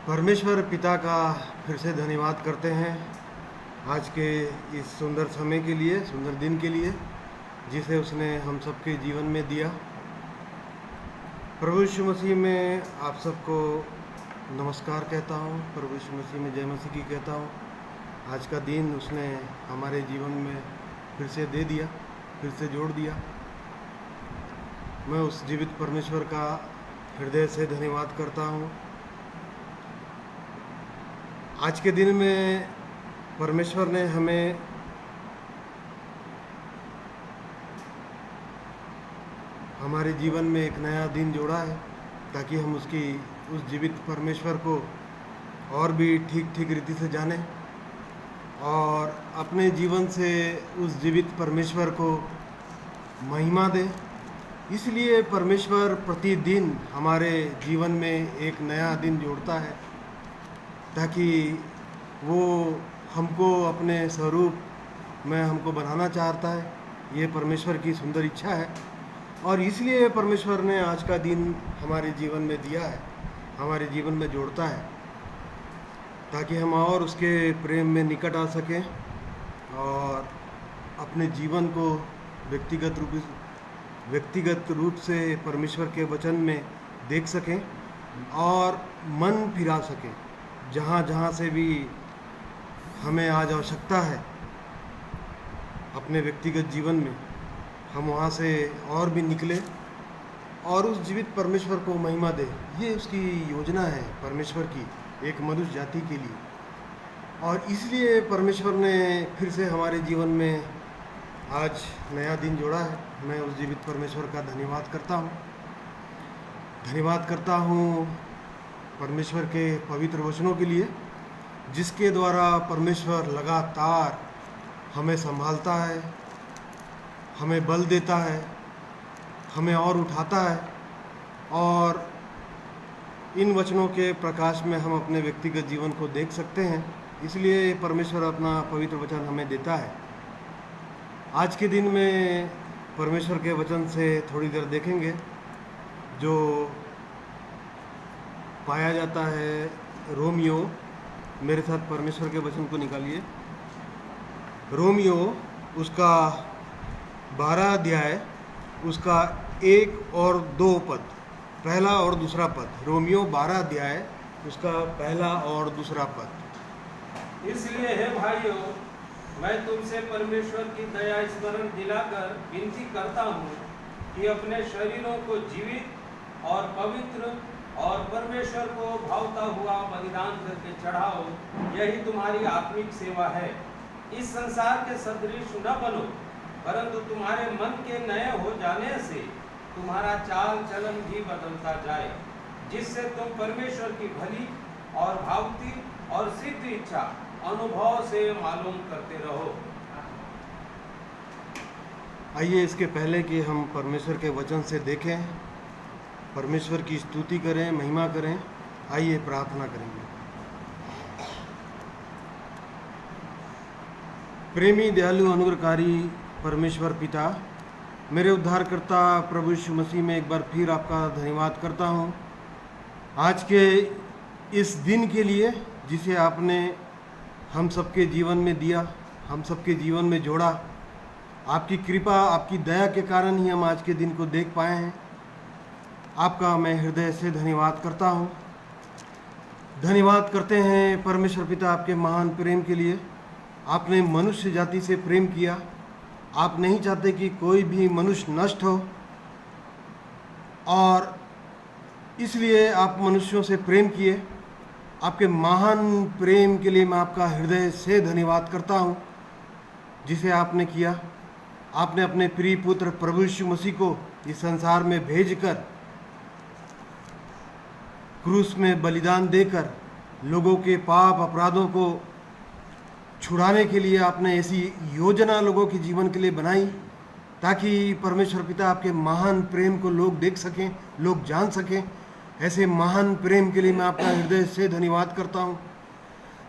परमेश्वर पिता का फिर से धन्यवाद करते हैं आज के इस सुंदर समय के लिए, सुंदर दिन के लिए जिसे उसने हम सबके जीवन में दिया। प्रभु यीशु मसीह में आप सबको नमस्कार कहता हूँ, प्रभु यीशु मसीह में जय मसीह की कहता हूँ। आज का दिन उसने हमारे जीवन में फिर से दे दिया, फिर से जोड़ दिया। मैं उस जीवित परमेश्वर का हृदय से धन्यवाद करता हूँ। आज के दिन में परमेश्वर ने हमें हमारे जीवन में एक नया दिन जोड़ा है ताकि हम उस जीवित परमेश्वर को और भी ठीक रीति से जानें और अपने जीवन से उस जीवित परमेश्वर को महिमा दें। इसलिए परमेश्वर प्रतिदिन हमारे जीवन में एक नया दिन जोड़ता है ताकि वो हमको अपने स्वरूप में हमको बनाना चाहता है। ये परमेश्वर की सुंदर इच्छा है और इसलिए परमेश्वर ने आज का दिन हमारे जीवन में दिया है, हमारे जीवन में जोड़ता है ताकि हम और उसके प्रेम में निकट आ सकें और अपने जीवन को व्यक्तिगत रूप से परमेश्वर के वचन में देख सकें और मन फिरा सकें। जहाँ से भी हमें आज आवश्यकता है अपने व्यक्तिगत जीवन में, हम वहाँ से और भी निकले और उस जीवित परमेश्वर को महिमा दें। ये उसकी योजना है परमेश्वर की, एक मनुष्य जाति के लिए। और इसलिए परमेश्वर ने फिर से हमारे जीवन में आज नया दिन जोड़ा है। मैं उस जीवित परमेश्वर का धन्यवाद करता हूँ परमेश्वर के पवित्र वचनों के लिए, जिसके द्वारा परमेश्वर लगातार हमें संभालता है, हमें बल देता है, हमें और उठाता है और इन वचनों के प्रकाश में हम अपने व्यक्तिगत जीवन को देख सकते हैं। इसलिए परमेश्वर अपना पवित्र वचन हमें देता है। आज के दिन में परमेश्वर के वचन से थोड़ी देर देखेंगे जो पाया जाता है रोमियो। मेरे साथ परमेश्वर के वचन को निकालिए। रोमियो उसका 12 अध्याय उसका 1 और 2 पद, पहला और दूसरा पद। रोमियो 12 अध्याय उसका पहला और दूसरा पद। इसलिए हे भाइयों, मैं तुमसे परमेश्वर की दया स्मरण दिलाकर विनती करता हूँ कि अपने शरीरों को जीवित और पवित्र और परमेश्वर को भावता हुआ बलिदान करके चढ़ाओ, यही तुम्हारी आत्मिक सेवा है। इस संसार के सदृश न बनो, परंतु तुम्हारे मन के नए हो जाने से तुम्हारा चाल चलन भी बदलता जाए, जिससे तुम परमेश्वर की भली और भावती और सिद्ध इच्छा अनुभव से मालूम करते रहो। आइए इसके पहले कि हम परमेश्वर के वचन से देखें, परमेश्वर की स्तुति करें, महिमा करें, आइए प्रार्थना करेंगे। प्रेमी दयालु अनुग्रहकारी परमेश्वर पिता, मेरे उद्धारकर्ता प्रभु यीशु मसीह में एक बार फिर आपका धन्यवाद करता हूँ आज के इस दिन के लिए जिसे आपने हम सबके जीवन में दिया, हम सबके जीवन में जोड़ा। आपकी कृपा, आपकी दया के कारण ही हम आज के दिन को देख पाए हैं। आपका मैं हृदय से धन्यवाद करता हूँ। धन्यवाद करते हैं परमेश्वर पिता आपके महान प्रेम के लिए। आपने मनुष्य जाति से प्रेम किया। आप नहीं चाहते कि कोई भी मनुष्य नष्ट हो और इसलिए आप मनुष्यों से प्रेम किए। आपके महान प्रेम के लिए मैं आपका हृदय से धन्यवाद करता हूँ जिसे आपने किया। आपने अपने प्रिय पुत्र प्रभु यीशु मसीह को इस संसार में भेजकर क्रूस में बलिदान देकर लोगों के पाप अपराधों को छुड़ाने के लिए आपने ऐसी योजना लोगों के जीवन के लिए बनाई ताकि परमेश्वर पिता आपके महान प्रेम को लोग देख सकें, लोग जान सकें। ऐसे महान प्रेम के लिए मैं आपका हृदय से धन्यवाद करता हूँ।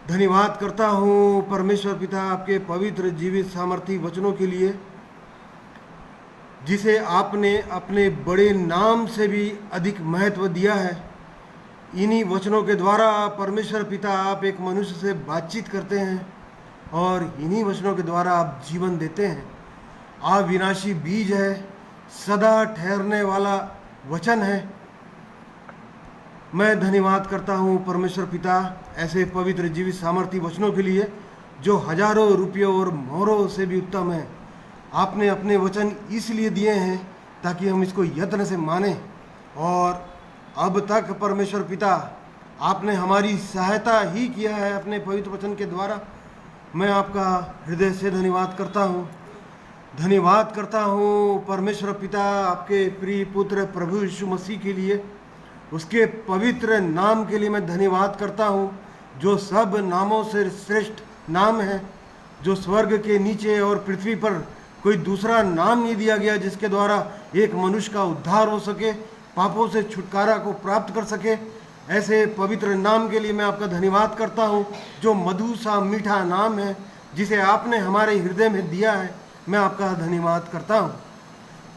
धन्यवाद करता हूँ परमेश्वर पिता आपके पवित्र जीवित सामर्थी वचनों के लिए, जिसे आपने अपने बड़े नाम से भी अधिक महत्व दिया है। इन्हीं वचनों के द्वारा परमेश्वर पिता आप एक मनुष्य से बातचीत करते हैं और इन्हीं वचनों के द्वारा आप जीवन देते हैं। आप विनाशी बीज है, सदा ठहरने वाला वचन है। मैं धन्यवाद करता हूँ परमेश्वर पिता ऐसे पवित्र जीवित सामर्थी वचनों के लिए जो हजारों रुपयों और मोहरों से भी उत्तम है। आपने अपने वचन इसलिए दिए हैं ताकि हम इसको यत्न से माने, और अब तक परमेश्वर पिता आपने हमारी सहायता ही किया है अपने पवित्र वचन के द्वारा। मैं आपका हृदय से धन्यवाद करता हूँ। धन्यवाद करता हूँ परमेश्वर पिता आपके प्रिय पुत्र प्रभु यीशु मसीह के लिए, उसके पवित्र नाम के लिए मैं धन्यवाद करता हूँ जो सब नामों से श्रेष्ठ नाम है, जो स्वर्ग के नीचे और पृथ्वी पर कोई दूसरा नाम नहीं दिया गया जिसके द्वारा एक मनुष्य का उद्धार हो सके, पापों से छुटकारा को प्राप्त कर सके। ऐसे पवित्र नाम के लिए मैं आपका धन्यवाद करता हूँ जो मधु सा मीठा नाम है जिसे आपने हमारे हृदय में दिया है। मैं आपका धन्यवाद करता हूँ।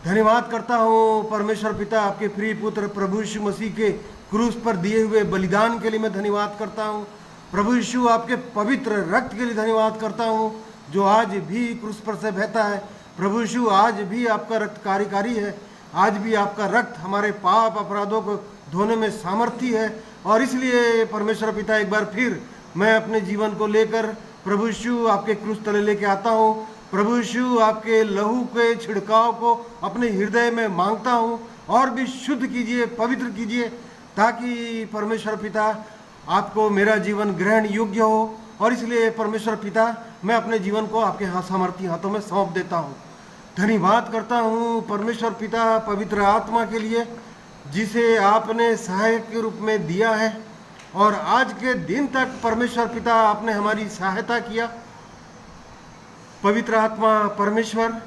धन्यवाद करता हूँ परमेश्वर पिता आपके प्रिय पुत्र प्रभु यीशु मसीह के क्रूस पर दिए हुए बलिदान के लिए मैं धन्यवाद करता हूँ। प्रभु यीशु आपके पवित्र रक्त के लिए धन्यवाद करता हूँ जो आज भी क्रूस पर से बहता है। प्रभु यीशु आज भी आपका रक्त कार्यकारी है। आज भी आपका रक्त हमारे पाप अपराधों को धोने में सामर्थ्य है, और इसलिए परमेश्वर पिता एक बार फिर मैं अपने जीवन को लेकर प्रभु यीशु आपके क्रूस तले लेके आता हूँ। प्रभु यीशु आपके लहू के छिड़काव को अपने हृदय में मांगता हूँ, और भी शुद्ध कीजिए, पवित्र कीजिए, ताकि परमेश्वर पिता आपको मेरा जीवन ग्रहण योग्य हो। और इसलिए परमेश्वर पिता मैं अपने जीवन को आपके सामर्थी हाथों में सौंप देता हूँ। धन्यवाद करता हूँ परमेश्वर पिता पवित्र आत्मा के लिए जिसे आपने सहायक के रूप में दिया है, और आज के दिन तक परमेश्वर पिता आपने हमारी सहायता किया। पवित्र आत्मा परमेश्वर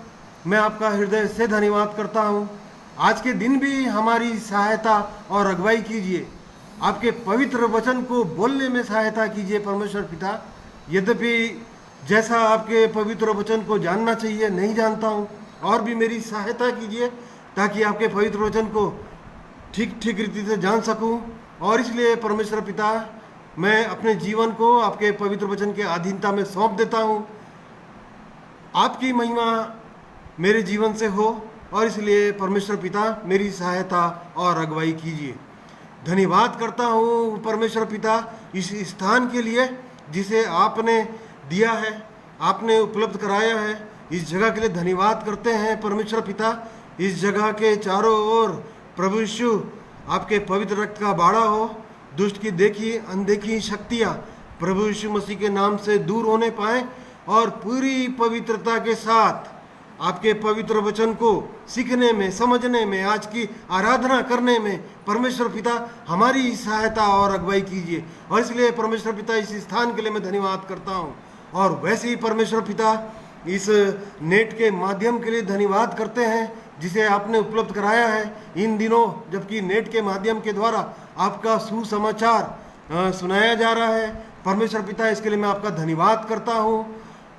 मैं आपका हृदय से धन्यवाद करता हूँ। आज के दिन भी हमारी सहायता और अगुवाई कीजिए, आपके पवित्र वचन को बोलने में सहायता कीजिए परमेश्वर पिता। यद्यपि जैसा आपके पवित्र वचन को जानना चाहिए नहीं जानता हूँ, और भी मेरी सहायता कीजिए ताकि आपके पवित्र वचन को ठीक ठीक रीति से जान सकूं। और इसलिए परमेश्वर पिता मैं अपने जीवन को आपके पवित्र वचन के अधीनता में सौंप देता हूँ। आपकी महिमा मेरे जीवन से हो, और इसलिए परमेश्वर पिता मेरी सहायता और अगुवाई कीजिए। धन्यवाद करता हूँ परमेश्वर पिता इस स्थान के लिए जिसे आपने दिया है, आपने उपलब्ध कराया है। इस जगह के लिए धन्यवाद करते हैं परमेश्वर पिता। इस जगह के चारों ओर प्रभु यीशु आपके पवित्र रक्त का बाड़ा हो, दुष्ट की देखी अनदेखी शक्तियाँ प्रभु यीशु मसीह के नाम से दूर होने पाए, और पूरी पवित्रता के साथ आपके पवित्र वचन को सीखने में, समझने में, आज की आराधना करने में परमेश्वर पिता हमारी सहायता और अगुवाई कीजिए। और इसलिए परमेश्वर पिता इस स्थान के लिए मैं धन्यवाद करता हूँ। और वैसे ही परमेश्वर पिता इस नेट के माध्यम के लिए धन्यवाद करते हैं जिसे आपने उपलब्ध कराया है इन दिनों, जबकि नेट के माध्यम के द्वारा आपका सुसमाचार सुनाया जा रहा है। परमेश्वर पिता इसके लिए मैं आपका धन्यवाद करता हूँ।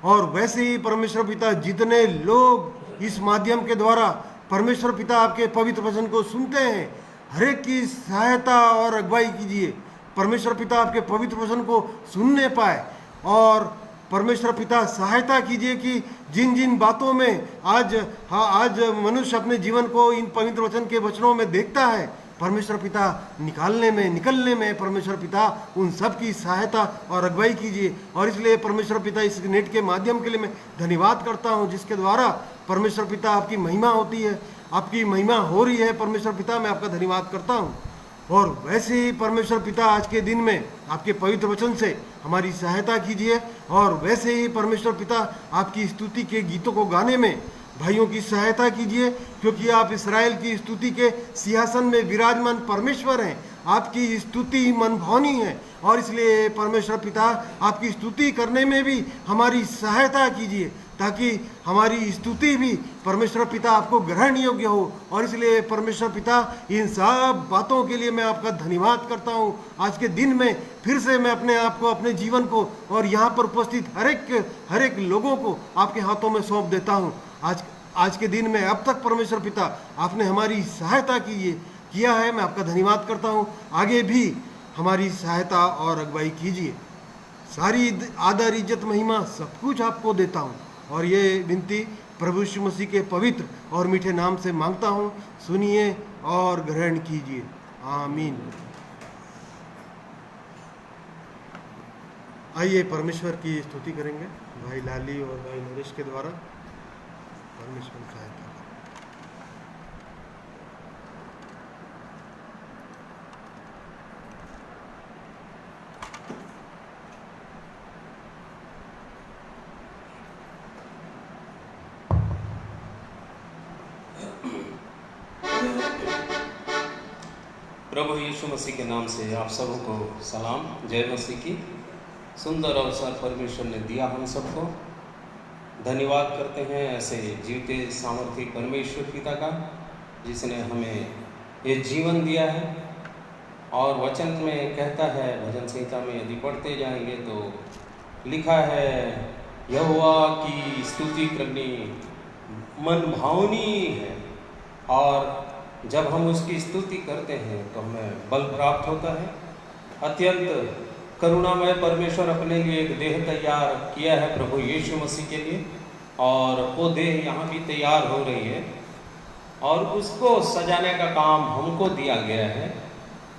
और वैसे ही परमेश्वर पिता जितने लोग इस माध्यम के द्वारा परमेश्वर पिता आपके पवित्र वचन को सुनते हैं, हर एक की सहायता और अगुवाई कीजिए। परमेश्वर पिता आपके पवित्र वचन को सुनने पाए, और परमेश्वर पिता सहायता कीजिए कि जिन जिन बातों में आज मनुष्य अपने जीवन को इन पवित्र वचन के वचनों में देखता है, परमेश्वर पिता निकलने में परमेश्वर पिता उन सब की सहायता और अगुवाई कीजिए। और इसलिए परमेश्वर पिता इस नेट के माध्यम के लिए मैं धन्यवाद करता हूँ जिसके द्वारा परमेश्वर पिता आपकी महिमा होती है, आपकी महिमा हो रही है। परमेश्वर पिता मैं आपका धन्यवाद करता हूँ। और वैसे ही परमेश्वर पिता आज के दिन में आपके पवित्र वचन से हमारी सहायता कीजिए, और वैसे ही परमेश्वर पिता आपकी स्तुति के गीतों को गाने में भाइयों की सहायता कीजिए, क्योंकि आप इस्राएल की स्तुति के सिंहासन में विराजमान परमेश्वर हैं। आपकी स्तुति मनभावनी है, और इसलिए परमेश्वर पिता आपकी स्तुति करने में भी हमारी सहायता कीजिए ताकि हमारी स्तुति भी परमेश्वर पिता आपको ग्रहण योग्य हो। और इसलिए परमेश्वर पिता इन सब बातों के लिए मैं आपका धन्यवाद करता हूँ। आज के दिन में फिर से मैं अपने आप को, अपने जीवन को और यहाँ पर उपस्थित हर एक लोगों को आपके हाथों में सौंप देता हूँ। आज के दिन में अब तक परमेश्वर पिता आपने हमारी सहायता किया है, मैं आपका धन्यवाद करता हूँ। आगे भी हमारी सहायता और अगुवाई कीजिए। सारी आदर इज्जत महिमा सब कुछ आपको देता हूँ और ये विनती प्रभु यीशु मसीह के पवित्र और मीठे नाम से मांगता हूँ, सुनिए और ग्रहण कीजिए। आमीन। आइए परमेश्वर की स्तुति करेंगे भाई लाली और भाई नरेश के द्वारा। परमेश्वर सहायता करें। प्रभु यीशु मसीह के नाम से आप सबको सलाम। जय मसीह की। सुंदर अवसर परमेश्वर ने दिया हम सबको। धन्यवाद करते हैं ऐसे जीवते सामर्थ्य परमेश्वर पिता का, जिसने हमें ये जीवन दिया है। और वचन में कहता है, भजन संहिता में यदि पढ़ते जाएंगे तो लिखा है, यहोवा की स्तुति करनी मन भावनी है। और जब हम उसकी स्तुति करते हैं तो हमें बल प्राप्त होता है। अत्यंत करुणामय परमेश्वर अपने लिए एक देह तैयार किया है प्रभु यीशु मसीह के लिए, और वो देह यहाँ भी तैयार हो रही है और उसको सजाने का काम हमको दिया गया है।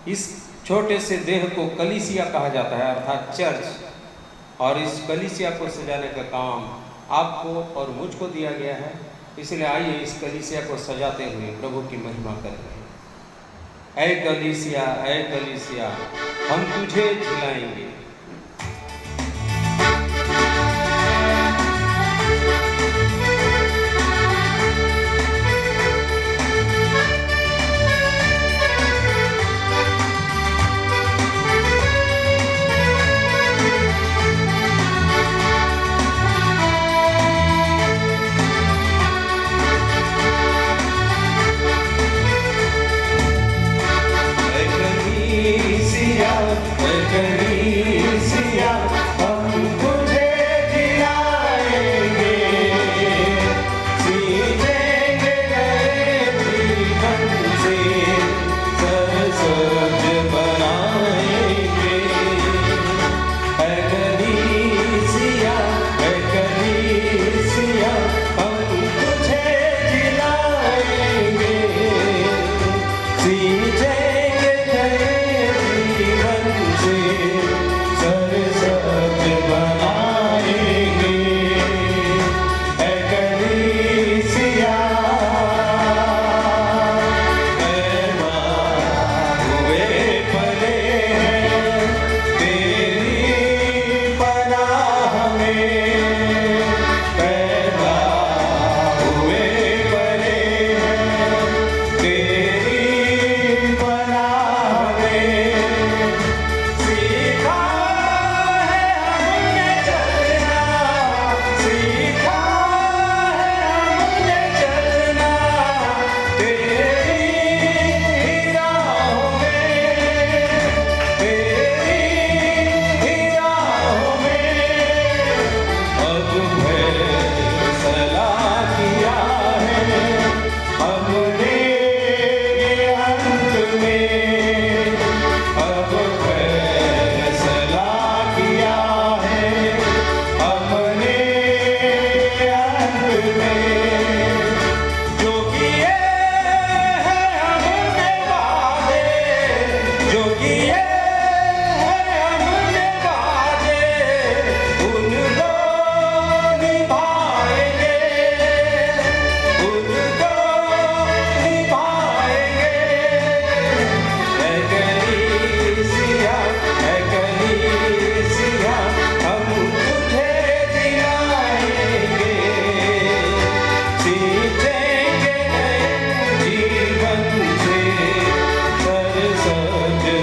इस छोटे से देह को कलीसिया कहा जाता है, अर्थात चर्च। और इस कलीसिया को सजाने का काम आपको और मुझको दिया गया है। इसलिए आइए इस कलीसिया को सजाते हुए प्रभु की महिमा करें। ऐ कलीसिया, ऐ कलीसिया, हम तुझे झिलाएंगे।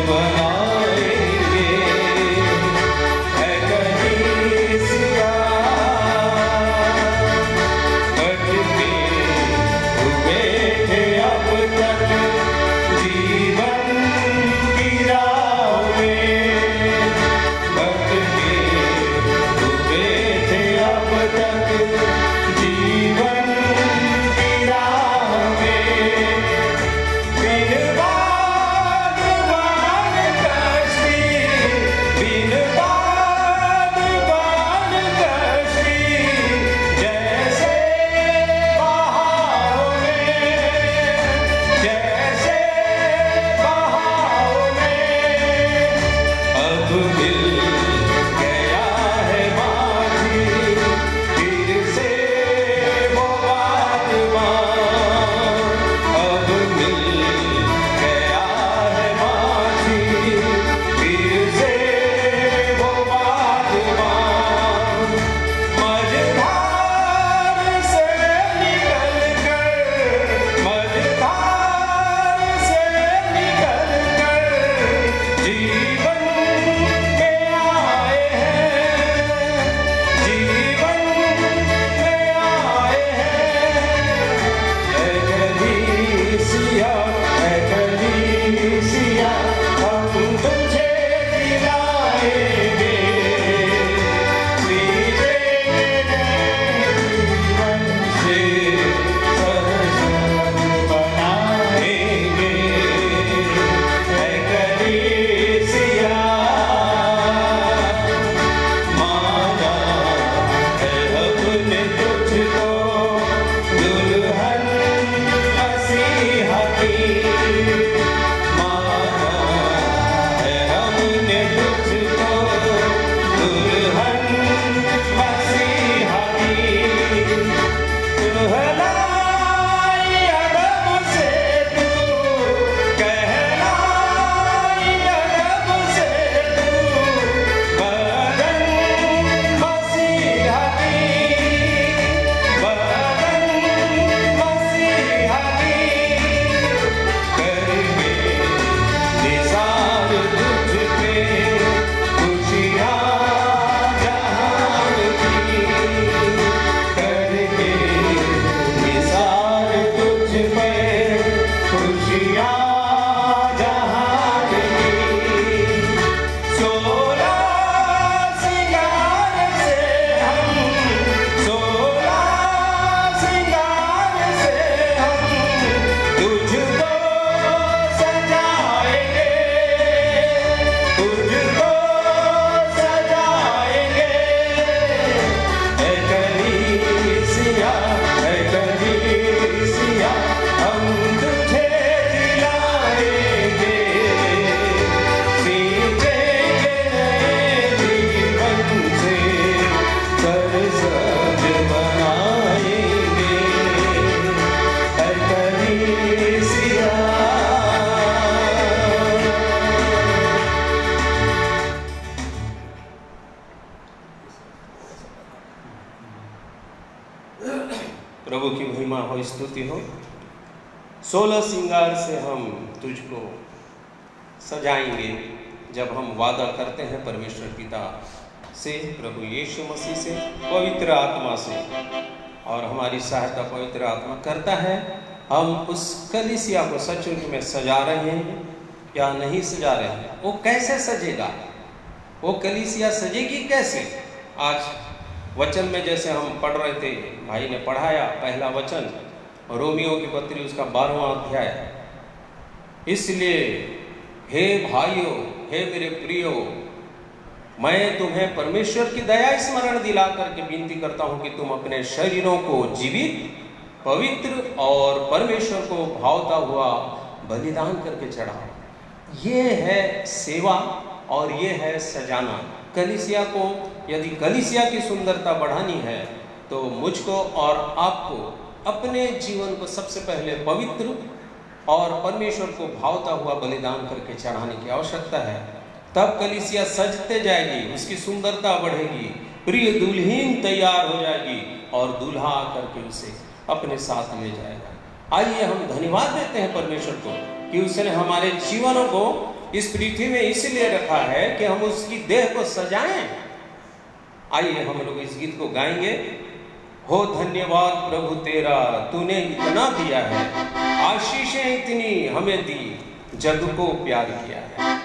बना हो, स्तुति हो। 16 श्रृंगार से हम तुझको सजाएंगे जब हम वादा करते हैं परमेश्वर पिता से, प्रभु यीशु मसीह से, पवित्र आत्मा से, और हमारी सहायता पवित्र आत्मा करता है। हम उस कलीसिया को सचमुच में सजा रहे हैं या नहीं सजा रहे हैं? वो कैसे सजेगा? वो कलीसिया सजेगी कैसे? आज वचन में जैसे हम पढ़ रहे थे, भाई ने पढ़ाया पहला वचन रोमियो की पत्री उसका 12वां अध्याय। इसलिए हे भाइयों, हे मेरे प्रियो, मैं तुम्हें परमेश्वर की दया स्मरण दिला करके विनती करता हूं कि तुम अपने शरीरों को जीवित, पवित्र और परमेश्वर को भावता हुआ बलिदान करके चढ़ाओ। ये है सेवा और ये है सजाना। कलीसिया को, यदि कलीसिया की सुंदरता बढ़ानी है तो मुझको और आपको अपने जीवन को सबसे पहले पवित्र और परमेश्वर को भावता हुआ बलिदान करके चढ़ाने की आवश्यकता है। तब कलीसिया सजते जाएगी, उसकी सुंदरता बढ़ेगी, प्रिय दुल्हीन तैयार हो जाएगी और दूल्हा आकर के उसे अपने साथ ले जाएगा। आइए हम धन्यवाद देते हैं परमेश्वर को कि उसने हमारे जीवनों को इस पृथ्वी में इसलिए रखा है कि हम उसकी देह को सजाएं। आइए हम लोग इस गीत को गाएंगे। हो धन्यवाद प्रभु तेरा, तूने इतना दिया है, आशीषें इतनी हमें दी, जग को प्यार किया है।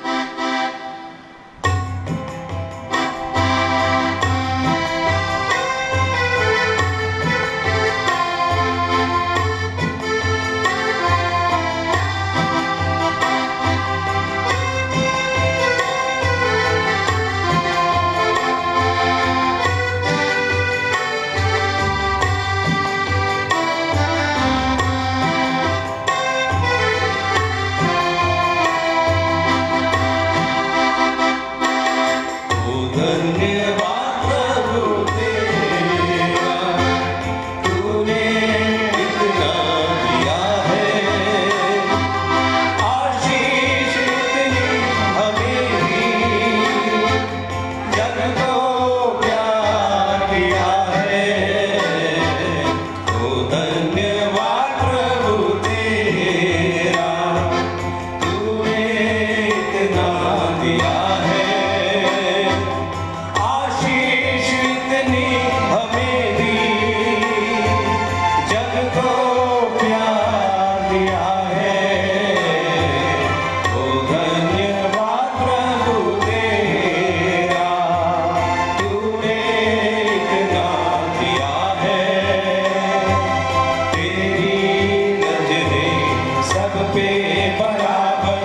पे बराबर,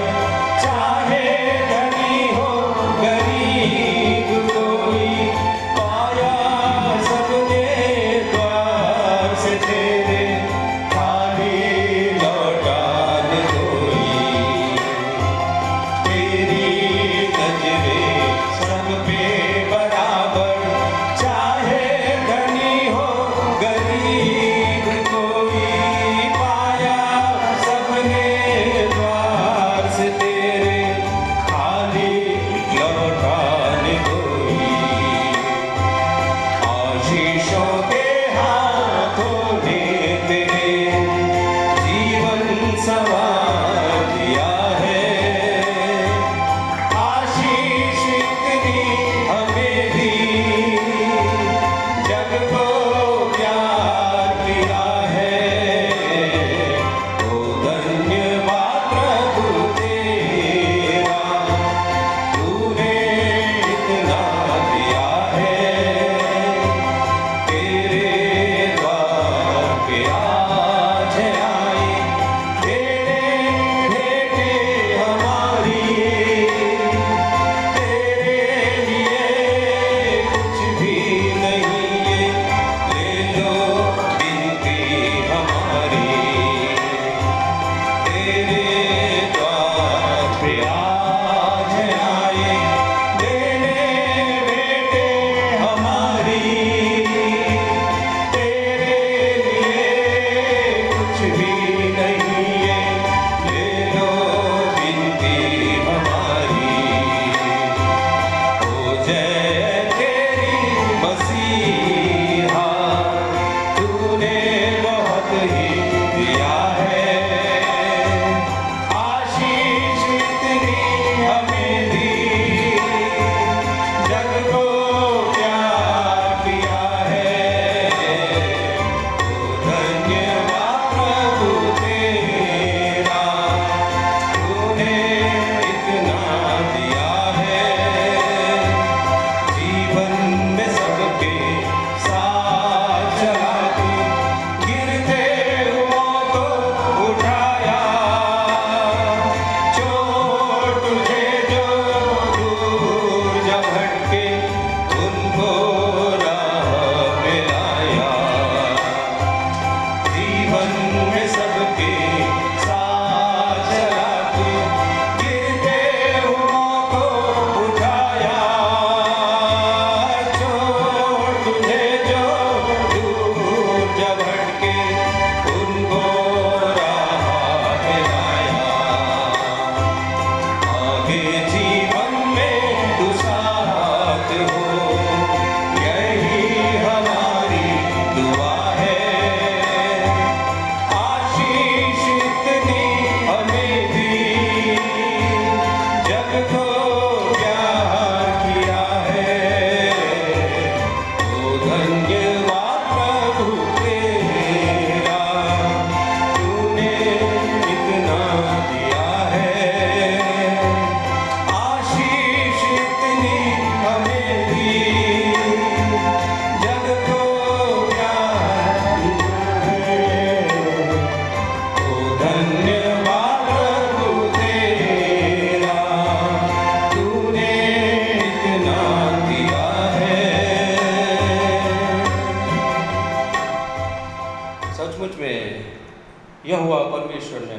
चाहे धनी हो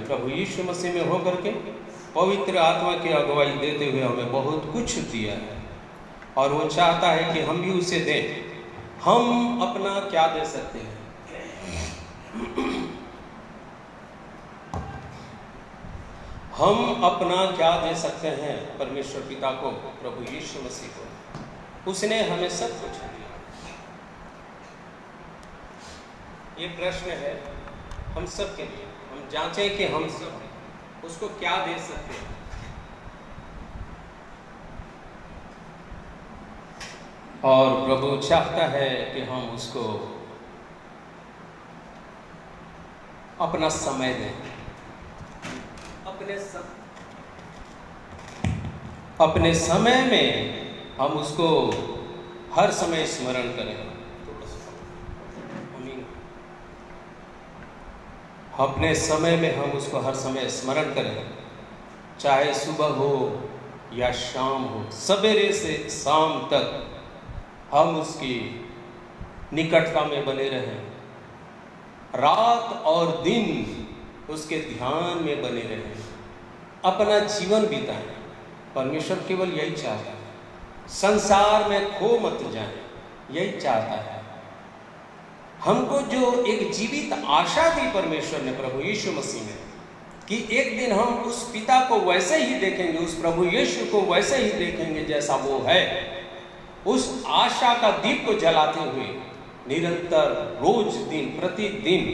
प्रभु यीशु मसीह में होकर के पवित्र आत्मा की अगुवाई देते हुए हमें बहुत कुछ दिया है, और वो चाहता है कि हम भी उसे दें। हम अपना क्या दे सकते हैं? हम अपना क्या दे सकते हैं परमेश्वर पिता को, प्रभु यीशु मसीह को? उसने हमें सब कुछ दिया। ये प्रश्न है हम सब के लिए। हम जांचें कि हम सब उसको क्या दे सकते हैं। और प्रभु चाहता है कि हम उसको अपना समय दें, अपने समय में हम उसको हर समय स्मरण करें। अपने समय में हम उसको हर समय स्मरण करें, चाहे सुबह हो या शाम हो, सवेरे से शाम तक हम उसकी निकटता में बने रहें, रात और दिन उसके ध्यान में बने रहें, अपना जीवन बिताएं। परमेश्वर केवल यही चाहता है, संसार में खो मत जाएं, यही चाहता है। हमको जो एक जीवित आशा दी परमेश्वर ने प्रभु यीशु मसीह में, कि एक दिन हम उस पिता को वैसे ही देखेंगे, उस प्रभु यीशु को वैसे ही देखेंगे जैसा वो है, उस आशा का दीप को जलाते हुए निरंतर रोज दिन प्रतिदिन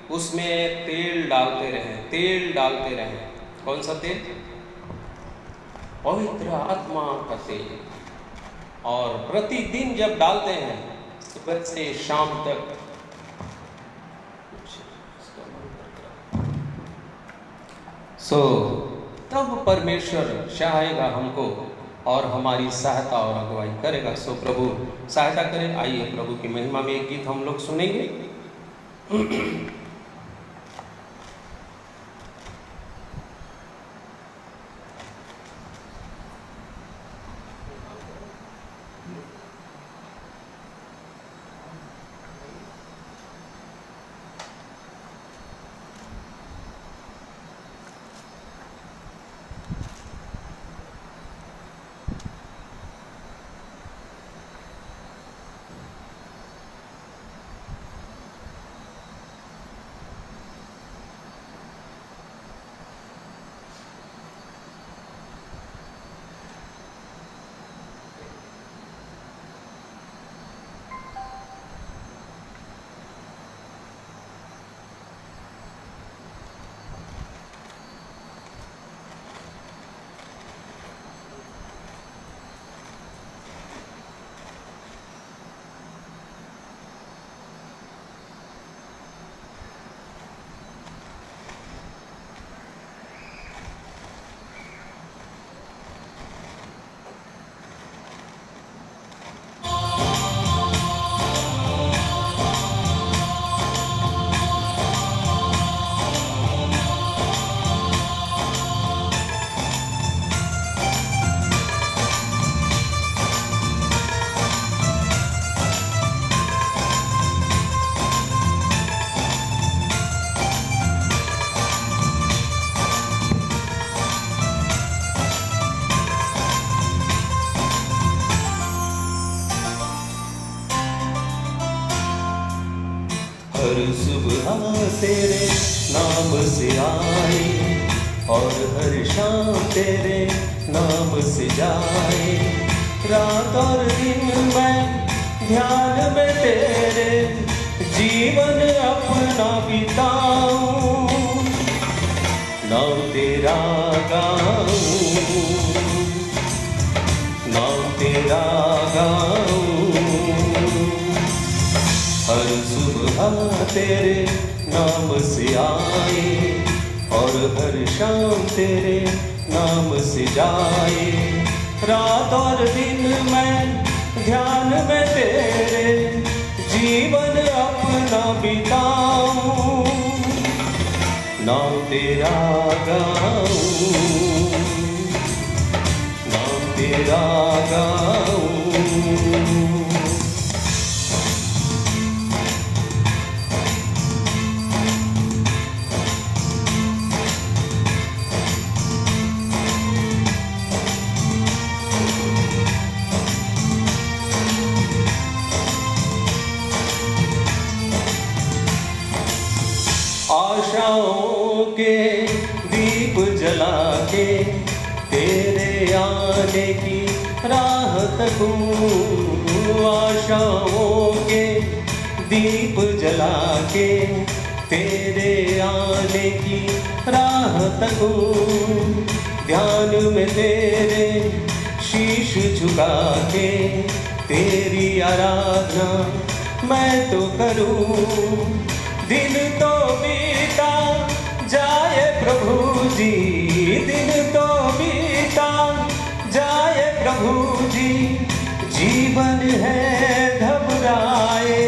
उसमें तेल डालते रहें। कौन सा तेल? पवित्र आत्मा का तेल। और प्रतिदिन जब डालते हैं, सुबह से शाम तक, तब परमेश्वर चाहेगा हमको और हमारी सहायता और अगुवाई करेगा। प्रभु सहायता करे। आइए प्रभु की महिमा में एक गीत हम लोग सुनेंगे। हर सुबह तेरे नाम से आए और हर शाम तेरे नाम से जाए। रात और दिन मैं ध्यान में तेरे जीवन अपना बिताऊं। नाम तेरा गाऊं, नाम तेरा गाऊं। हर सुबह तेरे नाम से आए और हर शाम तेरे नाम से जाए। रात और दिन मैं ध्यान में तेरे जीवन अपना बिताऊं। नाम तेरा गाऊं, नाम तेरा गाऊं। आशाओं के दीप जला के तेरे आने की राह तकूं, आशाओं के दीप जला के तेरे आने की राह तकूं, ध्यान में तेरे शीश झुका के तेरी आराधना मैं तो करूं। दिन तो बीता जाए प्रभु जी, दिन तो बीता जाए प्रभु जी, जीवन है घबराए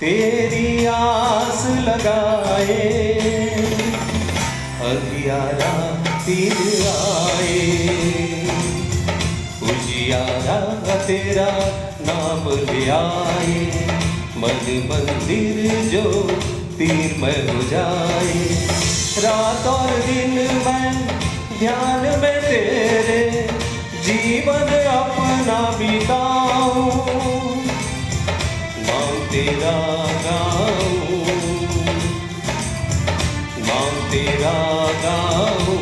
तेरी आस लगाए, अंधियारा तीर आए, उजियारा तेरा नाम ले आए, मन मंदिर जो तीर में हो जाए, रात और दिन मैं ध्यान में तेरे जीवन अपना बिताऊं, नाम तेरा गाऊं, नाम तेरा गाऊं।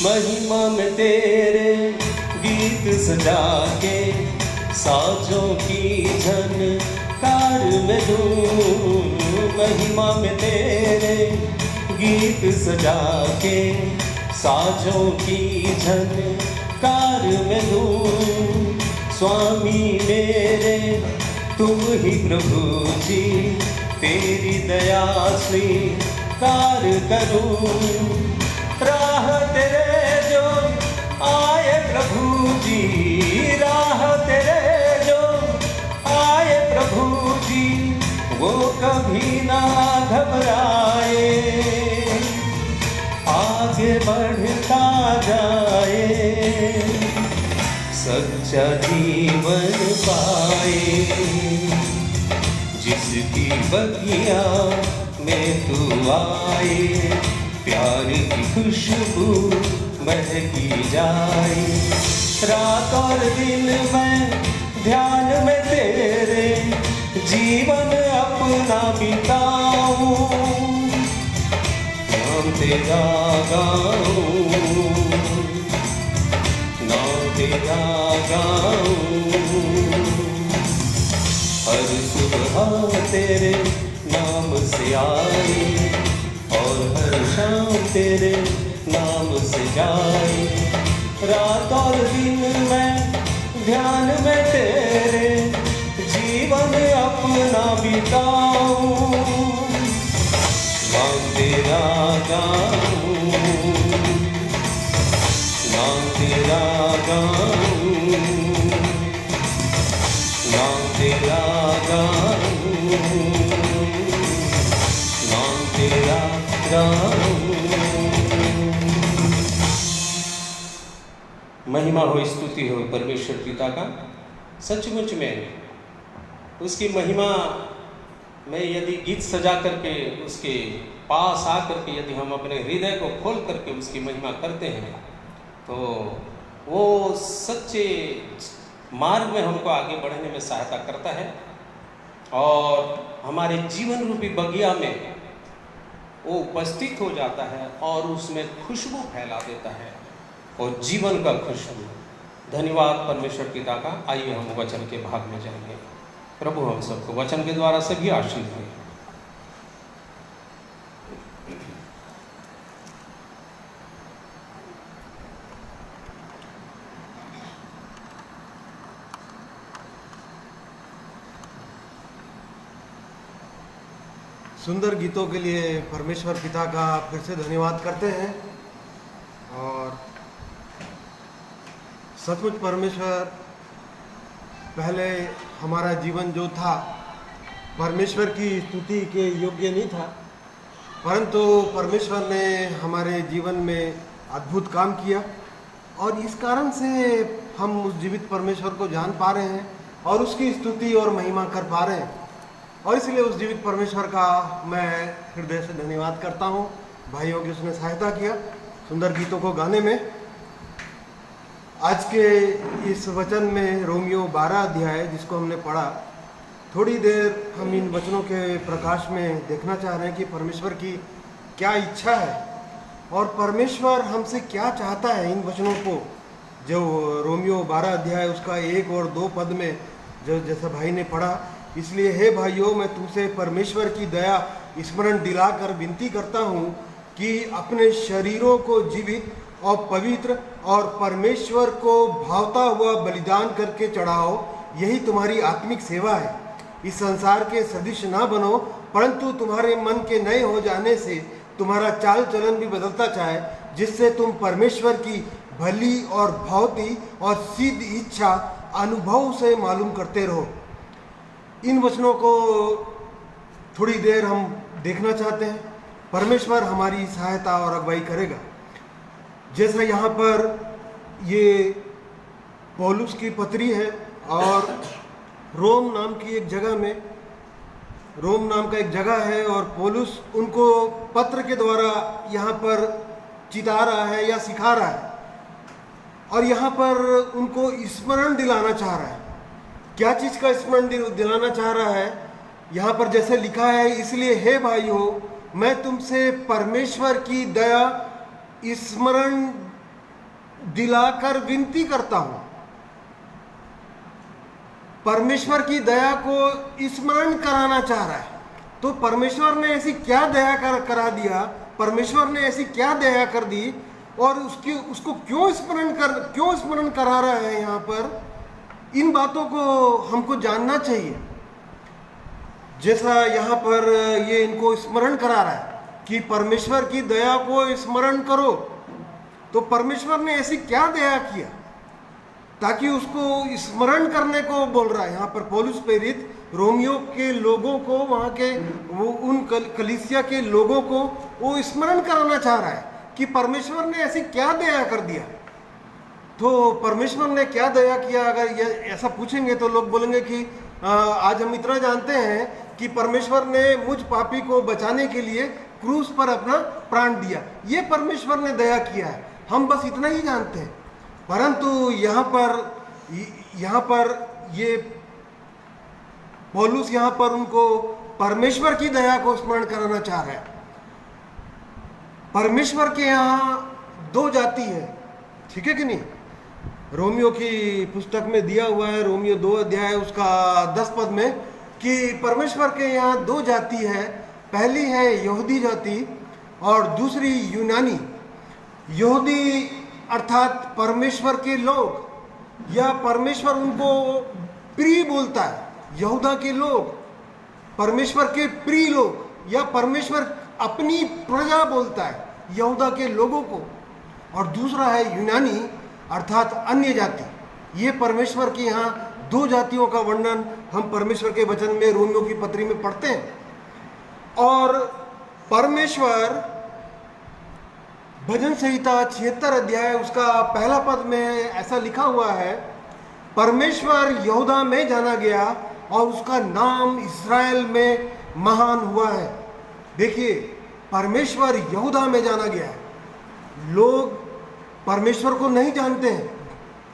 महिमा में तेरे गीत सजा के साजों की झनकार में दूं, महिमा में तेरे गीत सजा के साजों की झनकार में दूं, स्वामी मेरे तुम ही प्रभु जी, तेरी दया स्वीकार करूं, राह तेरे जो आए प्रभु जी, राह तेरे जो आए प्रभु जी, वो कभी ना घबराए, आगे बढ़ता जाए, सच्चा जीवन पाए, जिसकी बगिया में तू आए, प्यार की खुशबू महकी जाए, रात और दिन मैं ध्यान में तेरे जीवन अपना बिताऊं, नाम तेरा गाऊं, नाम तेरा गाऊं, हर सुबह तेरे नाम से आए और हर शाम तेरे नाम से जाए, रात और दिन मैं ध्यान में तेरे जीवन अपना बिताऊं, नाम तेरा गाऊं, नाम तेरा गाऊं, नाम तेरा गाऊं, नाम तेरा महिमा हो, स्तुति हो परमेश्वर पिता का। सचमुच में उसकी महिमा में यदि गीत सजा करके उसके पास आ करके यदि हम अपने हृदय को खोल करके उसकी महिमा करते हैं तो वो सच्चे मार्ग में हमको आगे बढ़ने में सहायता करता है और हमारे जीवन रूपी बगिया में वो उपस्थित हो जाता है और उसमें खुशबू फैला देता है और जीवन का खुशबू। धन्यवाद परमेश्वर पिता का। आइए हम वचन के भाग में जाएंगे। प्रभु हम सबको वचन के द्वारा सभी आशीष दें। सुंदर गीतों के लिए परमेश्वर पिता का फिर से धन्यवाद करते हैं और सचमुच परमेश्वर पहले हमारा जीवन जो था परमेश्वर की स्तुति के योग्य नहीं था, परंतु परमेश्वर ने हमारे जीवन में अद्भुत काम किया और इस कारण से हम उस जीवित परमेश्वर को जान पा रहे हैं और उसकी स्तुति और महिमा कर पा रहे हैं। और इसलिए उस जीवित परमेश्वर का मैं हृदय से धन्यवाद करता हूँ। भाइयों की उसने सहायता किया सुंदर गीतों को गाने में। आज के इस वचन में रोमियो 12 अध्याय जिसको हमने पढ़ा, थोड़ी देर हम इन वचनों के प्रकाश में देखना चाह रहे हैं कि परमेश्वर की क्या इच्छा है और परमेश्वर हमसे क्या चाहता है। इन वचनों को जो रोमियो 12 अध्याय उसका 1 और 2 पद में जो जैसा भाई ने पढ़ा, इसलिए हे भाइयों, मैं तुमसे परमेश्वर की दया स्मरण दिलाकर विनती करता हूँ कि अपने शरीरों को जीवित और पवित्र और परमेश्वर को भावता हुआ बलिदान करके चढ़ाओ, यही तुम्हारी आत्मिक सेवा है। इस संसार के सदृश ना बनो, परंतु तुम्हारे मन के नए हो जाने से तुम्हारा चाल चलन भी बदलता जाए, जिससे तुम परमेश्वर की भली और भावती और सिद्ध इच्छा अनुभव से मालूम करते रहो। इन वचनों को थोड़ी देर हम देखना चाहते हैं। परमेश्वर हमारी सहायता और अगुवाई करेगा। जैसा यहाँ पर ये पौलुस की पत्री है और रोम नाम की एक जगह में, रोम नाम का एक जगह है और पौलुस उनको पत्र के द्वारा यहाँ पर चिता रहा है या सिखा रहा है और यहाँ पर उनको स्मरण दिलाना चाह रहा है। क्या चीज़ का स्मरण दिलाना चाह रहा है? यहाँ पर जैसे लिखा है, इसलिए हे भाइयों, मैं तुमसे परमेश्वर की दया स्मरण दिलाकर विनती करता हूँ। परमेश्वर की दया को स्मरण कराना चाह रहा है। तो परमेश्वर ने ऐसी क्या दया करा दिया, परमेश्वर ने ऐसी क्या दया कर दी और उसको क्यों स्मरण करा रहा है यहाँ पर, इन बातों को हमको जानना चाहिए। जैसा यहाँ पर ये इनको स्मरण करा रहा है कि परमेश्वर की दया को स्मरण करो, तो परमेश्वर ने ऐसी क्या दया किया ताकि उसको स्मरण करने को बोल रहा है। यहाँ पर पौलुस प्रेरित रोमियो के लोगों को, वहाँ के उन कलीसिया के लोगों को वो स्मरण कराना चाह रहा है कि परमेश्वर ने ऐसी क्या दया कर दिया। तो परमेश्वर ने क्या दया किया, अगर ये ऐसा पूछेंगे तो लोग बोलेंगे कि आज हम इतना जानते हैं कि परमेश्वर ने मुझ पापी को बचाने के लिए क्रूस पर अपना प्राण दिया, ये परमेश्वर ने दया किया है, हम बस इतना ही जानते हैं। परंतु यहाँ पर ये पौलुस यहाँ पर उनको परमेश्वर की दया को स्मरण कराना चाह रहा है। परमेश्वर के यहाँ 2 जाति है, ठीक है कि नहीं? रोमियो की पुस्तक में दिया हुआ है, रोमियो 2 अध्याय उसका 10 पद में, कि परमेश्वर के यहाँ 2 जाति है। पहली है यहूदी जाति और दूसरी यूनानी। यहूदी अर्थात परमेश्वर के लोग, या परमेश्वर उनको प्रिय बोलता है, यहूदा के लोग परमेश्वर के प्रिय लोग, या परमेश्वर अपनी प्रजा बोलता है यहूदा के लोगों को। और दूसरा है यूनानी अर्थात अन्य जाति। ये परमेश्वर के यहाँ 2 जातियों का वर्णन हम परमेश्वर के वचन में रोमियो की पत्री में पढ़ते हैं। और परमेश्वर भजन संहिता 76 अध्याय उसका पहला पद में ऐसा लिखा हुआ है, परमेश्वर यहूदा में जाना गया और उसका नाम इस्राएल में महान हुआ है। देखिए, परमेश्वर यहूदा में जाना गया है। लोग परमेश्वर को नहीं जानते हैं,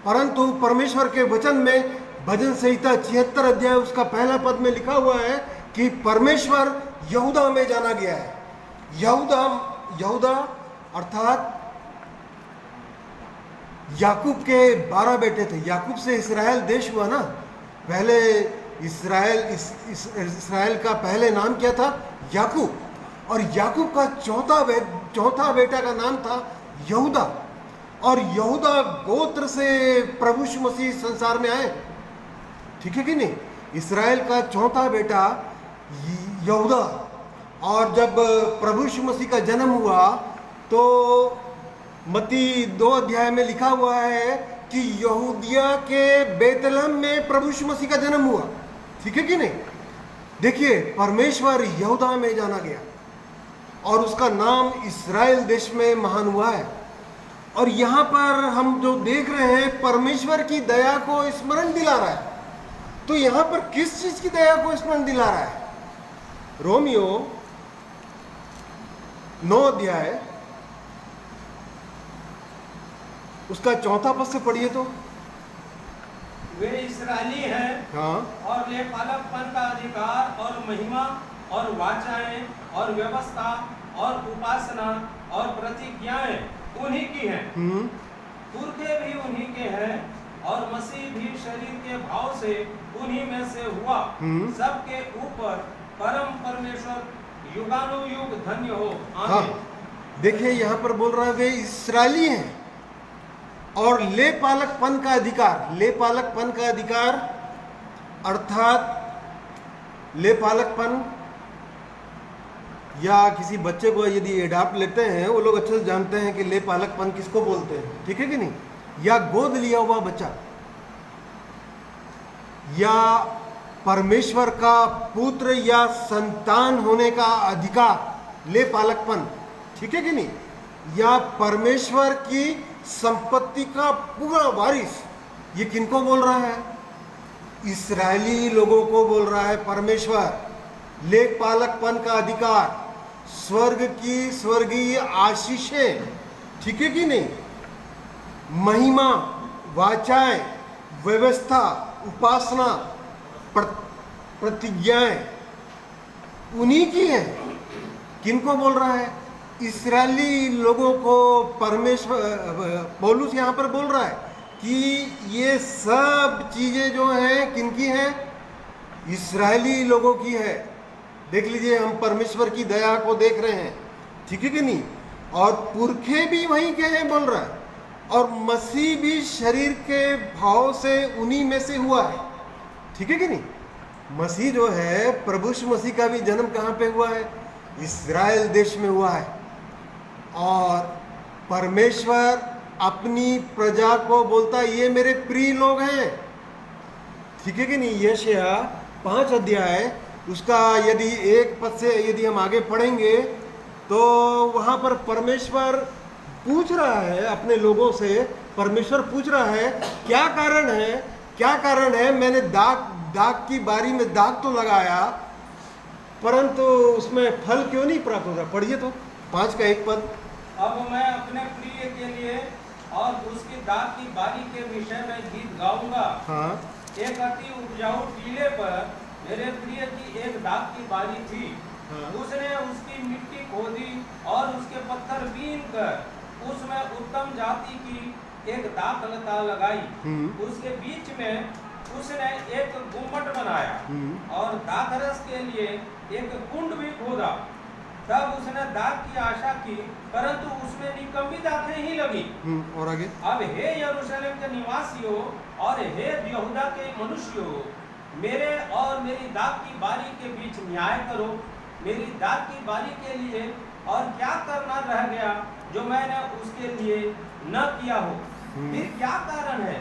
परंतु परमेश्वर के वचन में भजन संहिता 76 अध्याय उसका पहला पद में लिखा हुआ है कि परमेश्वर यहूदा में जाना गया है। यहूदा अर्थात याकूब के 12 बेटे थे। याकूब से इस्राएल देश हुआ ना। पहले इस्राएल का पहले नाम क्या था? याकूब। और याकूब का चौथा बेटा का नाम था यहूदा। और यहूदा गोत्र से प्रभु यीशु मसीह संसार में आए, ठीक है कि नहीं? इस्राएल का चौथा बेटा यहूदा। और जब प्रभु यीशु मसीह का जन्म हुआ तो मत्ती 2 अध्याय में लिखा हुआ है कि यहूदिया के बेतलहम में प्रभु यीशु मसीह का जन्म हुआ, ठीक है कि नहीं? देखिए, परमेश्वर यहूदा में जाना गया और उसका नाम इस्राएल देश में महान हुआ है। और यहाँ पर हम जो देख रहे हैं, परमेश्वर की दया को स्मरण दिला रहा है। तो यहाँ पर किस चीज की दया को स्मरण दिला रहा है? रोमियो 9 अध्याय उसका 4 पद से पढ़िए तो। वे इस्राएली हैं हाँ, और लेपालकपन का अधिकार और महिमा और वाचाएं और व्यवस्था और उपासना और प्रतिज्ञाएं उन्हीं की हैं। पुरखे भी उन्हीं के हैं और मसीह भी शरीर के भाव से उन्हीं में से हुआ। सबके ऊपर परम परमेश्वर युगानुयुग धन्य हो, हाँ। आमीन। देखिए, यहाँ पर बोल रहा है वे इस्राएली हैं और ले पालकपन का अधिकार, ले पालकपन का अधिकार अर्थात ले पालकपन, या किसी बच्चे को यदि एडाप्ट लेते हैं, वो लोग अच्छे से जानते हैं कि ले पालकपन किसको बोलते हैं, ठीक है कि नहीं? या गोद लिया हुआ बच्चा, या परमेश्वर का पुत्र या संतान होने का अधिकार, ले पालकपन, ठीक है कि नहीं? या परमेश्वर की संपत्ति का पूरा वारिस, ये किनको बोल रहा है? इस्राएली लोगों को बोल रहा है परमेश्वर। लेख पालकपन का अधिकार, स्वर्ग की स्वर्गीय आशीषें, ठीक है कि नहीं? महिमा, वाचाएं, व्यवस्था, उपासना, प्रतिज्ञाएं उन्हीं की हैं। किनको बोल रहा है? इस्राएली लोगों को परमेश्वर, पौलुस यहाँ पर बोल रहा है कि ये सब चीजें जो हैं किनकी हैं? इस्राएली लोगों की है। देख लीजिए, हम परमेश्वर की दया को देख रहे हैं, ठीक है कि नहीं? और पुरखे भी वहीं के हैं बोल रहा है, और मसीह भी शरीर के भाव से उन्हीं में से हुआ है, ठीक है कि नहीं? मसीह जो है, प्रभु यीशु मसीह का भी जन्म कहाँ पे हुआ है? इस्राएल देश में हुआ है। और परमेश्वर अपनी प्रजा को बोलता है, ये मेरे प्रिय लोग हैं, ठीक है कि नहीं? यशायाह 5 अध्याय उसका यदि 1 पद से यदि हम आगे पढ़ेंगे तो वहाँ पर परमेश्वर पूछ रहा है अपने लोगों से, परमेश्वर पूछ रहा है क्या कारण है, क्या कारण है मैंने दाग की बारी में दाग तो लगाया परंतु उसमें फल क्यों नहीं प्राप्त होता? पढ़िए तो 5 का 1 पद। अब मैं अपने प्रिय के लिए और उसकी दाग की बारी के विषय में गीत गाऊंगा। हाँ, एक अति उपजाऊ टीले पर मेरे प्रिय की एक दाग की बारी थी। हाँ। उसने उसकी मिट्टी खोदी और उसके पत्थर बीन कर उसमें उत्तम जाति की एक दाखलता लगाई। उसके बीच में उसने एक गुम्मट बनाया और दाखरस के लिए एक कुंड भी खोदा। तब उसने दाग की आशा की परंतु उसमें निकम्मी दाखें ही लगी। और आगे, अब हे यरूशलेम के निवासियों और हे यहूदा के मनुष्यों, मेरे और मेरी दाग की बारी के बीच न्याय करो। मेरी दाग की बारी के लिए और क्या करना रह गया जो मैंने उसके लिए न किया हो? फिर क्या कारण है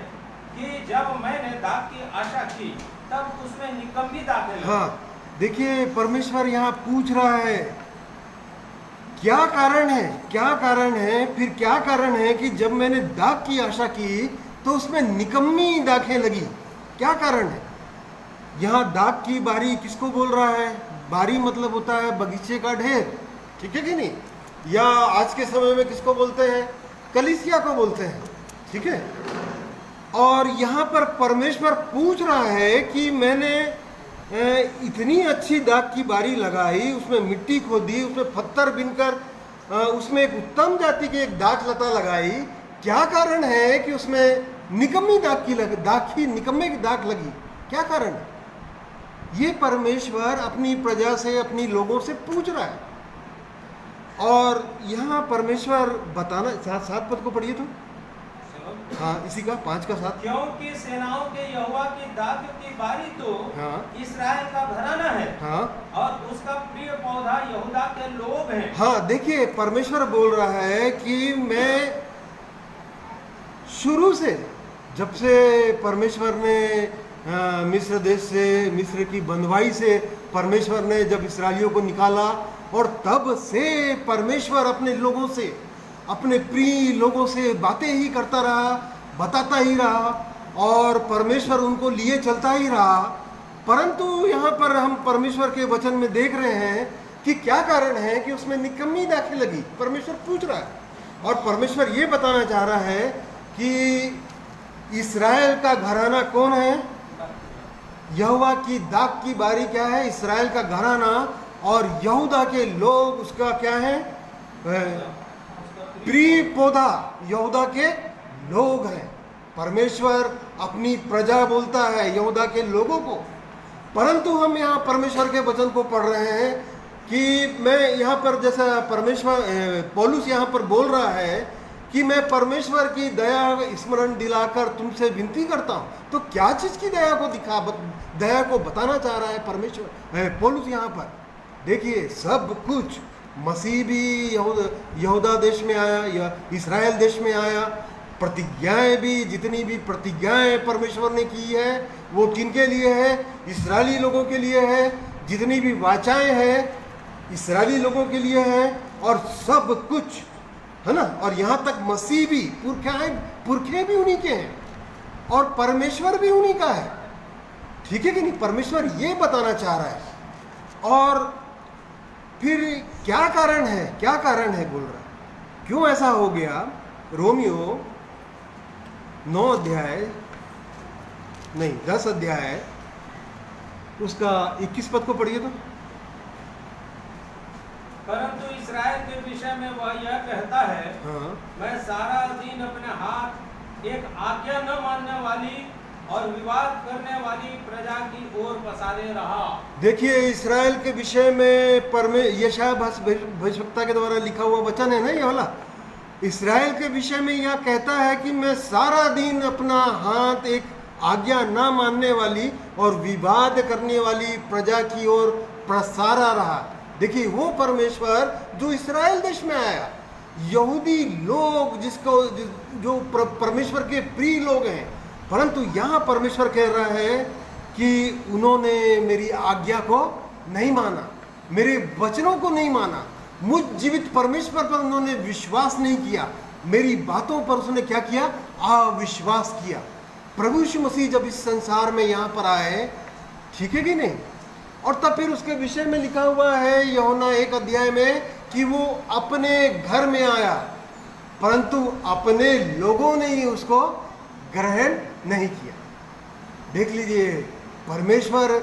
कि जब मैंने दाग की आशा की तब उसमें निकम्मी दाखें लगी? हाँ, देखिए परमेश्वर यहाँ पूछ रहा है क्या कारण है, क्या कारण है, फिर क्या कारण है कि जब मैंने दाग की आशा की तो उसमें निकम्मी दाखें लगी? क्या कारण है? यहाँ दाग की बारी किसको बोल रहा है? बारी मतलब होता है बगीचे का ढेर, ठीक है कि नहीं? या आज के समय में किसको बोलते हैं? कलीसिया को बोलते हैं, ठीक है? और यहाँ पर परमेश्वर पूछ रहा है कि मैंने इतनी अच्छी दाग की बारी लगाई, उसमें मिट्टी खोदी, उसमें पत्थर बिनकर उसमें एक उत्तम जाति की एक दाख लता लगाई, क्या कारण है कि उसमें निकम्मी निकम्मे की दाग लगी? क्या कारण है? ये परमेश्वर अपनी प्रजा से, अपनी लोगों से पूछ रहा है। और यहाँ परमेश्वर बताना, 7 पद को पढ़िए तो। हाँ, इसी का 5 का 7। क्योंकि सेनाओं के यहोवा की दाग की बारी तो हाँ। इस्राएल का घराना है। हाँ, और उसका प्रिय पौधा यहूदा के लोग हैं। हाँ, देखिए परमेश्वर बोल रहा है कि मैं शुरू से, जब से परमेश्वर ने मिस्र देश से, मिस्र की बंधुआई से परमेश्वर ने जब इस्राएलियों को निकाला, और तब से परमेश्वर अपने लोगों से, अपने प्रिय लोगों से बातें ही करता रहा, बताता ही रहा, और परमेश्वर उनको लिए चलता ही रहा। परंतु यहाँ पर हम परमेश्वर के वचन में देख रहे हैं कि क्या कारण है कि उसमें निकम्मी दाखिल लगी। परमेश्वर पूछ रहा है, और परमेश्वर ये बताना चाह रहा है कि इस्राएल का घराना कौन है। यहोवा की दाख की बारी क्या है? इस्राएल का घराना, और यहूदा के लोग उसका क्या है? प्रिय पौधा यहूदा के लोग हैं। परमेश्वर अपनी प्रजा बोलता है यहूदा के लोगों को। परंतु हम यहाँ परमेश्वर के वचन को पढ़ रहे हैं कि मैं यहाँ पर, जैसा परमेश्वर पौलुस यहाँ पर बोल रहा है कि मैं परमेश्वर की दया स्मरण दिलाकर तुमसे विनती करता हूँ। तो क्या चीज़ की दया को बताना चाह रहा है परमेश्वर पौलुस यहाँ पर? देखिए, सब कुछ मसीह भी यहूदा देश में आया या इस्राएल देश में आया। प्रतिज्ञाएं भी, जितनी भी प्रतिज्ञाएं परमेश्वर ने की है वो किनके लिए है? इस्राएली लोगों के लिए है। जितनी भी वाचाएं हैं इस्राएली लोगों के लिए है, और सब कुछ है ना। और यहाँ तक मसीह भी, पुरखे भी उन्हीं के हैं, और परमेश्वर भी उन्हीं का है। ठीक है कि नहीं? परमेश्वर ये बताना चाह रहा है। और फिर क्या कारण है? क्या कारण है बोल रहा है, क्यों ऐसा हो गया? रोमियो 9 अध्याय नहीं 10 अध्याय उसका 21 पद को पढ़िए तो। परंतु इस्राएल के विषय में वह यह कहता है, हाँ, मैं सारा दिन अपने हाथ एक आज्ञा न मानने वाली और विवाद करने वाली प्रजा की ओर पसारे रहा। देखिए, इस्राएल के विषय में यशायाह भविष्यवक्ता के द्वारा लिखा हुआ वचन है ना ये वाला। इस्राएल के विषय में यह कहता है कि मैं सारा दिन अपना हाथ एक आज्ञा ना मानने वाली और विवाद करने वाली प्रजा की ओर प्रसारा रहा। देखिए, वो परमेश्वर जो इस्राएल देश में आया, यहूदी लोग जिसको जो परमेश्वर के प्रिय लोग हैं, परंतु यहाँ परमेश्वर कह रहा है कि उन्होंने मेरी आज्ञा को नहीं माना, मेरे वचनों को नहीं माना, मुझ जीवित परमेश्वर पर उन्होंने विश्वास नहीं किया, मेरी बातों पर उसने क्या किया? अविश्वास किया। प्रभु यीशु मसीह जब इस संसार में यहाँ पर आए, ठीक है कि नहीं, और तब फिर उसके विषय में लिखा हुआ है यूहन्ना 1 अध्याय में कि वो अपने घर में आया, परंतु अपने लोगों ने ही उसको ग्रहण नहीं किया। देख लीजिए, परमेश्वर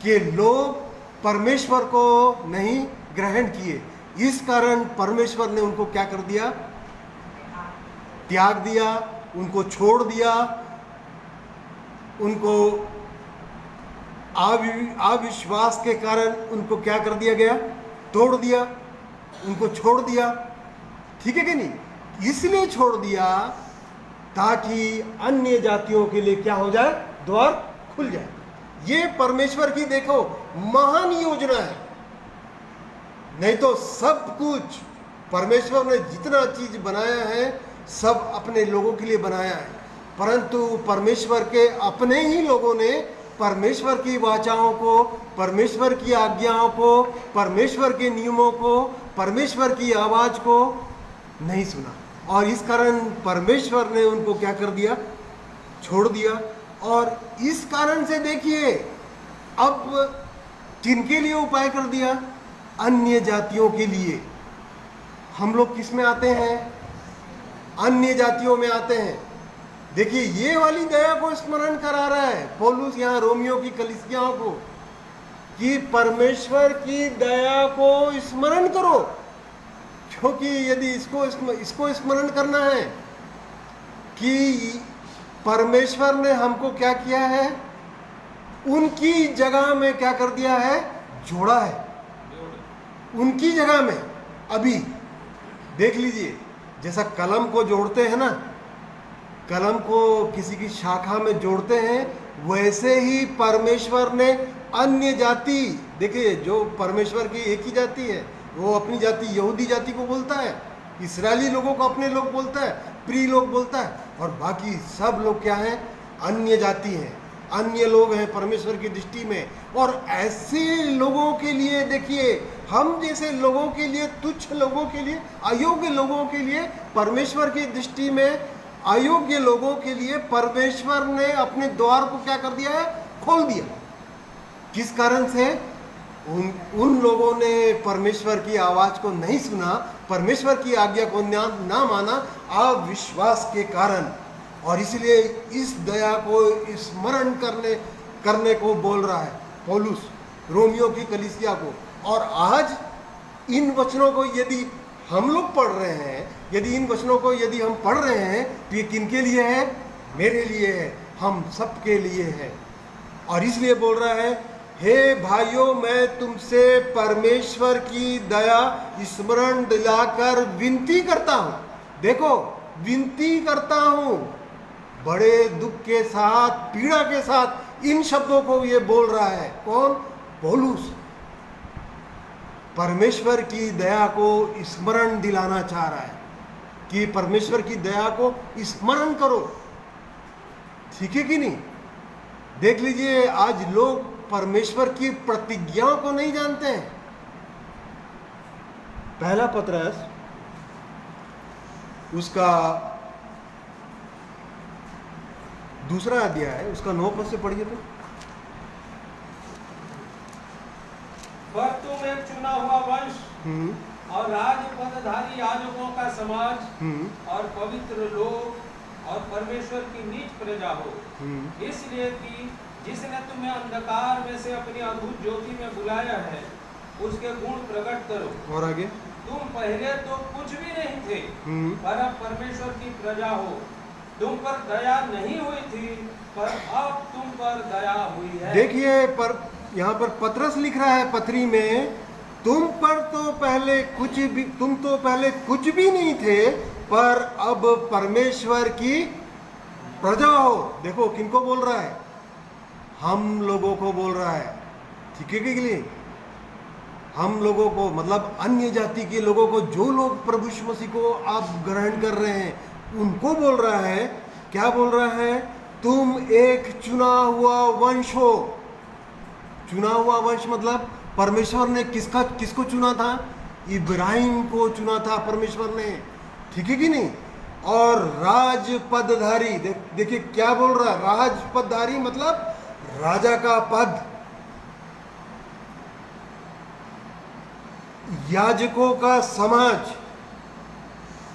के लोग परमेश्वर को नहीं ग्रहण किए, इस कारण परमेश्वर ने उनको क्या कर दिया? त्याग दिया, उनको छोड़ दिया, उनको अविश्वास के कारण उनको क्या कर दिया गया? तोड़ दिया, उनको छोड़ दिया। ठीक है कि नहीं? इसलिए छोड़ दिया ताकि अन्य जातियों के लिए क्या हो जाए? द्वार खुल जाए। ये परमेश्वर की देखो महान योजना है। नहीं तो सब कुछ परमेश्वर ने जितना चीज बनाया है सब अपने लोगों के लिए बनाया है, परंतु परमेश्वर के अपने ही लोगों ने परमेश्वर की वाचाओं को, परमेश्वर की आज्ञाओं को, परमेश्वर के नियमों को, परमेश्वर की आवाज को नहीं सुना, और इस कारण परमेश्वर ने उनको क्या कर दिया? छोड़ दिया। और इस कारण से देखिए, अब किनके लिए उपाय कर दिया? अन्य जातियों के लिए। हम लोग किस में आते हैं? अन्य जातियों में आते हैं। देखिए, ये वाली दया को स्मरण करा रहा है पौलुस यहाँ रोमियो की कलीसियाओं को कि परमेश्वर की दया को स्मरण करो, क्योंकि यदि इसको स्मरण करना है कि परमेश्वर ने हमको क्या किया है? उनकी जगह में क्या कर दिया है? जोड़ा है। उनकी जगह में अभी देख लीजिए, जैसा कलम को जोड़ते हैं ना, कलम को किसी की शाखा में जोड़ते हैं, वैसे ही परमेश्वर ने अन्य जाति, देखिए जो परमेश्वर की एक ही जाति है, वो अपनी जाति यहूदी जाति को बोलता है, इस्राएली लोगों को अपने लोग बोलता है, प्रिय लोग बोलता है, और बाकी सब लोग क्या हैं? अन्य जाति हैं। अन्य लोग हैं परमेश्वर की दृष्टि में। और ऐसे लोगों के लिए देखिए, हम जैसे लोगों के लिए, तुच्छ लोगों के लिए, अयोग्य लोगों के लिए, परमेश्वर की दृष्टि में अयोग्य लोगों के लिए परमेश्वर ने अपने द्वार को क्या कर दिया है? खोल दिया। किस कारण से? उन लोगों ने परमेश्वर की आवाज को नहीं सुना, परमेश्वर की आज्ञा को ना माना, अविश्वास के कारण। और इसलिए इस दया को स्मरण करने को बोल रहा है पौलुस रोमियो की कलीसिया को। और आज इन वचनों को यदि हम लोग पढ़ रहे हैं, यदि इन वचनों को यदि हम पढ़ रहे हैं, तो ये किनके लिए है? मेरे लिए है, हम सबके लिए है। और इसलिए बोल रहा है, हे भाइयों, मैं तुमसे परमेश्वर की दया स्मरण दिलाकर विनती करता हूं। देखो, विनती करता हूं, बड़े दुख के साथ, पीड़ा के साथ इन शब्दों को ये बोल रहा है। कौन? पौलुस। परमेश्वर की दया को स्मरण दिलाना चाह रहा है कि परमेश्वर की दया को स्मरण करो। ठीक है कि नहीं? देख लीजिए, आज लोग परमेश्वर की प्रतिज्ञाओं को नहीं जानते हैं। पहला पत्रस उसका 2 अध्याय, उसका 9 पद से पढ़िए तो। पर तुम एक चुना हुआ वंश और राजपदधारी याजकों का समाज और पवित्र लोग और परमेश्वर की नीच प्रजा हो, इसलिए कि जिसने तुम्हें अंधकार में से अपनी अद्भुत ज्योति में बुलाया है, उसके गुण प्रकट करो। और आगे, तुम पहले तो कुछ भी नहीं थे, पर अब परमेश्वर की प्रजा हो। तुम पर दया नहीं हुई थी, पर अब तुम पर दया हुई है। देखिए, पर यहाँ पर पत्रस लिख रहा है पत्री में, तुम तो पहले कुछ भी नहीं थे, पर अब परमेश्वर की प्रजा हो। देखो, किनको बोल रहा है? हम लोगों को बोल रहा है। ठीक है के लिए हम लोगों को, मतलब अन्य जाति के लोगों को, जो लोग प्रभु यीशु मसीह को आप ग्रहण कर रहे हैं, उनको बोल रहा है। क्या बोल रहा है? तुम एक चुना हुआ वंश हो। चुना हुआ वंश मतलब परमेश्वर ने किसको चुना था? इब्राहिम को चुना था परमेश्वर ने। ठीक है कि नहीं? और राजपदधारी, देखिए क्या बोल रहा है? राजपदधारी मतलब राजा का पद, याजकों का समाज,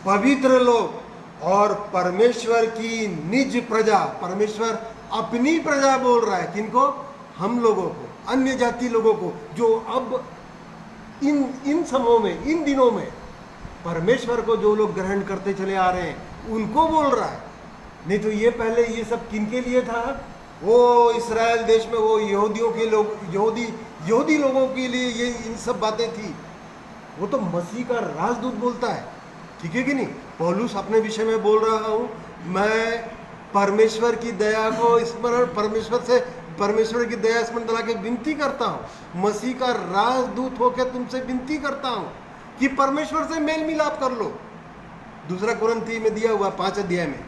पवित्र लोग और परमेश्वर की निज प्रजा। परमेश्वर अपनी प्रजा बोल रहा है। किनको? हम लोगों को, अन्य जाति लोगों को, जो अब इन समयों में, इन दिनों में परमेश्वर को जो लोग ग्रहण करते चले आ रहे हैं, उनको बोल रहा है। नहीं तो ये पहले ये सब किनके लिए था? वो इस्राएल देश में वो यहूदियों के लोग, यहूदी लोगों के लिए ये इन सब बातें थी। वो तो मसीह का राजदूत बोलता है। ठीक है कि नहीं? पौलुस अपने विषय में बोल रहा हूँ, मैं परमेश्वर की दया को स्मरण, परमेश्वर की दया स्मरण दिला के विनती करता हूँ, मसीह का राजदूत होकर तुमसे विनती करता हूँ कि परमेश्वर से मेल मिलाप कर लो। 2 कुरिन्थी में दिया हुआ 5 अध्याय में।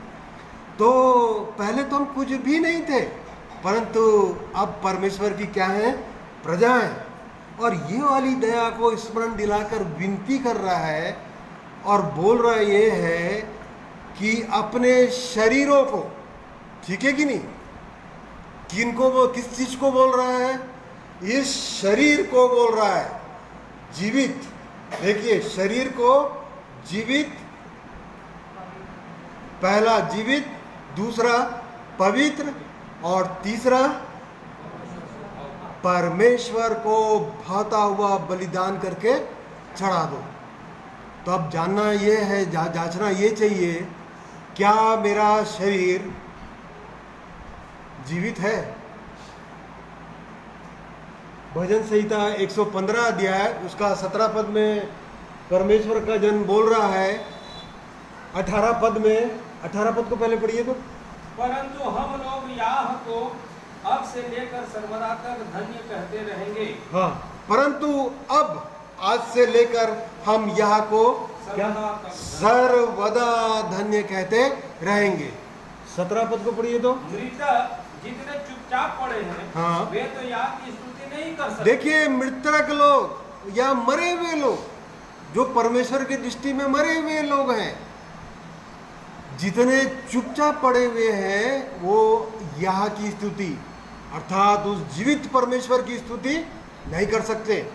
तो पहले तो हम कुछ भी नहीं थे, परंतु अब परमेश्वर की क्या है? प्रजा है। और ये वाली दया को स्मरण दिलाकर विनती कर रहा है और बोल रहा ये है कि अपने शरीरों को, ठीक है कि नहीं, किनको वो, किस चीज को बोल रहा है? इस शरीर को बोल रहा है जीवित। देखिए, शरीर को जीवित, पहला जीवित, दूसरा पवित्र और तीसरा परमेश्वर को भाता हुआ बलिदान करके चढ़ा दो। तो अब जानना ये है, जांचना ये चाहिए, क्या मेरा शरीर जीवित है? भजन संहिता 115 अध्याय उसका 17 पद में परमेश्वर का जन बोल रहा है। 18 पद में, 18 पद को पहले पढ़िए तो। परंतु हम लोग याह को अब से लेकर सर्वदा तक धन्य कहते रहेंगे। हाँ, परंतु अब, आज से लेकर हम यह को क्या? सर्वदा धन्य कहते रहेंगे। 17 पद को पढ़िए तो। मृतक जितने चुपचाप पड़े हैं हाँ। वे तो याद की स्तुति नहीं कर सकते। देखिए, मृतक लोग या मरे हुए लोग, जो परमेश्वर की दृष्टि में मरे हुए लोग हैं, जितने चुपचाप पड़े हुए हैं, वो यह की स्तुति अर्थात उस जीवित परमेश्वर की स्तुति नहीं कर सकते।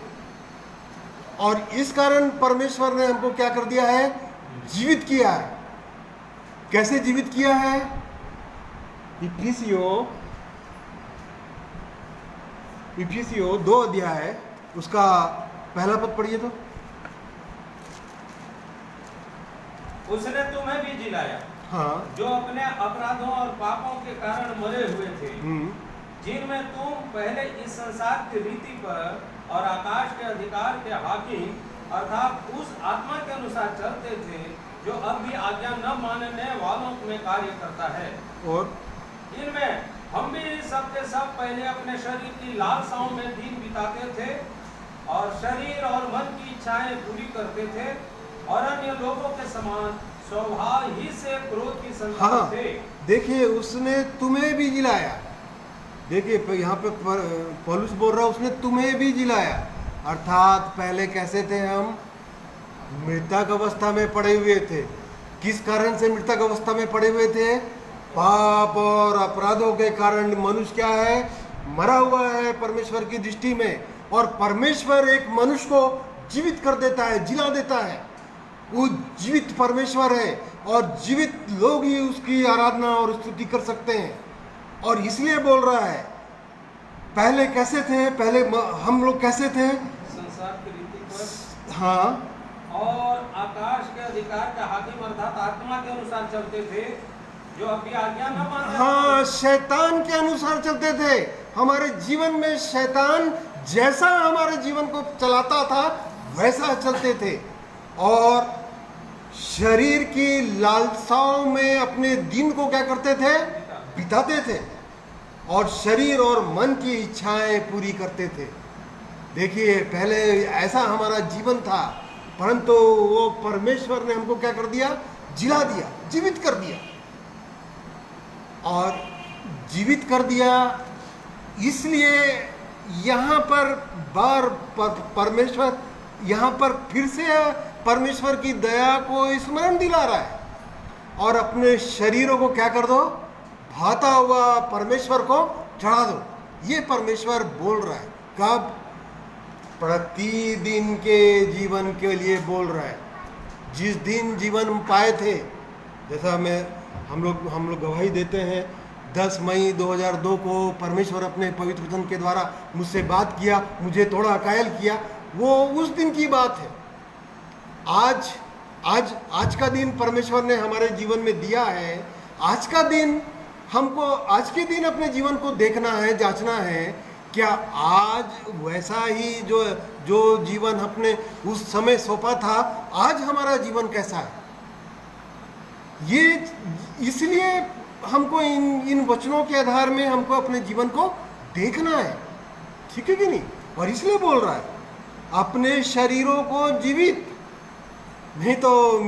और इस कारण परमेश्वर ने हमको क्या कर दिया है? जीवित किया है। कैसे जीवित किया है? इफिसियों 2 अध्याय उसका पहला पद पढ़िए तो। उसने तुम्हें भी जिलाया, हाँ। जो अपने अपराधों और पापों के कारण मरे हुए थे, जिनमें तुम पहले इस संसार की रीति पर और आकाश के अधिकार के हाकिम अर्थात उस आत्मा के अनुसार चलते थे, जो अब भी आज्ञा न मानने वालों में कार्य करता है। और इनमें हम भी सब के सब पहले अपने शरीर की लालसाओं में दिन बिताते थे और शरीर और मन की इच्छाएं पूरी करते थे और अन्य लोगों के समान स्वभाव ही से क्रोध की संतान हाँ, थे। देखिए, उसने तुम्हें भी जिलाया। देखिए, यहाँ पे पौलुस बोल रहा है, उसने तुम्हें भी जिलाया। अर्थात पहले कैसे थे हम? मृतक अवस्था में पड़े हुए थे। किस कारण से मृतक अवस्था में पड़े हुए थे? पाप और अपराधों के कारण मनुष्य क्या है? मरा हुआ है परमेश्वर की दृष्टि में। और परमेश्वर एक मनुष्य को जीवित कर देता है, जिला देता है। वो जीवित परमेश्वर है और जीवित लोग ही उसकी आराधना और स्तुति कर सकते हैं। और इसलिए बोल रहा है, पहले कैसे थे? पहले हम लोग कैसे थे? संसार की रीति पर हाँ, और आकाश के अधिकार का हाकिम अर्थात आत्मा के अनुसार चलते थे, जो अभी आज्ञा न मानते। हाँ, शैतान के अनुसार चलते थे। हमारे जीवन में शैतान जैसा हमारे जीवन को चलाता था वैसा चलते थे और शरीर की लालसाओं में अपने दिन को क्या करते थे? बिताते थे और शरीर और मन की इच्छाएं पूरी करते थे। देखिए, पहले ऐसा हमारा जीवन था, परंतु वो परमेश्वर ने हमको क्या कर दिया? जिला दिया, जीवित कर दिया। और जीवित कर दिया इसलिए यहाँ पर परमेश्वर यहाँ पर फिर से परमेश्वर की दया को स्मरण दिला रहा है और अपने शरीरों को क्या कर दो? भाता हुआ परमेश्वर को चढ़ा दो। ये परमेश्वर बोल रहा है। कब? प्रतिदिन के जीवन के लिए बोल रहा है। जिस दिन जीवन पाए थे, जैसा हम लोग गवाही देते हैं, 10 मई 2002 को परमेश्वर अपने पवित्र वचन के द्वारा मुझसे बात किया, मुझे थोड़ा कायल किया, वो उस दिन की बात है। आज का दिन परमेश्वर ने हमारे जीवन में दिया है। आज का दिन हमको, आज के दिन अपने जीवन को देखना है, जांचना है, क्या आज वैसा ही जो जीवन अपने उस समय सौंपा था, आज हमारा जीवन कैसा है? ये इसलिए हमको इन वचनों के आधार में हमको अपने जीवन को देखना है, ठीक है कि नहीं? और इसलिए बोल रहा है, अपने शरीरों को जीवित, नहीं तो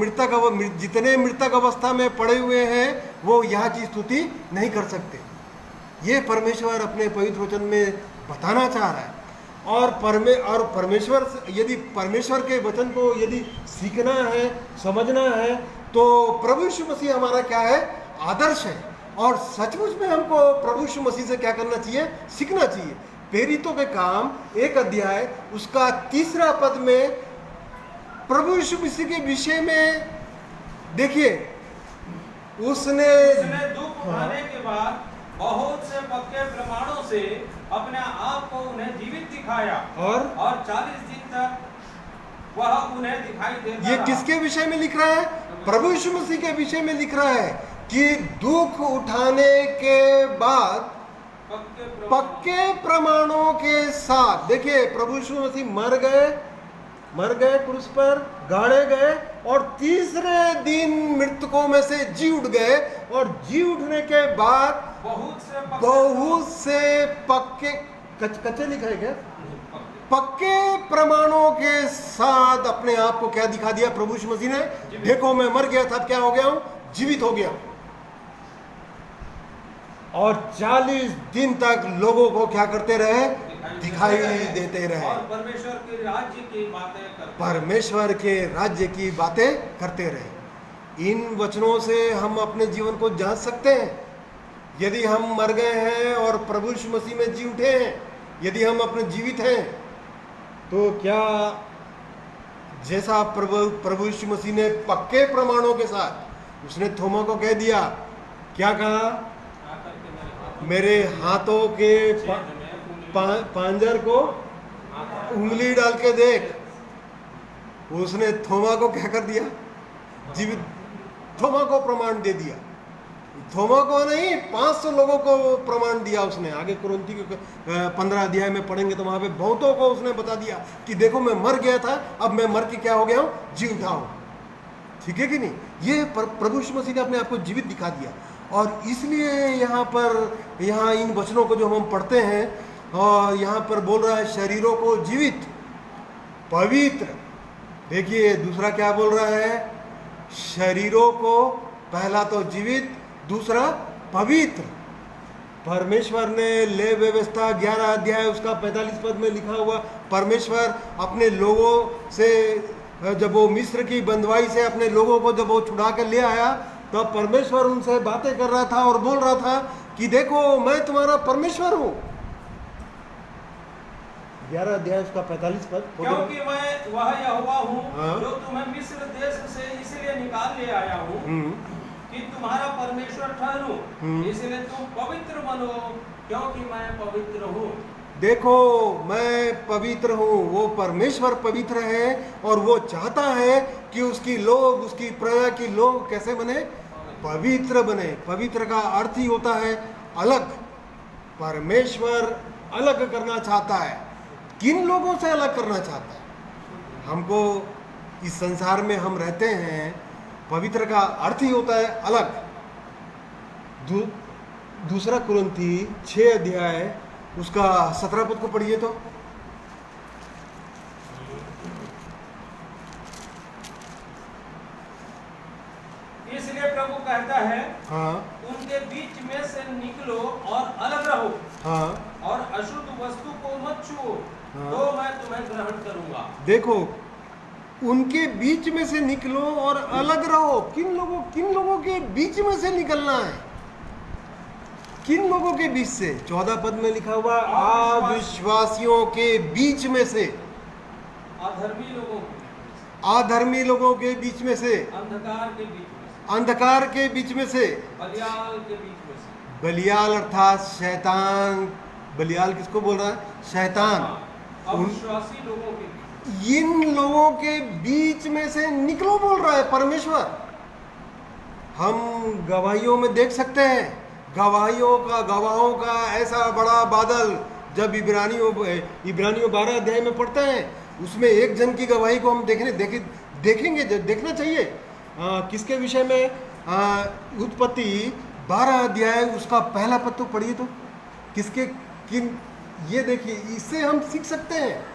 जितने मृतक अवस्था में पड़े हुए हैं वो यहाँ की स्तुति नहीं कर सकते। ये परमेश्वर अपने पवित्र वचन में बताना चाह रहा है। और परमेश्वर, यदि परमेश्वर के वचन को यदि सीखना है, समझना है, तो प्रभु यीशु मसीह हमारा क्या है? आदर्श है। और सचमुच में हमको प्रभु यीशु मसीह से क्या करना चाहिए? सीखना चाहिए। प्रेरितों के काम 1 अध्याय उसका 3 पद में प्रभु यीशु मसीह के विषय में देखिए, उसने दुख उठाने के बाद बहुत से पक्के प्रमाणों से अपने आप को उन्हें जीवित दिखाया और 40 दिन तक वह उन्हें दिखाई देता ये रहा। किसके विषय में लिख रहा है? प्रभु यीशु मसीह के विषय में लिख रहा है कि दुख उठाने के बाद पक्के प्रमाणों के साथ, देखिए, प्रभु यीशु मसीह मर गए क्रूस पर, गाड़े गए और तीसरे दिन मृतकों में से जी उठ गए और जी उठने के बाद बहुत से पक्के कच्चे लिखा है क्या? पक्के प्रमाणों के साथ अपने आप को क्या दिखा दिया प्रभु यीशु मसीह ने? देखो, मैं मर गया था, क्या हो गया हूं? जीवित हो गया। और 40 दिन तक लोगों को क्या करते रहे? दिखाई देते रहे। और परमेश्वर के राज्य की बातें करते परमेश्वर के राज्य की बातें करते रहे। इन वचनों से हम अपने जीवन को जांच सकते हैं। यदि हम मर गए हैं और प्रभु यीशु मसीह में जी उठे हैं, यदि हम अपने जीवित हैं, तो क्या जैसा प्रभु यीशु मसीह ने पक्के प्रमाणों के साथ उसने थोमा को कह दिया, क्या कहा? आकर के मेरे हाथों के पांजर को उंगली डाल के देख। उसने थोमा को क्या कर दिया? जीवित थोमा को प्रमाण दे दिया। थोमा को नहीं, 500 लोगों को प्रमाण दिया उसने। आगे कुरिन्थी के 15 अध्याय में पढ़ेंगे तो वहां पे बहुतों को उसने बता दिया कि देखो मैं मर गया था, अब मैं मर के क्या हो गया हूं? जी उठा हूं। ठीक है कि नहीं? ये प्रभु यीशु मसीह ने अपने आप को जीवित दिखा दिया। और इसलिए यहाँ इन वचनों को जो हम पढ़ते हैं, और यहाँ पर बोल रहा है शरीरों को जीवित, पवित्र। देखिए दूसरा क्या बोल रहा है? शरीरों को, पहला तो जीवित, दूसरा पवित्र। परमेश्वर ने ले व्यवस्था 11 अध्याय उसका 45 पद में लिखा हुआ, परमेश्वर अपने लोगों से जब वो मिस्र की बंदवाई से अपने लोगों को जब वो छुड़ा कर ले आया, तो परमेश्वर उनसे बातें कर रहा था और बोल रहा था कि देखो मैं तुम्हारा परमेश्वर हूं। 11 अध्याय उसका 45 पद। क्योंकि मैं वह यहोवा हूँ हाँ। जो तुम्हें मिस्र देश से इसलिए निकाल ले आया हूँ कि तुम्हारा परमेश्वर ठहरूं, इसलिए तुम पवित्र बनो क्योंकि मैं पवित्र हूँ। देखो मैं पवित्र हूँ। वो परमेश्वर पवित्र है और वो चाहता है कि उसकी लोग, उसकी प्रजा की लोग कैसे बने? पवित्र बने। पवित्र का अर्थ ही होता है अलग। परमेश्वर अलग करना चाहता है। किन लोगों से अलग करना चाहता है? हमको इस संसार में हम रहते हैं, पवित्र का अर्थ ही होता है अलग। दूसरा कुरिन्थी 6 अध्याय उसका 17 पद को पढ़िए तो। इसलिए प्रभु कहता है, हाँ उनके बीच में से निकलो और अलग रहो, हाँ और अशुद्ध वस्तु को मत छुओ, हाँ। तो मैं तुम्हें ग्रहण करूंगा। देखो उनके बीच में से निकलो और अलग रहो। किन लोगों के बीच में से निकलना है? किन लोगों के बीच से? 14 पद में लिखा हुआ, अविश्वासियों के बीच में से, अधर्मी लोगों के, अधर्मी लोगों के बीच में से, अंधकार के बीच में से, अंधकार के बीच में से, बलियाल के बीच में से। बलियाल अर्थात शैतान। बलियाल किसको बोल रहा है? शैतान। अविश्वासी लोगों के बीच, इन लोगों के बीच में से निकलो बोल रहा है परमेश्वर। हम गवाहियों में देख सकते हैं, गवाहों का ऐसा बड़ा बादल। जब इब्रानियों 12 अध्याय में पढ़ते हैं, उसमें एक जन की गवाही को हम देखेंगे, देखना चाहिए। किसके विषय में? उत्पत्ति 12 अध्याय उसका पहला पद तो पढ़िए तो। ये देखिए, इससे हम सीख सकते हैं,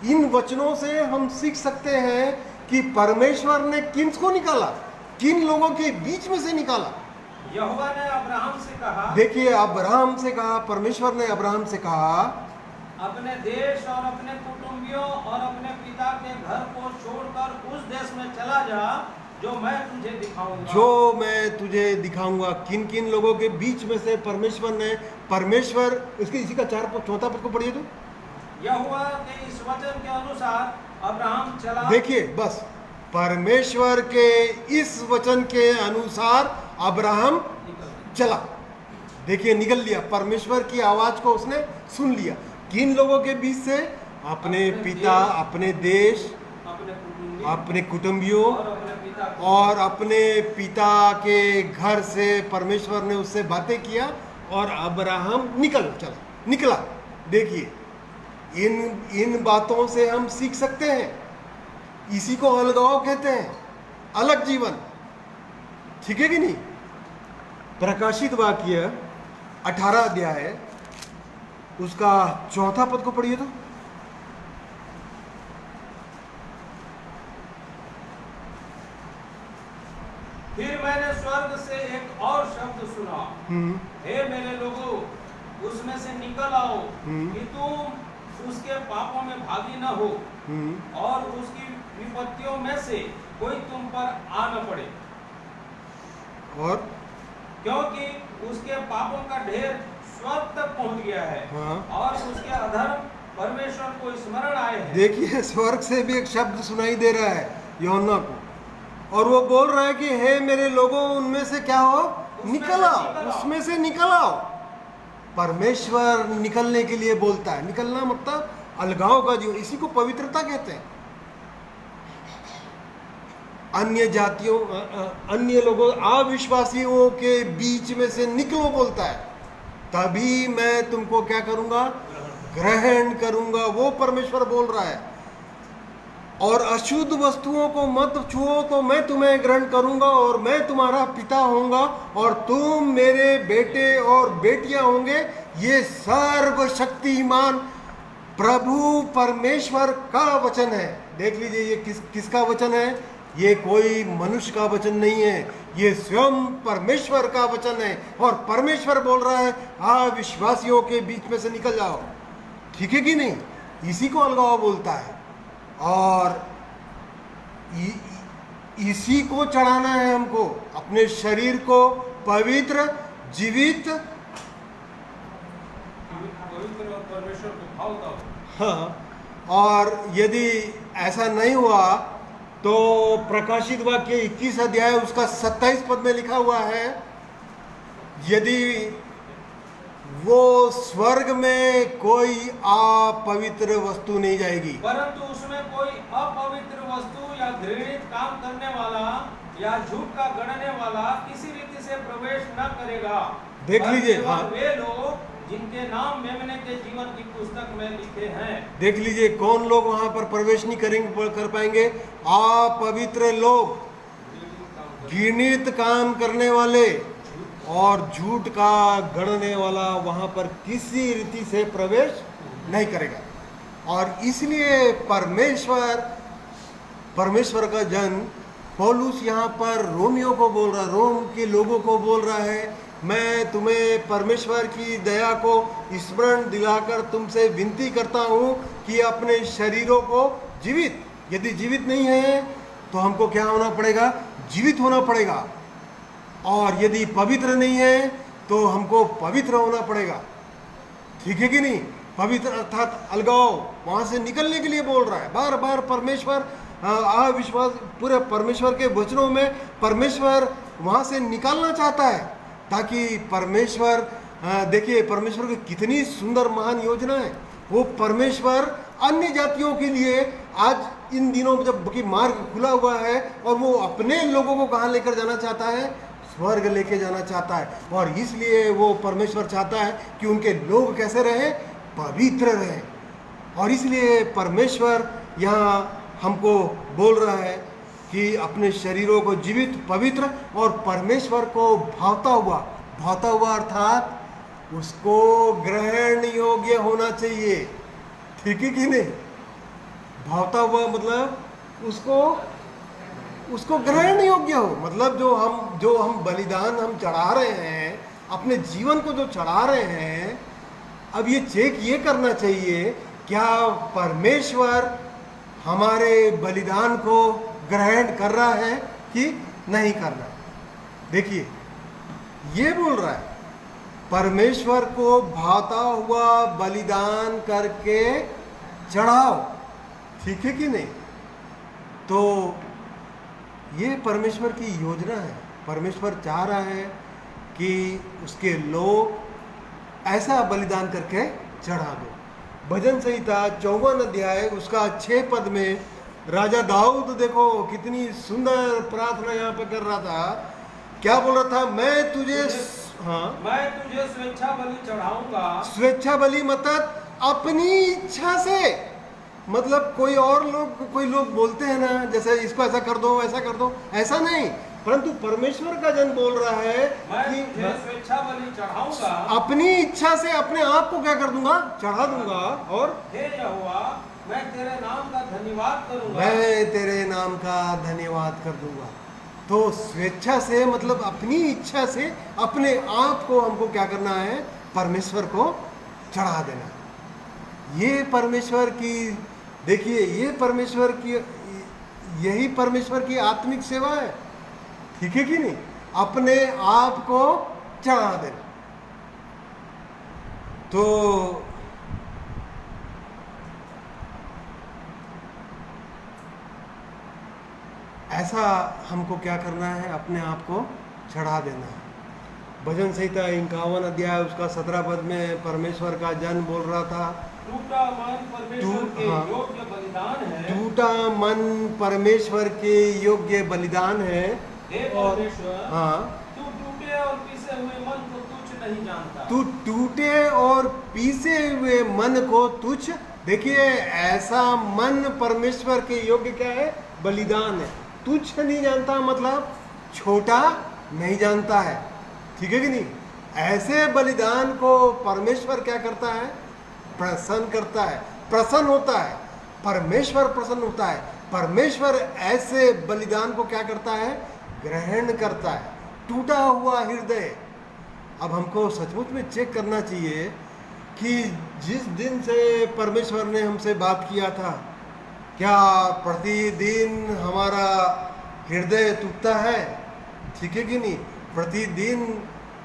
इन वचनों से हम सीख सकते हैं कि परमेश्वर ने किसको निकाला, किन लोगों के बीच में से निकाला। यहोवा ने अब्राहम से कहा, देखिए अब्राहम से कहा, परमेश्वर ने अब्राहम से कहा, अपने देश और अपने कुटुंबियों और अपने पिता के घर को छोड़कर उस देश में चला जा जो मैं तुझे दिखाऊंगा। किन किन लोगों के बीच में से परमेश्वर इसी का 4 पद को पढ़िए तो। यहोवा के इस वचन के अनुसार अब्राहम चला। देखिए बस, परमेश्वर के इस वचन के अनुसार अब्राहम चला। देखिए निकल लिया, परमेश्वर की आवाज को उसने सुन लिया। किन लोगों के बीच से? अपने पिता, अपने देश, अपने कुटुंबियों और अपने पिता के घर से परमेश्वर ने उससे बातें किया और अब्राहम निकला। देखिए इन बातों से हम सीख सकते हैं। इसी को अलगाव कहते हैं, अलग जीवन। ठीक है कि नहीं? प्रकाशित वाक्य 18 अध्याय उसका 4 पद को पढ़िए तो। फिर मैंने स्वर्ग से एक और शब्द सुना, हे मेरे लोगों, उसमें से निकल आओ कि तुम उसके पापों में भागी न हो और उसकी विपत्तियों में से कोई तुम पर आ न पड़े, और क्योंकि उसके पापों का ढेर स्वर्ग तक पहुंच गया है। हाँ। और उसके अधर्म परमेश्वर को स्मरण आए हैं। देखिए, स्वर्ग से भी एक शब्द सुनाई दे रहा है यूहन्ना को, और वो बोल रहा है कि हे मेरे लोगों, उनमें से क्या हो, निकल आओ, उसमें से निकल आओ। परमेश्वर निकलने के लिए बोलता है। निकलना मतलब अलगाव का जीवन, इसी को पवित्रता कहते हैं। अन्य जातियों, अन्य लोगों, अविश्वासियों के बीच में से निकलो बोलता है, तभी मैं तुमको क्या करूंगा, ग्रहण करूंगा। वो परमेश्वर बोल रहा है। और अशुद्ध वस्तुओं को मत छुओ तो मैं तुम्हें ग्रहण करूंगा, और मैं तुम्हारा पिता होऊंगा और तुम मेरे बेटे और बेटियां होंगे। ये सर्वशक्तिमान प्रभु परमेश्वर का वचन है। देख लीजिए, ये किसका वचन है? ये कोई मनुष्य का वचन नहीं है, ये स्वयं परमेश्वर का वचन है। और परमेश्वर बोल रहा है, अविश्वासियों के बीच में से निकल जाओ। ठीक है कि नहीं? इसी को अलगाव बोलता है। और इसी को चढ़ाना है हमको, अपने शरीर को पवित्र, जीवित, पवित्र और परमेश्वर को भावता हो। हाँ। और यदि ऐसा नहीं हुआ तो प्रकाशित वाक्य 21 अध्याय उसका 27 पद में लिखा हुआ है, यदि वो स्वर्ग में कोई अपवित्र वस्तु नहीं जाएगी, परंतु उसमें कोई अपवित्र वस्तु या घृणित काम करने वाला या झूठ का गढ़ने वाला किसी रीति से प्रवेश न करेगा। देख लीजिए, केवल हाँ। वे लोग जिनके नाम मेमने के जीवन की पुस्तक में लिखे हैं। देख लीजिए, कौन लोग वहां पर प्रवेश नहीं करेंगे, कर पाएंगे? अपवित्र लोग, घृणित काम करने वाले और झूठ का गढ़ने वाला वहां पर किसी रीति से प्रवेश नहीं करेगा। और इसलिए परमेश्वर का जन पौलुस यहाँ पर रोमियो को बोल रहा है, रोम के लोगों को बोल रहा है, मैं तुम्हें परमेश्वर की दया को स्मरण दिलाकर तुमसे विनती करता हूँ कि अपने शरीरों को जीवित, यदि जीवित नहीं है तो हमको क्या होना पड़ेगा? जीवित होना पड़ेगा। और यदि पवित्र नहीं है तो हमको पवित्र होना पड़ेगा। ठीक है कि नहीं? पवित्र अर्थात अलगाव, वहां से निकलने के लिए बोल रहा है। बार बार परमेश्वर, अविश्वास, पूरे परमेश्वर के वचनों में परमेश्वर वहां से निकालना चाहता है, ताकि परमेश्वर, देखिए परमेश्वर की कितनी सुंदर महान योजना है। वो परमेश्वर अन्य जातियों के लिए आज इन दिनों में जब कि मार्ग खुला हुआ है, और वो अपने लोगों को कहाँ लेकर जाना चाहता है? स्वर्ग लेके जाना चाहता है। और इसलिए वो परमेश्वर चाहता है कि उनके लोग कैसे रहे? पवित्र रहे। और इसलिए परमेश्वर यहाँ हमको बोल रहा है कि अपने शरीरों को जीवित, पवित्र और परमेश्वर को भावता हुआ अर्थात उसको ग्रहण योग्य होना चाहिए। ठीक है कि नहीं? भावता हुआ मतलब उसको ग्रहण योग्य हो, मतलब जो हम बलिदान हम चढ़ा रहे हैं, अपने जीवन को जो चढ़ा रहे हैं, अब ये चेक ये करना चाहिए, क्या परमेश्वर हमारे बलिदान को ग्रहण कर रहा है कि नहीं कर रहा? देखिए, ये बोल रहा है, परमेश्वर को भाता हुआ बलिदान करके चढ़ाओ। ठीक है कि नहीं? तो ये परमेश्वर की योजना है। परमेश्वर चाह रहा है कि उसके लोग ऐसा बलिदान करके चढ़ा दो। भजन संहिता 54 अध्याय उसका 6 पद में राजा दाऊद, देखो कितनी सुंदर प्रार्थना यहाँ पे कर रहा था। क्या बोल रहा था? मैं तुझे स्वेच्छा बलि चढ़ाऊंगा। स्वेच्छा बलि मतलब अपनी इच्छा से, मतलब कोई लोग बोलते हैं ना, जैसे इसको ऐसा कर दो, ऐसा कर दो, ऐसा नहीं, परंतु परमेश्वर का जन बोल रहा है कि मैं स्वेच्छा बलि चढ़ाऊंगा, अपनी इच्छा से अपने आप को क्या कर दूंगा? चढ़ा दूंगा। और हे यहोवा, मैं तेरे नाम का धन्यवाद करूंगा। मैं तेरे नाम का धन्यवाद कर दूंगा। तो स्वेच्छा से मतलब अपनी इच्छा से अपने आप को हमको क्या करना है, परमेश्वर को चढ़ा देना। ये परमेश्वर की, देखिए ये परमेश्वर की, यही परमेश्वर की आत्मिक सेवा है, ठीक है कि नहीं? अपने आप को चढ़ा देना। तो ऐसा हमको क्या करना है, अपने आप को चढ़ा देना है। भजन संहिता 51 अध्याय उसका 17 पद में परमेश्वर का जन बोल रहा था, टूटा मन परमेश्वर के हाँ। योग्य बलिदान है। टूटा मन परमेश्वर के योग्य बलिदान है। हे और परमेश्वर, हाँ, तू टूटे और पीसे हुए मन को तुच्छ नहीं जानता। तू टूटे और पीसे हुए मन को तुच्छ, देखिए ऐसा मन परमेश्वर के योग्य क्या है, बलिदान है। तुच्छ नहीं जानता मतलब छोटा नहीं जानता है, ठीक है कि नहीं? ऐसे बलिदान को परमेश्वर क्या करता है, प्रसन्न करता है, प्रसन्न होता है। परमेश्वर प्रसन्न होता है। परमेश्वर ऐसे बलिदान को क्या करता है, ग्रहण करता है। टूटा हुआ हृदय, अब हमको सचमुच में चेक करना चाहिए कि जिस दिन से परमेश्वर ने हमसे बात किया था, क्या प्रतिदिन हमारा हृदय टूटता है, ठीक है कि नहीं? प्रतिदिन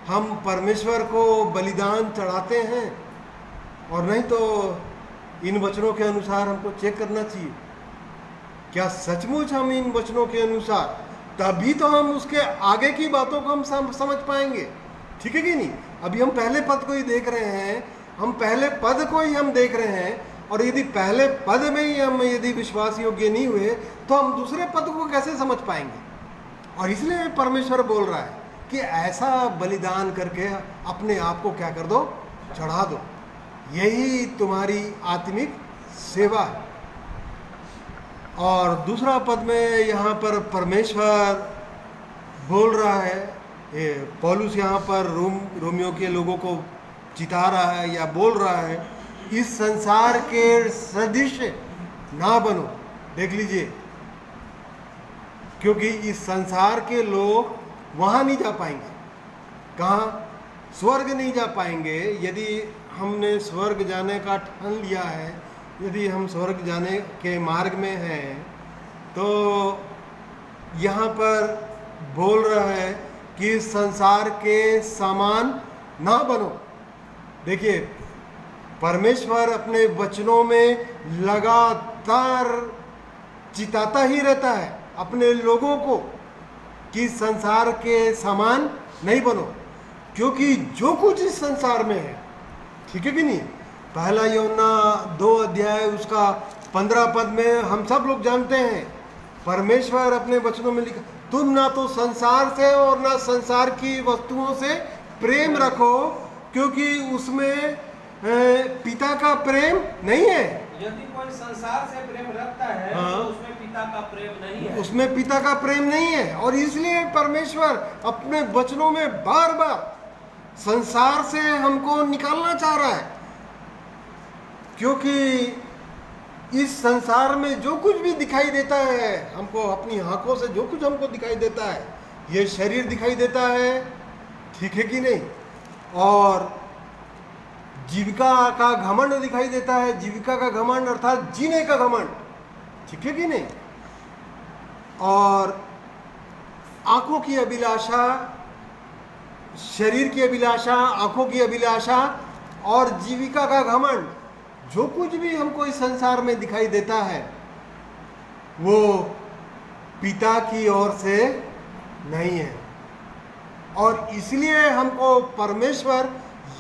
हम परमेश्वर को बलिदान चढ़ाते हैं, और नहीं तो इन वचनों के अनुसार हमको चेक करना चाहिए, क्या सचमुच हम इन वचनों के अनुसार, तभी तो हम उसके आगे की बातों को हम समझ पाएंगे, ठीक है कि नहीं? अभी हम पहले पद को ही देख रहे हैं, हम पहले पद को ही हम देख रहे हैं, और यदि पहले पद में ही हम यदि विश्वास योग्य नहीं हुए तो हम दूसरे पद को कैसे समझ पाएंगे? और इसलिए परमेश्वर बोल रहा है कि ऐसा बलिदान करके अपने आप को क्या कर दो, चढ़ा दो। यही तुम्हारी आत्मिक सेवा है। और दूसरा पद में यहाँ पर परमेश्वर बोल रहा है, पौलुस यहाँ पर रोमियो के लोगों को चिता रहा है या बोल रहा है, इस संसार के सदृश ना बनो। देख लीजिए, क्योंकि इस संसार के लोग वहाँ नहीं जा पाएंगे। कहाँ? स्वर्ग नहीं जा पाएंगे। यदि हमने स्वर्ग जाने का ठान लिया है, यदि हम स्वर्ग जाने के मार्ग में हैं, तो यहाँ पर बोल रहा है कि संसार के समान ना बनो। देखिए, परमेश्वर अपने वचनों में लगातार चिताता ही रहता है अपने लोगों को कि संसार के समान नहीं बनो, क्योंकि जो कुछ इस संसार में है, ठीक है कि नहीं? पहला यूहन्ना 2 अध्याय उसका 15 पद में हम सब लोग जानते हैं, परमेश्वर अपने वचनों में लिखा, तुम ना तो संसार से और ना संसार की वस्तुओं से प्रेम रखो, क्योंकि उसमें पिता का प्रेम नहीं है। यदि कोई संसार से प्रेम रखता है, हाँ, तो उसमें पिता का प्रेम नहीं है। उसमें पिता का प्रेम नहीं है। और इसलिए परमेश्वर अपने वचनों में बार बार संसार से हमको निकालना चाह रहा है, क्योंकि इस संसार में जो कुछ भी दिखाई देता है हमको, अपनी आंखों से जो कुछ हमको दिखाई देता है, ये शरीर दिखाई देता है, ठीक है कि नहीं? और जीविका का घमंड दिखाई देता है, जीविका का घमंड अर्थात जीने का घमंड, ठीक है कि नहीं? और आंखों की अभिलाषा, शरीर की अभिलाषा, आंखों की अभिलाषा और जीविका का घमंड, जो कुछ भी हमको इस संसार में दिखाई देता है वो पिता की ओर से नहीं है। और इसलिए हमको परमेश्वर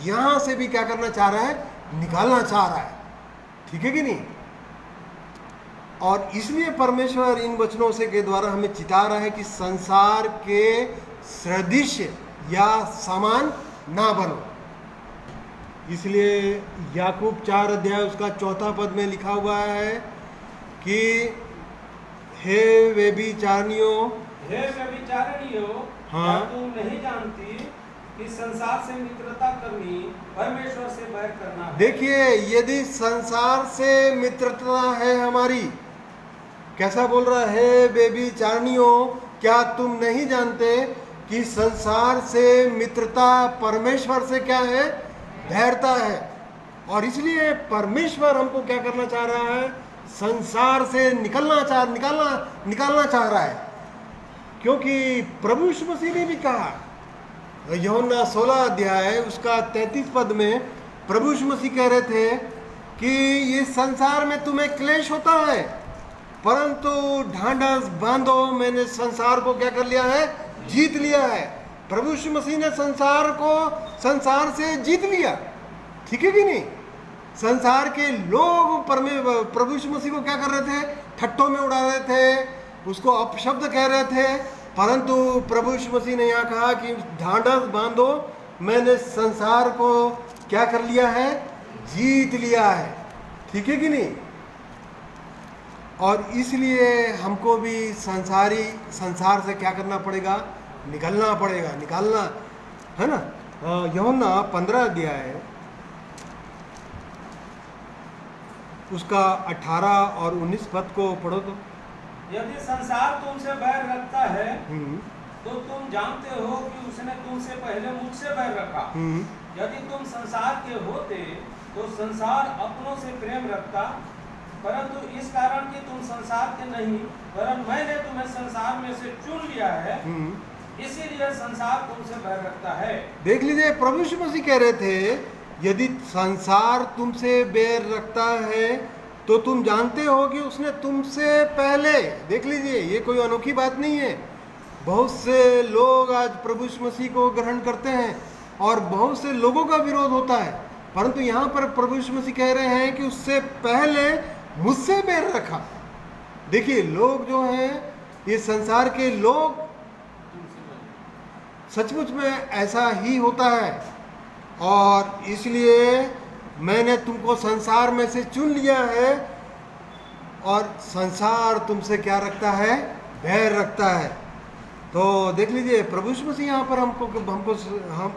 यहाँ से भी क्या करना चाह रहा है, निकालना चाह रहा है, ठीक है कि नहीं? और इसलिए परमेश्वर इन वचनों से के द्वारा हमें चिता रहा है कि संसार के सदृश या समान ना बनो। इसलिए याकूब 4 अध्याय उसका 4 पद में लिखा हुआ है कि हे व्यभिचारिणियों, हे व्यभिचारिणियों, हाँ, क्या तुम नहीं जानती कि संसार से मित्रता करनी परमेश्वर से बैर करना है? देखिए, यदि संसार से मित्रता है हमारी, कैसा बोल रहा है, व्यभिचारिणियों, क्या तुम नहीं जानते कि संसार से मित्रता परमेश्वर से क्या है? धैर्यता है। और इसलिए परमेश्वर हमको क्या करना चाह रहा है? संसार से निकालना चाह रहा है। क्योंकि प्रभु यीशु मसीह ने भी कहा, यूहन्ना 16 अध्याय उसका 33 पद में प्रभु यीशु मसीह कह रहे थे कि ये संसार में तुम्हें क्लेश होता है, परंतु ढांढस बांधो, मैंने संसार को क्या कर लिया है? जीत लिया है। प्रभु यीशु मसीह ने संसार से जीत लिया। ठीक है कि नहीं? संसार के लोग प्रभु यीशु मसीह को क्या कर रहे थे? ठट्टों में उड़ा रहे थे, उसको अपशब्द कह रहे थे, परंतु प्रभु यीशु मसीह ने यहाँ कहा कि ढांढस बांधो, मैंने संसार को क्या कर लिया है? जीत लिया है। ठीक है कि नहीं? और इसलिए हमको भी संसार से क्या करना पड़ेगा? निकालना है ना। यूहन्ना 15 अध्याय उसका 18 और 19 पद को पढ़ो तो। यदि संसार तुमसे बैर रखता है तो तुम जानते हो कि उसने तुमसे पहले मुझसे बैर रखा। यदि तुम संसार के होते तो संसार अपनों से प्रेम रखता, परंतु इस कारण कि तुम संसार के नहीं, परंतु मैंने तुम्हें संसार में से चुन लिया है, इसीलिए संसार तुमसे बैर रखता है। देख लीजिए, प्रभु यीशु मसीह कह रहे थे, यदि संसार तुमसे बैर रखता है तो तुम जानते हो कि उसने तुमसे पहले, देख लीजिए, ये कोई अनोखी बात नहीं है। बहुत से लोग आज प्रभु यीशु मसीह को ग्रहण करते हैं और बहुत से लोगों का विरोध होता है, परंतु यहाँ पर प्रभु यीशु मसीह कह रहे हैं कि उससे पहले मुझसे बैर रखा। देखिए, लोग जो हैं, ये संसार के लोग, सचमुच में ऐसा ही होता है। और इसलिए मैंने तुमको संसार में से चुन लिया है, और संसार तुमसे क्या रखता है? बैर रखता है। तो देख लीजिए, प्रभु यीशु मसीह यहाँ पर हम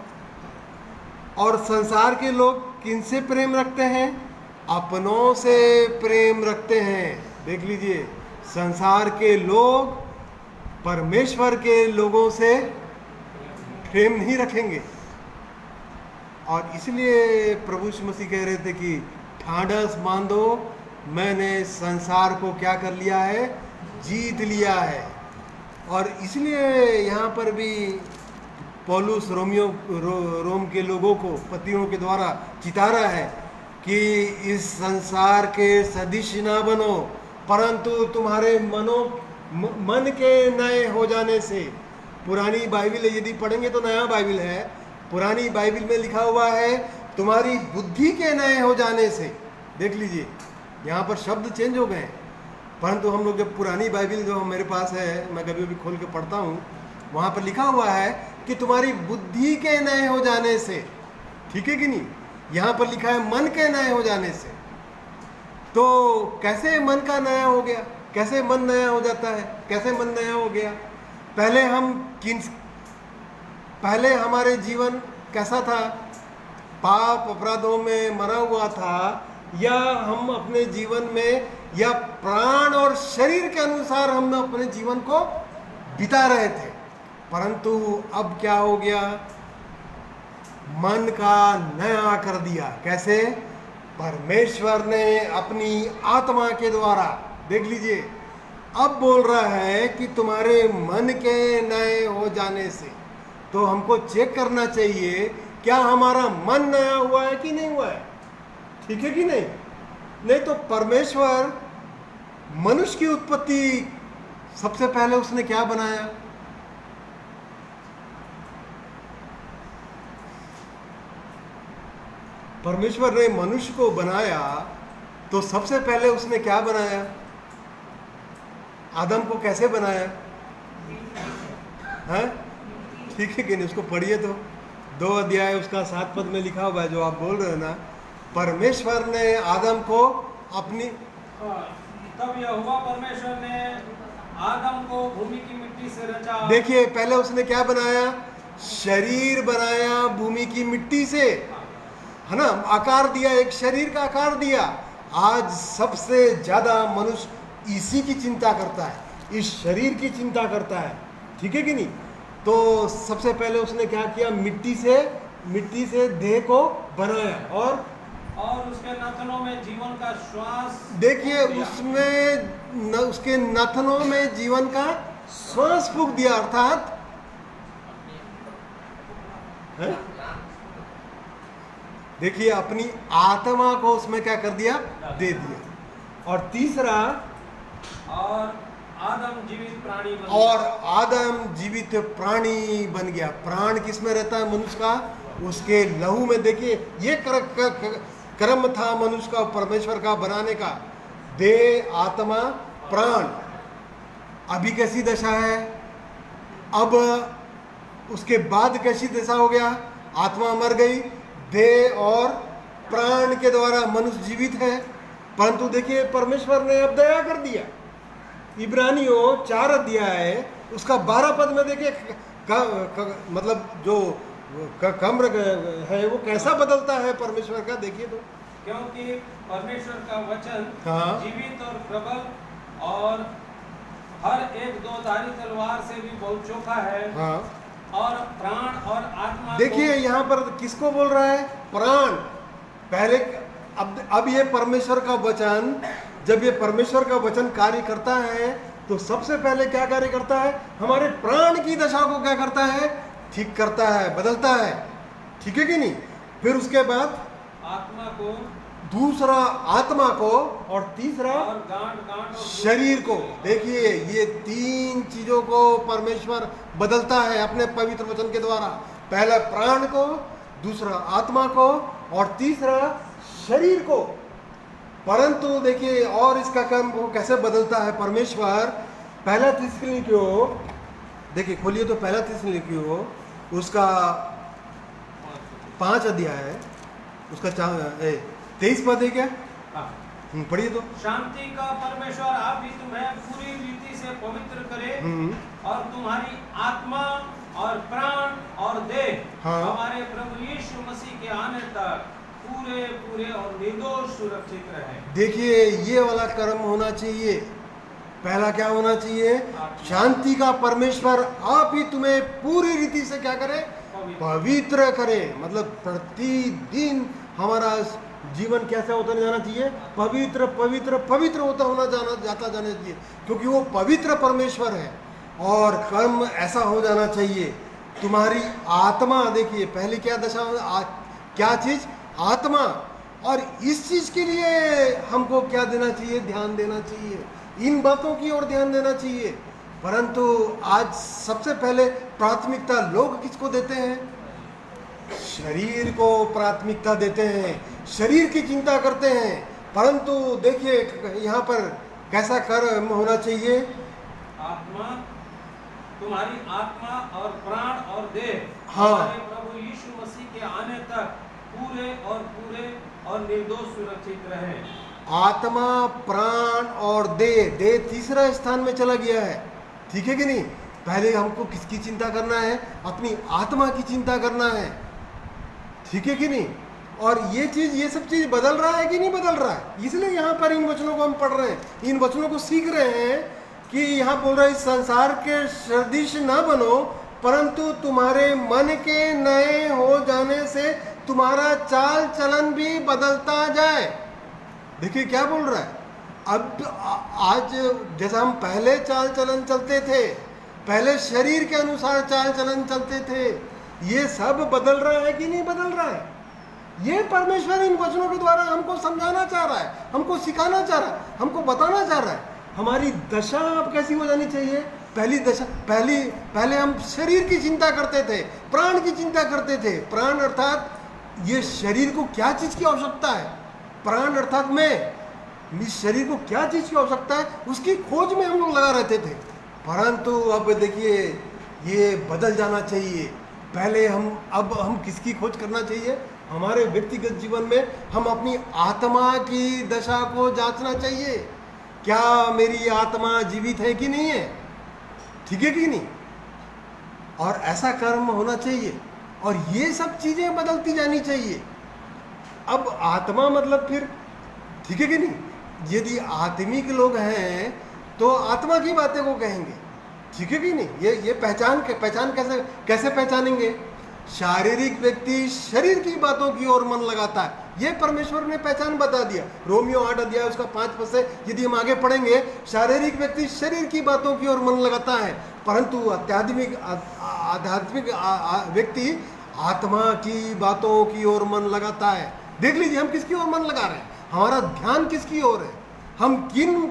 और संसार के लोग किनसे प्रेम रखते हैं? अपनों से प्रेम रखते हैं। देख लीजिए, संसार के लोग परमेश्वर के लोगों से प्रेम नहीं रखेंगे। और इसलिए प्रभु यीशु मसीह कह रहे थे कि ढांढस बांधो, मैंने संसार को क्या कर लिया है? जीत लिया है। और इसलिए यहाँ पर भी पौलुस रोम के लोगों को पतियों के द्वारा चिता रहा है कि इस संसार के सदृश ना बनो, परंतु तुम्हारे मन के नए हो जाने से। पुरानी बाइबिल यदि पढ़ेंगे तो नया बाइबिल है, पुरानी बाइबिल में लिखा हुआ है तुम्हारी बुद्धि के नए हो जाने से। देख लीजिए, यहाँ पर शब्द चेंज हो गए, परंतु हम लोग जब पुरानी बाइबिल जो मेरे पास है, मैं कभी भी खोल के पढ़ता हूँ, वहाँ पर लिखा हुआ है कि तुम्हारी बुद्धि के नए हो जाने से। ठीक है कि नहीं? यहाँ पर लिखा है मन के नए हो जाने से। तो कैसे मन का नया हो गया? कैसे मन नया हो जाता है? कैसे मन नया हो गया? पहले हमारे जीवन कैसा था? पाप अपराधों में मरा हुआ था, या हम अपने जीवन में या प्राण और शरीर के अनुसार हम अपने जीवन को बिता रहे थे। परंतु अब क्या हो गया? मन का नया कर दिया। कैसे? परमेश्वर ने अपनी आत्मा के द्वारा। देख लीजिए, अब बोल रहा है कि तुम्हारे मन के नए हो जाने से। तो हमको चेक करना चाहिए, क्या हमारा मन नया हुआ है कि नहीं हुआ है? ठीक है कि नहीं? नहीं तो परमेश्वर मनुष्य की उत्पत्ति सबसे पहले उसने क्या बनाया? परमेश्वर ने मनुष्य को बनाया तो सबसे पहले उसने क्या बनाया? आदम को कैसे बनाया? है? ठीक है कि नहीं? उसको पढ़िए तो 2 अध्याय उसका 7 पद में लिखा हुआ है, जो आप बोल रहे हो ना। परमेश्वर ने आदम को अपनी, तब यहोवा परमेश्वर ने आदम को भूमि की मिट्टी से रचा। देखिए, पहले उसने क्या बनाया? शरीर बनाया भूमि की मिट्टी से, है ना? आकार दिया, एक शरीर का आकार दिया। आज सबसे ज्यादा मनुष्य इसी की चिंता करता है, इस शरीर की चिंता करता है। ठीक है कि नहीं। तो सबसे पहले उसने क्या किया, मिट्टी से देह को बनाया और उसके नथनों में जीवन का श्वास देखिए फूंक दिया। उसमें उसके नथनों में जीवन का श्वास फूंक दिया, अर्थात है? देखिए अपनी आत्मा को उसमें क्या कर दिया, दे दिया। और तीसरा, और आदम जीवित प्राणी बन और गया। आदम जीवित प्राणी बन गया। प्राण किस में रहता है मनुष्य का, उसके लहू में। देखिए ये कर्म था मनुष्य का, परमेश्वर का बनाने का, देह आत्मा प्राण। अभी कैसी दशा है, अब उसके बाद कैसी दशा हो गया, आत्मा मर गई, देह और प्राण के द्वारा मनुष्य जीवित है। परंतु देखिए परमेश्वर ने अब दया कर दिया। इब्रानियों 4 अध्याय उसका 12 पद में देखिए मतलब जो कम्र है वो कैसा बदलता है परमेश्वर का, देखिए तो। क्योंकि परमेश्वर का वचन हाँ। जीवित और प्रबल और हर एक 2 धारी तलवार से भी बहुत चोखा है। हाँ और प्राण और आत्मा देखिए यहाँ पर किसको बोल रहा है, प्राण। पहले अब ये परमेश्वर का वचन, जब ये परमेश्वर का वचन कार्य करता है तो सबसे पहले क्या कार्य करता है, हमारे प्राण की दशा को क्या करता है, ठीक करता है, बदलता है। ठीक है कि नहीं। फिर उसके बाद आत्मा को, दूसरा आत्मा को, और तीसरा और गांठ और शरीर को। देखिए ये 3 चीजों को परमेश्वर बदलता है अपने पवित्र वचन के द्वारा। पहला प्राण को, दूसरा आत्मा को, और तीसरा शरीर को। परंतु देखिए और इसका काम वो कैसे बदलता है परमेश्वर। पहला थिस्सलुनीकियों, देखिए खोलिए तो पहला थिस्सलुनीकियों उसका 5 अध्याय है, उसका 23 पद है क्या, हाँ। पढ़िए तो। शांति का परमेश्वर आप ही तुम्हें पूरी रीति से पवित्र करे, और तुम्हारी आत्मा और प्राण और देह हाँ। हमारे प्रभु यीशु मसीह के आने तक पूरे पूरे और निर्दोष सुरक्षित रहे। देखिए ये वाला कर्म होना चाहिए। पहला क्या होना चाहिए, शांति का परमेश्वर आप ही तुम्हें पूरी रीति से क्या करे, पवित्र करे। मतलब प्रतिदिन हमारा जीवन कैसा होता जाना चाहिए, पवित्र पवित्र पवित्र जाता जाना चाहिए, क्योंकि वो पवित्र परमेश्वर है। और कर्म ऐसा हो जाना चाहिए, तुम्हारी आत्मा। देखिए पहले क्या दशा, क्या चीज, आत्मा। और इस चीज के लिए हमको क्या देना चाहिए, ध्यान देना चाहिए, इन बातों की ओर ध्यान देना चाहिए। परंतु आज सबसे पहले प्राथमिकता लोग किसको देते हैं, शरीर को प्राथमिकता देते हैं, शरीर की चिंता करते हैं। परंतु देखिए यहाँ पर कैसा कर्म होना चाहिए, आत्मा, तुम्हारी आत्मा और प्राण और देह हाँ। हमारे प्रभु यीशु मसीह के आने तक पूरे और निर्दोष सुरक्षित रहे। आत्मा, प्राण और देह तीसरा स्थान में चला गया है। ठीक है कि नहीं। पहले हमको किसकी चिंता करना है, अपनी आत्मा की चिंता करना है। ठीक है कि नहीं। और ये सब चीज बदल रहा है कि नहीं बदल रहा है। इसलिए यहाँ पर इन वचनों को हम पढ़ रहे हैं, इन वचनों को सीख रहे हैं कि यहाँ बोल रहा है इस संसार के सदृश ना बनो, परंतु तुम्हारे मन के नए हो जाने से तुम्हारा चाल चलन भी बदलता जाए। देखिए क्या बोल रहा है। अब आज जैसा हम पहले चाल चलन चलते थे, पहले शरीर के अनुसार चाल चलन चलते थे, ये सब बदल रहा है कि नहीं बदल रहा है। ये परमेश्वर इन वचनों के द्वारा हमको समझाना चाह रहा है, हमको सिखाना चाह रहा है, हमको बताना चाह रहा है। हमारी दशा अब कैसी हो जानी चाहिए। पहली दशा, पहले हम शरीर की चिंता करते थे, प्राण की चिंता करते थे। प्राण अर्थात ये शरीर को क्या चीज की आवश्यकता है, प्राण अर्थात मैं इस शरीर को क्या चीज की आवश्यकता है, उसकी खोज में हम लोग लगा रहते थे। परंतु अब देखिए ये बदल जाना चाहिए। पहले अब हम किसकी खोज करना चाहिए, हमारे व्यक्तिगत जीवन में हम अपनी आत्मा की दशा को जांचना चाहिए। क्या मेरी आत्मा जीवित है कि नहीं है, ठीक है कि नहीं। और ऐसा कर्म होना चाहिए, और ये सब चीजें बदलती जानी चाहिए। अब आत्मा मतलब फिर, ठीक है कि नहीं। यदि आत्मिक लोग हैं तो आत्मा की बातें को कहेंगे, ठीक है कि नहीं? ये पहचान कैसे पहचानेंगे? शारीरिक व्यक्ति शरीर की बातों की ओर मन लगाता है, ये परमेश्वर ने पहचान बता दिया। रोमियो 8 अध्याय उसका 5 पद से यदि हम आगे पढ़ेंगे, शारीरिक व्यक्ति शरीर की बातों की ओर मन लगाता है, परंतु आध्यात्मिक व्यक्ति आत्मा की बातों की ओर मन लगाता है। देख लीजिए हम किसकी ओर मन लगा रहे हैं, हमारा ध्यान किसकी ओर है, हम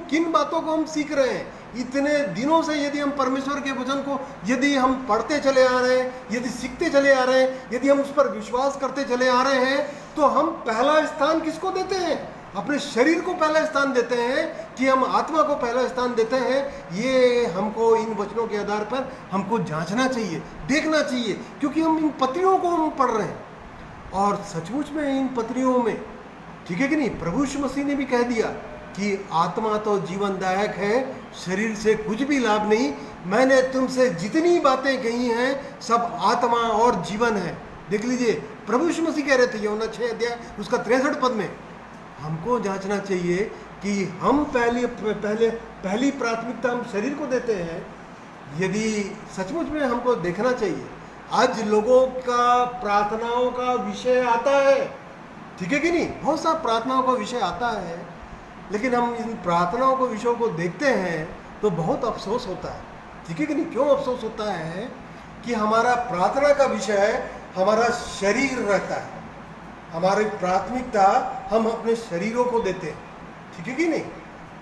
किन बातों को हम सीख रहे हैं। इतने दिनों से यदि हम परमेश्वर के वचन को यदि हम पढ़ते चले आ रहे हैं, यदि सीखते चले आ रहे हैं, यदि हम उस पर विश्वास करते चले आ रहे हैं, तो हम पहला स्थान किसको देते हैं? अपने शरीर को पहला स्थान देते हैं कि हम आत्मा को पहला स्थान देते हैं? ये हमको इन वचनों के आधार पर हमको जांचना चाहिए, देखना चाहिए, क्योंकि हम इन पत्रियों को हम पढ़ रहे हैं और सचमुच में इन पत्रियों में, ठीक है कि नहीं, प्रभु यीशु मसीह ने भी कह दिया कि आत्मा तो जीवनदायक है, शरीर से कुछ भी लाभ नहीं। मैंने तुमसे जितनी बातें कही हैं सब आत्मा और जीवन है। देख लीजिए प्रभु यीशु मसीह कह रहे थे यूहन्ना 6 अध्याय उसका 63 पद में। हमको जांचना चाहिए कि हम पहली प्राथमिकता हम शरीर को देते हैं। यदि सचमुच में हमको देखना चाहिए, आज लोगों का प्रार्थनाओं का विषय आता है, ठीक है कि नहीं, बहुत सा प्रार्थनाओं का विषय आता है, लेकिन हम इन प्रार्थनाओं को विषयों को देखते हैं तो बहुत अफसोस होता है, ठीक है कि नहीं। क्यों अफसोस होता है? कि हमारा प्रार्थना का विषय हमारा शरीर रहता है, हमारी प्राथमिकता हम अपने शरीरों को देते हैं, ठीक है कि नहीं।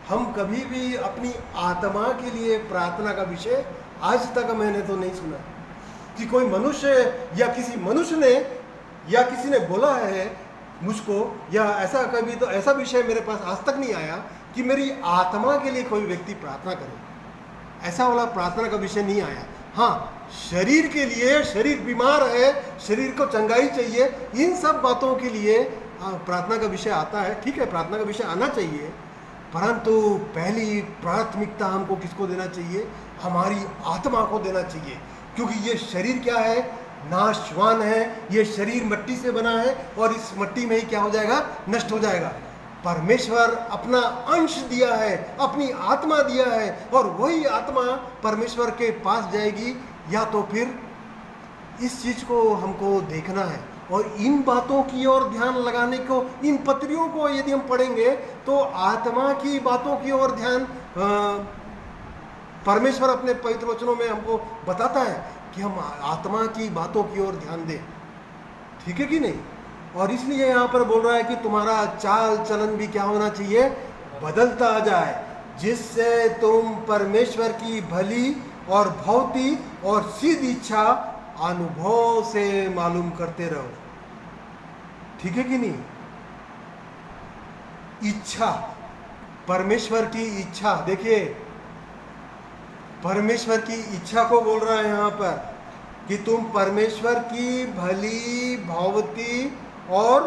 हम कभी भी अपनी आत्मा के लिए प्रार्थना का विषय आज तक मैंने तो नहीं सुना कि कोई मनुष्य या किसी मनुष्य ने या किसी ने बोला है मुझको, या ऐसा कभी तो ऐसा विषय मेरे पास आज तक नहीं आया कि मेरी आत्मा के लिए कोई व्यक्ति प्रार्थना करे। ऐसा वाला प्रार्थना का विषय नहीं आया। हाँ, शरीर के लिए, शरीर बीमार है, शरीर को चंगाई चाहिए, इन सब बातों के लिए प्रार्थना का विषय आता है, ठीक है, प्रार्थना का विषय आना चाहिए, परंतु पहली प्राथमिकता हमको किसको देना चाहिए? हमारी आत्मा को देना चाहिए, क्योंकि ये शरीर क्या है? नाशवान है। ये शरीर मिट्टी से बना है और इस मिट्टी में ही क्या हो जाएगा? नष्ट हो जाएगा। परमेश्वर अपना अंश दिया है, अपनी आत्मा दिया है, और वही आत्मा परमेश्वर के पास जाएगी। या तो फिर इस चीज को हमको देखना है और इन बातों की ओर ध्यान लगाने को, इन पत्रियों को यदि हम पढ़ेंगे तो आत्मा की बातों की ओर ध्यान परमेश्वर अपने पवित्र वचनों में हमको बताता है कि हम आत्मा की बातों की ओर ध्यान दें, ठीक है कि नहीं। और इसलिए यहाँ पर बोल रहा है कि तुम्हारा चाल चलन भी क्या होना चाहिए? बदलता जाए, जिससे तुम परमेश्वर की भली और भौती और सिद्ध इच्छा अनुभव से मालूम करते रहो, ठीक है कि नहीं। इच्छा, परमेश्वर की इच्छा, देखिए परमेश्वर की इच्छा को बोल रहा है यहाँ पर कि तुम परमेश्वर की भली भौती और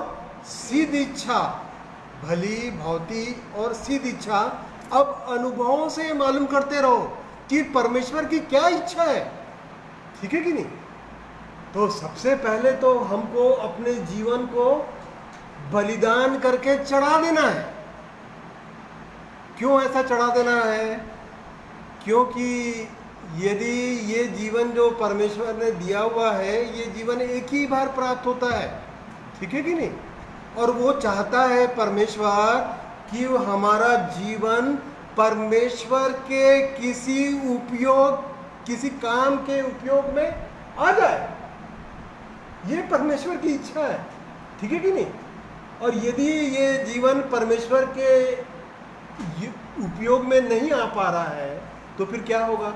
सिद्ध इच्छा, भली भौती और सिद्ध इच्छा अब अनुभवों से मालूम करते रहो कि परमेश्वर की क्या इच्छा है, ठीक है कि नहीं। तो सबसे पहले तो हमको अपने जीवन को बलिदान करके चढ़ा देना है। क्यों ऐसा चढ़ा देना है? क्योंकि यदि ये जीवन जो परमेश्वर ने दिया हुआ है, ये जीवन एक ही बार प्राप्त होता है, ठीक है कि नहीं। और वो चाहता है परमेश्वर कि हमारा जीवन परमेश्वर के किसी काम के उपयोग में आ जाए। ये परमेश्वर की इच्छा है, ठीक है कि नहीं। और यदि ये जीवन परमेश्वर के उपयोग में नहीं आ पा रहा है तो फिर क्या होगा?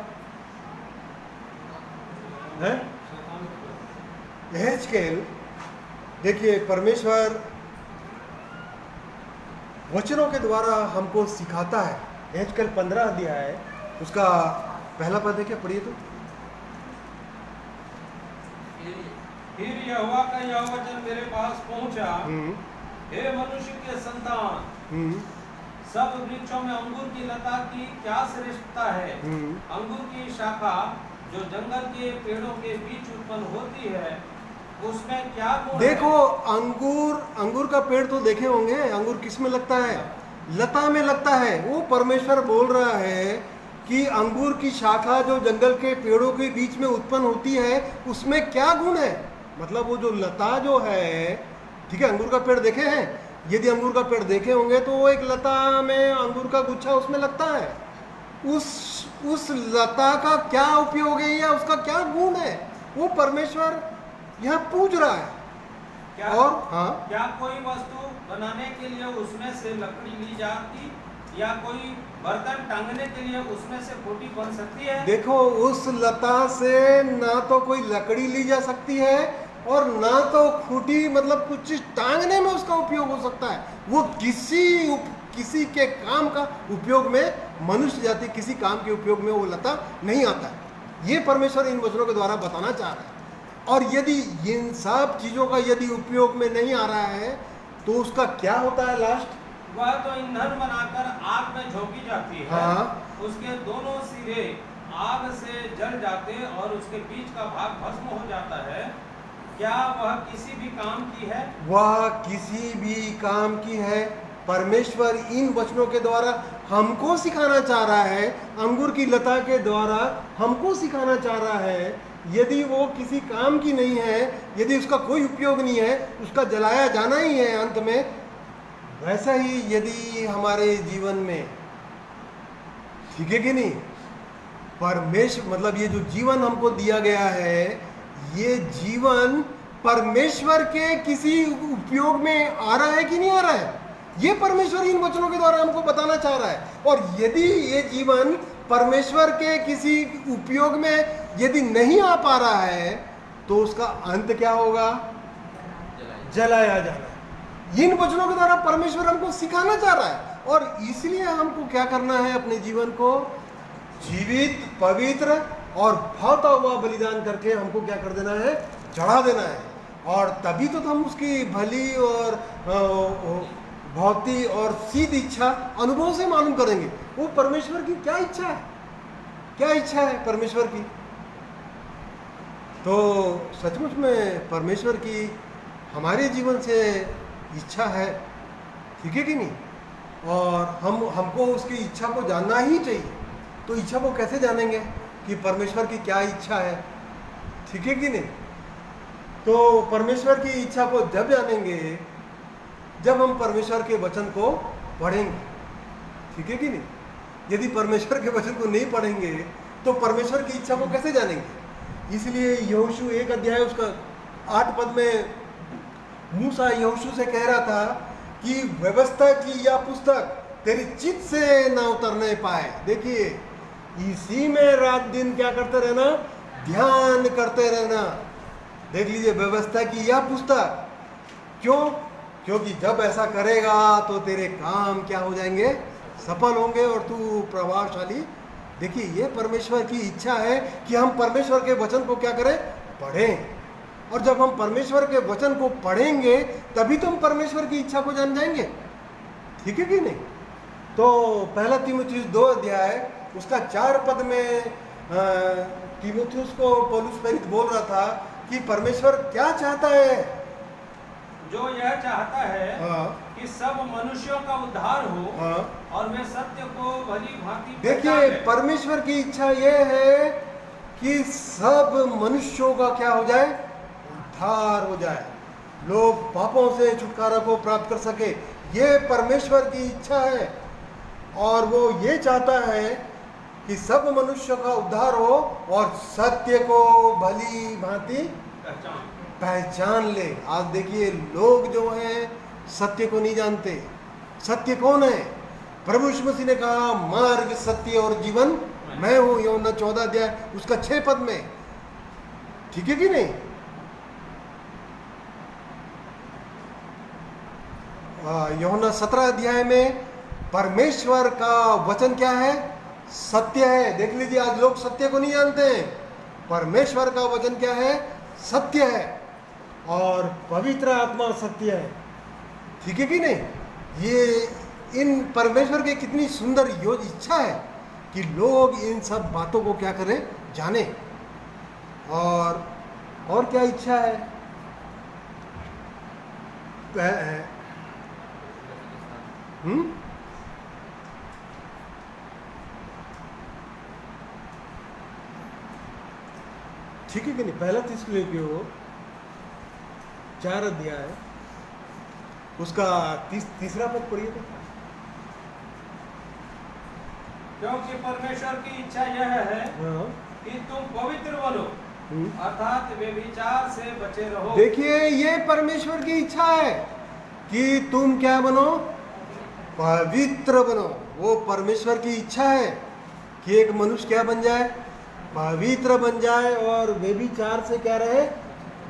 एहेजकेल, देखिए परमेश्वर वचनों के द्वारा हमको सिखाता है। एहेजकेल 15 अध्याय उसका पहला पद है, क्या पढ़िए तो। फिर यहोवा का यह वचन मेरे पास पहुंचा, हे मनुष्य के संतान, सब वृक्षों में अंगूर की लता की क्या श्रेष्ठता है। अंगूर की शाखा जो जंगल के पेड़ों के बीच उत्पन्न होती है, उसमें क्या गुण देखो है? अंगूर का पेड़ तो देखे होंगे। अंगूर किस में लगता है? लता में लगता है। वो परमेश्वर बोल रहा है कि अंगूर की शाखा जो जंगल के पेड़ों के बीच में उत्पन्न होती है उसमें क्या गुण है। मतलब वो जो लता जो है, ठीक है, अंगूर का पेड़ देखे हैं, यदि अंगूर का पेड़ देखे होंगे तो वो एक लता में अंगूर का गुच्छा उसमें लगता है। उस लता का क्या उपयोग है या उसका क्या गुण है, वो परमेश्वर यहाँ पूछ रहा है। क्या और हाँ, क्या कोई वस्तु बनाने के लिए उसमें से लकड़ी ली जाती या कोई बर्तन टांगने के लिए उसमें से खूंटी बन सकती है? देखो, उस लता से ना तो कोई लकड़ी ली जा सकती है और ना तो खूंटी, मतलब कुछ चीज टांगने में उसका उपयोग हो सकता है। वो किसी के काम का उपयोग में, मनुष्य जाति किसी काम के उपयोग में वो लता नहीं आता है। ये परमेश्वर इन वचनों के द्वारा बताना चाह रहा है। और यदि इन सब चीजों का यदि उपयोग में नहीं आ रहा है तो उसका क्या होता है लास्ट? वह तो ईंधन बनाकर आग में झोंकी जाती है। हाँ। उसके दोनों सिरे आग से जल जाते और उसके बीच का भाग भस्म हो जाता है। क्या वह किसी भी काम की है? वह किसी भी काम की है। परमेश्वर इन वचनों के द्वारा हमको सिखाना चाह रहा है, अंगूर की लता के द्वारा हमको सिखाना चाह रहा है, यदि वो किसी काम की नहीं है, यदि उसका कोई उपयोग नहीं है, उसका जलाया जाना ही है अंत में। वैसा ही यदि हमारे जीवन में, ठीक है कि नहीं, परमेश्वर, मतलब ये जो जीवन हमको दिया गया है, ये जीवन परमेश्वर के किसी उपयोग में आ रहा है कि नहीं आ रहा है, ये परमेश्वर इन वचनों के द्वारा हमको बताना चाह रहा है। और यदि ये जीवन परमेश्वर के किसी उपयोग में यदि नहीं आ पा रहा है तो उसका अंत क्या होगा? जलाया जाना। इन वचनों के द्वारा परमेश्वर हमको सिखाना चाह रहा है। और इसलिए हमको क्या करना है, अपने जीवन को जीवित, पवित्र और भावता हुआ बलिदान करके हमको क्या कर देना है? चढ़ा देना है। और तभी तो हम उसकी भली और भौती और सीधी इच्छा अनुभव से मालूम करेंगे। वो परमेश्वर की क्या इच्छा है, क्या इच्छा है परमेश्वर की। तो सचमुच में परमेश्वर की हमारे जीवन से इच्छा है, ठीक है कि नहीं। और हमको उसकी इच्छा को जानना ही चाहिए। तो इच्छा को कैसे जानेंगे कि परमेश्वर की क्या इच्छा है, ठीक है कि नहीं। तो परमेश्वर की इच्छा को जब जानेंगे जब हम परमेश्वर के वचन को पढ़ेंगे, ठीक है कि नहीं। यदि परमेश्वर के वचन को नहीं पढ़ेंगे तो परमेश्वर की इच्छा को कैसे जानेंगे। इसलिए यहोशू 1 अध्याय उसका 8 पद में मूसा यहोशू से कह रहा था कि व्यवस्था की यह पुस्तक तेरी चित्त से ना उतरने पाए। देखिए, इसी में रात दिन क्या करते रहना? ध्यान करते रहना। देख लीजिए, व्यवस्था की यह पुस्तक। क्यों? क्योंकि जब ऐसा करेगा तो तेरे काम क्या हो जाएंगे? सफल होंगे और तू प्रभावशाली। देखिए, ये परमेश्वर की इच्छा है कि हम परमेश्वर के वचन को क्या करें? पढ़ें। और जब हम परमेश्वर के वचन को पढ़ेंगे तभी तो हम परमेश्वर की इच्छा को जान जाएंगे, ठीक है कि नहीं। तो पहला तीमुथियुस 2 अध्याय उसका 4 पद में तीमुथियुस को पौलुस प्रेरित बोल रहा था कि परमेश्वर क्या चाहता है। जो यह चाहता है हाँ। कि सब मनुष्यों का उद्धार हो हाँ। और वे सत्य को भली भांति देखिए, परमेश्वर की इच्छा यह है कि सब मनुष्यों का क्या हो जाए? उद्धार हो जाए, लोग पापों से छुटकारा को प्राप्त कर सके। ये परमेश्वर की इच्छा है। और वो ये चाहता है कि सब मनुष्य का उद्धार हो और सत्य को भली भांति पहचान ले। आज देखिए, लोग जो हैं सत्य को नहीं जानते। सत्य कौन है? प्रभु यीशु मसीह ने कहा, मार्ग, सत्य और जीवन मैं हूं। यूहन्ना 14 अध्याय उसका 6 पद में, ठीक है कि नहीं। यूहन्ना 17 अध्याय में परमेश्वर का वचन क्या है? सत्य है। देख लीजिए, आज लोग सत्य को नहीं जानते हैं। परमेश्वर का वचन क्या है? सत्य है। और पवित्र आत्मा सत्य है, ठीक है कि नहीं। ये इन परमेश्वर की कितनी सुंदर इच्छा है कि लोग इन सब बातों को क्या करें? जाने। और क्या इच्छा है? ठीक है कि नहीं? पहला थिस्सलुनीकियों 4 अध्याय उसका तीसरा पद पढ़िए तो। क्योंकि परमेश्वर की इच्छा यह है हाँ। कि तुम पवित्र बनो, अर्थात व्यभिचार से बचे रहो। देखिए, ये परमेश्वर की इच्छा है कि तुम क्या बनो? पवित्र बनो। वो परमेश्वर की इच्छा है कि एक मनुष्य क्या बन जाए? पवित्र बन जाए। और व्यभिचार से क्या रहे?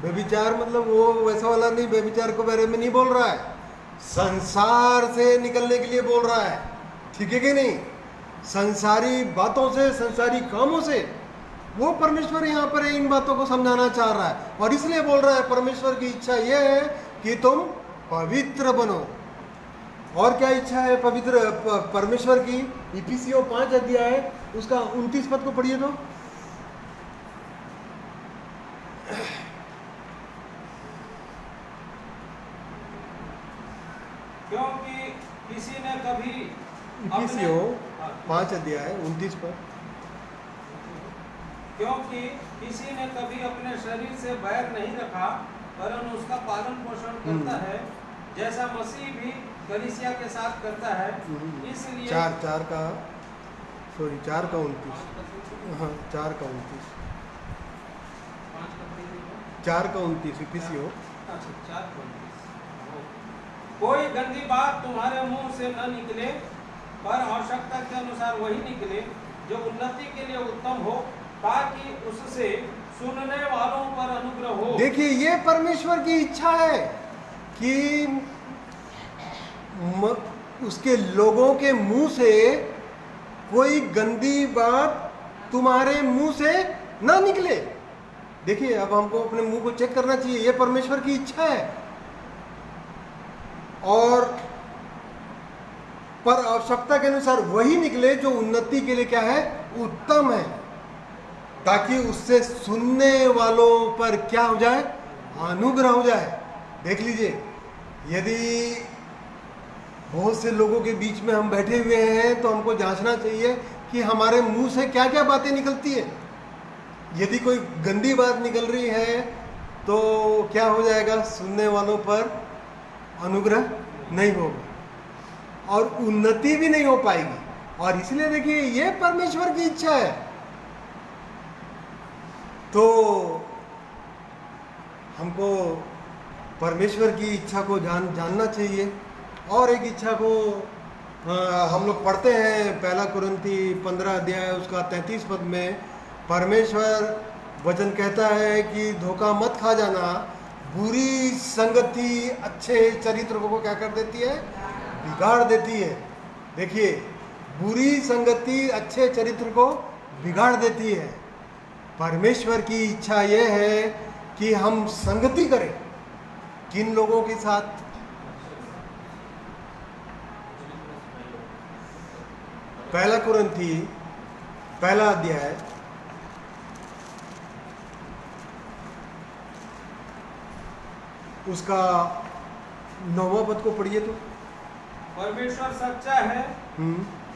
व्यभिचार मतलब वो वैसा वाला नहीं, व्यभिचार के बारे में नहीं बोल रहा है, संसार से निकलने के लिए बोल रहा है। ठीक है कि नहीं? संसारी बातों से, संसारी कामों से वो परमेश्वर यहाँ पर इन बातों को समझाना चाह रहा है। और इसलिए बोल रहा है परमेश्वर की इच्छा यह है कि तुम पवित्र बनो। और क्या इच्छा है पवित्र परमेश्वर की? इफिसियों 5 अध्याय उसका 29 पद को पढ़िए तो। क्योंकि किसी ने कभी इफिसियों 5 अध्याय 29 पद। क्योंकि किसी ने कभी अपने शरीर से बैर नहीं रखा, परंतु उसका पालन पोषण करता है, जैसा मसीह भी कलीसिया के साथ करता है। इसलिए 4 का 29। हाँ, 4 का 29। 4 का 29 इफिसियों। कोई गंदी बात तुम्हारे मुंह से न निकले, पर आवश्यकता के अनुसार वही निकले जो उन्नति के लिए उत्तम हो, ताकि उससे सुनने वालों पर अनुग्रह हो। देखिए, ये परमेश्वर की इच्छा है कि उसके लोगों के मुंह से कोई गंदी बात तुम्हारे मुंह से ना निकले। देखिए, अब हमको अपने मुंह को चेक करना चाहिए, ये परमेश्वर की इच्छा है। और पर आवश्यकता के अनुसार वही निकले जो उन्नति के लिए क्या है? उत्तम है, ताकि उससे सुनने वालों पर क्या हो जाए? अनुग्रह हो जाए। देख लीजिए, यदि बहुत से लोगों के बीच में हम बैठे हुए हैं तो हमको जांचना चाहिए कि हमारे मुंह से क्या क्या बातें निकलती है। यदि कोई गंदी बात निकल रही है तो क्या हो जाएगा? सुनने वालों पर अनुग्रह नहीं होगा और उन्नति भी नहीं हो पाएगी। और इसलिए देखिए, ये परमेश्वर की इच्छा है। तो हमको परमेश्वर की इच्छा को जानना चाहिए। और एक इच्छा को हम लोग पढ़ते हैं 1 कुरिन्थी 15 अध्याय उसका 33 पद में। परमेश्वर वचन कहता है कि धोखा मत खा जाना, बुरी संगति अच्छे चरित्र को क्या कर देती है? बिगाड़ देती है। देखिए, बुरी संगति अच्छे चरित्र को बिगाड़ देती है। परमेश्वर की इच्छा यह है कि हम संगति करें। किन लोगों के साथ? पहला कुरिन्थी 1 अध्याय उसका 9वां पद को पढ़िए तो। परमेश्वर सच्चा है,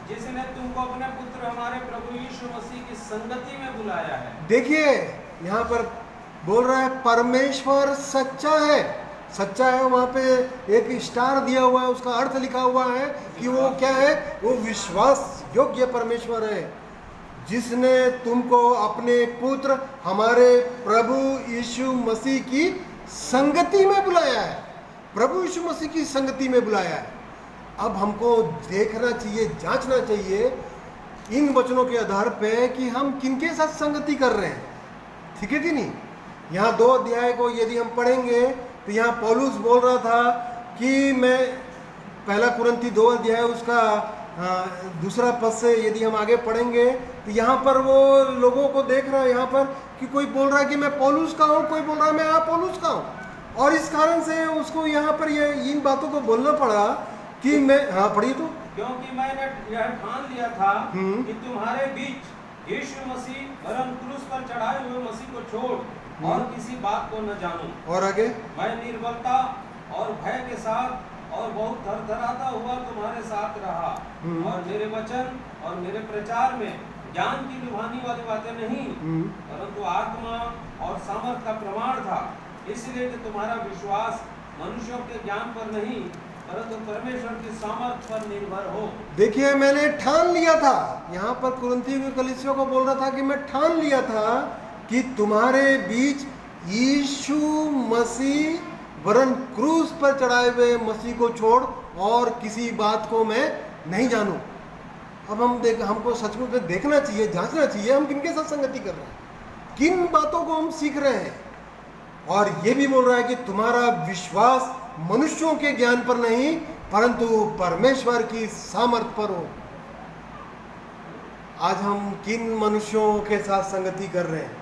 जिसने तुमको अपने पुत्र हमारे प्रभु यीशु मसीह की संगति में बुलाया है। देखिए, यहाँ पर बोल रहा है परमेश्वर सच्चा है। सच्चा है, वहाँ पे एक स्टार दिया हुआ है, उसका अर्थ लिखा हुआ है कि वो क्या है? वो विश्वास योग्य परमेश्वर है, जिसने तुमको अपने पुत्र हमारे प्रभु यीशु मसीह की संगति में बुलाया है। प्रभु यीशु मसीह की संगति में बुलाया है। अब हमको देखना चाहिए, जांचना चाहिए इन वचनों के आधार पे कि हम किनके साथ संगति कर रहे हैं। ठीक है कि नहीं? यहाँ 2 अध्याय को यदि हम पढ़ेंगे तो यहाँ पौलुस बोल रहा था कि मैं 1 कुरिन्थी 2 अध्याय उसका 2 पद से यदि हम आगे पढ़ेंगे तो यहाँ पर वो लोगों को देख रहा है यहाँ पर कि कोई बोल रहा है कि मैं पौलुस का हूँ, कोई बोल रहा है मैं अपोलोस का हूँ। और इस कारण से उसको यहाँ पर ये इन बातों को बोलना पड़ा कि मैं, हाँ पढ़िए तो। क्योंकि मैंने यह ठान लिया था कि तुम्हारे बीच यीशु मसीह वरन क्रूस पर चढ़ाए हुए मसीह को छोड़ और किसी बात को न जानूं। और आगे, मैं निर्बलता और भय के साथ और बहुत थरथराता हुआ तुम्हारे साथ रहा, और मेरे वचन और मेरे प्रचार में ज्ञान की लुभाने वाली बातें नहीं, परंतु आत्मा और सामर्थ का प्रमाण था। इसलिए कि तुम्हारा विश्वास मनुष्यों के ज्ञान पर नहीं, परंतु परमेश्वर की सामर्थ पर निर्भर हो। देखिए, मैंने ठान लिया था, यहाँ पर कुरिन्थियों की कलीसिया को बोल रहा था कि मैं ठान लिया था कि तुम्हारे बीच यीशु मसीह वरन क्रूस पर चढ़ाए हुए मसीह को छोड़ और किसी बात को मैं नहीं जानूं। अब हमको सचमुच में देखना चाहिए, जांचना चाहिए हम किनके साथ संगति कर रहे हैं, किन बातों को हम सीख रहे हैं। और ये भी बोल रहा है कि तुम्हारा विश्वास मनुष्यों के ज्ञान पर नहीं, परंतु परमेश्वर की सामर्थ पर हो। आज हम किन मनुष्यों के साथ संगति कर रहे हैं,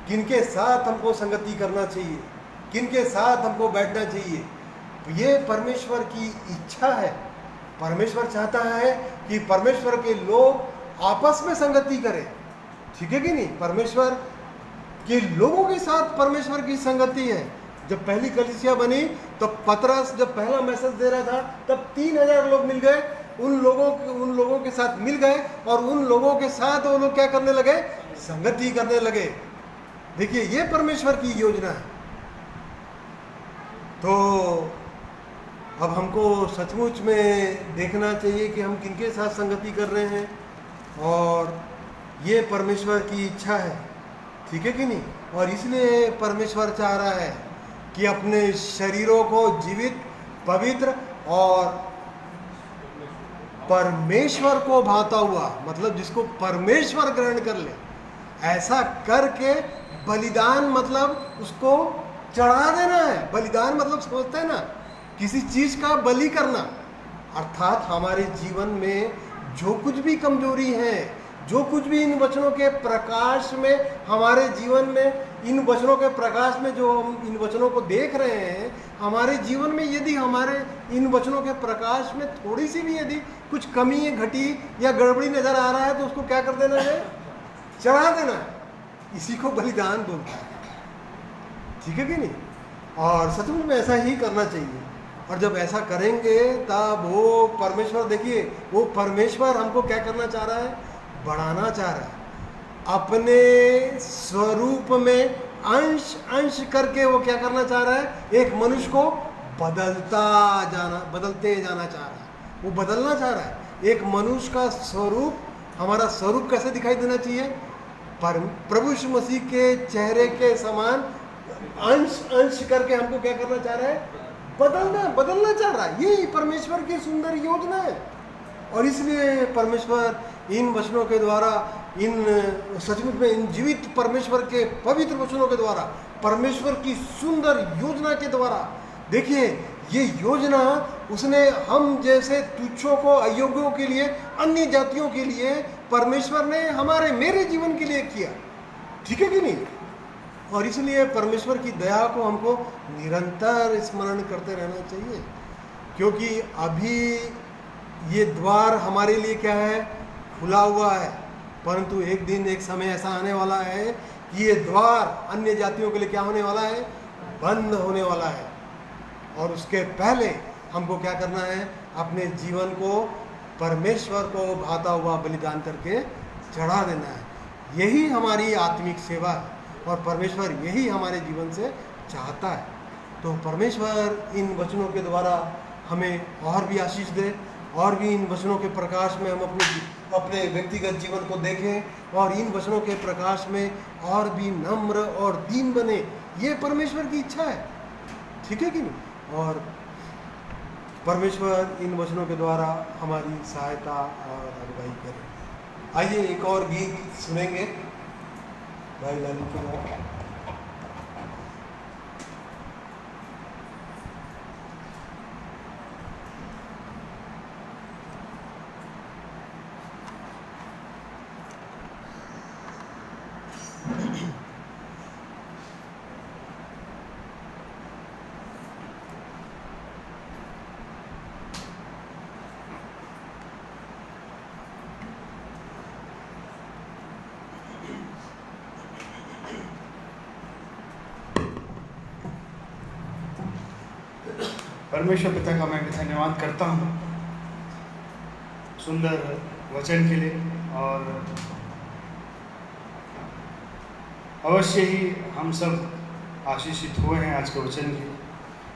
किनके साथ हमको संगति करना चाहिए, किनके साथ हमको बैठना चाहिए, ये परमेश्वर की इच्छा है। परमेश्वर चाहता है कि परमेश्वर के लोग आपस में संगति करें, ठीक है कि नहीं। परमेश्वर के लोगों के साथ परमेश्वर की संगति है। जब पहली कलीसिया बनी तो पतरस जब पहला मैसेज दे रहा था तब 3000 लोग मिल गए, उन लोगों के साथ मिल गए और उन लोगों के साथ वो लोग क्या करने लगे, संगति करने लगे। देखिए, ये परमेश्वर की योजना है। तो अब हमको सचमुच में देखना चाहिए कि हम किनके साथ संगति कर रहे हैं, और ये परमेश्वर की इच्छा है, ठीक है कि नहीं। और इसलिए परमेश्वर चाह रहा है कि अपने शरीरों को जीवित, पवित्र और परमेश्वर को भाता हुआ, मतलब जिसको परमेश्वर ग्रहण कर ले, ऐसा करके बलिदान मतलब उसको चढ़ा देना है। बलिदान मतलब सोचते हैं ना, किसी चीज का बलि करना, अर्थात हमारे जीवन में जो कुछ भी कमजोरी है, जो कुछ भी इन वचनों के प्रकाश में हमारे जीवन में, इन वचनों के प्रकाश में जो हम इन वचनों को देख रहे हैं हमारे जीवन में, यदि हमारे इन वचनों के प्रकाश में थोड़ी सी भी यदि कुछ कमी है, घटी या गड़बड़ी नजर आ रहा है तो उसको क्या कर देना है, चढ़ा देना है। इसी को बलिदान बोलता है, ठीक है कि नहीं। और सचमुच में ऐसा ही करना चाहिए। और जब ऐसा करेंगे तब वो परमेश्वर, देखिए वो परमेश्वर हमको क्या करना चाह रहा है, बढ़ाना चाह रहा है। अपने स्वरूप में अंश अंश करके वो क्या करना चाह रहा है, एक मनुष्य को बदलते जाना चाह रहा है। वो बदलना चाह रहा है। एक मनुष्य का स्वरूप, हमारा स्वरूप कैसे दिखाई देना चाहिए, प्रभु यीशु मसीह के चेहरे के समान अंश अंश करके हमको क्या करना चाह रहा है, बदलना चाह रहा है। यही परमेश्वर की सुंदर योजना है। और इसलिए परमेश्वर इन वचनों के द्वारा, इन सचमुच में इन जीवित परमेश्वर के पवित्र वचनों के द्वारा, परमेश्वर की सुंदर योजना के द्वारा, देखिए ये योजना उसने हम जैसे तुच्छों को, अयोग्यों के लिए, अन्य जातियों के लिए परमेश्वर ने हमारे मेरे जीवन के लिए किया, ठीक है कि नहीं। और इसलिए परमेश्वर की दया को हमको निरंतर स्मरण करते रहना चाहिए, क्योंकि अभी ये द्वार हमारे लिए क्या है, खुला हुआ है। परंतु एक दिन, एक समय ऐसा आने वाला है कि ये द्वार अन्य जातियों के लिए क्या होने वाला है, बंद होने वाला है। और उसके पहले हमको क्या करना है, अपने जीवन को परमेश्वर को भाता हुआ बलिदान करके चढ़ा देना है। यही हमारी आत्मिक सेवा है और परमेश्वर यही हमारे जीवन से चाहता है। तो परमेश्वर इन वचनों के द्वारा हमें और भी आशीष दे, और भी इन वचनों के प्रकाश में हम अपने व्यक्तिगत जीवन को देखें और इन वचनों के प्रकाश में और भी नम्र और दीन बने। ये परमेश्वर की इच्छा है, ठीक है कि नहीं। और परमेश्वर इन वचनों के द्वारा हमारी सहायता और अगुवाई करे। आइए एक और गीत सुनेंगे भाई लाली के द्वारा। परमेश्वर पिता का मैं धन्यवाद करता हूँ। सुंदर वचन के लिए, और अवश्य ही हम सब आशीषित हुए हैं आज के वचन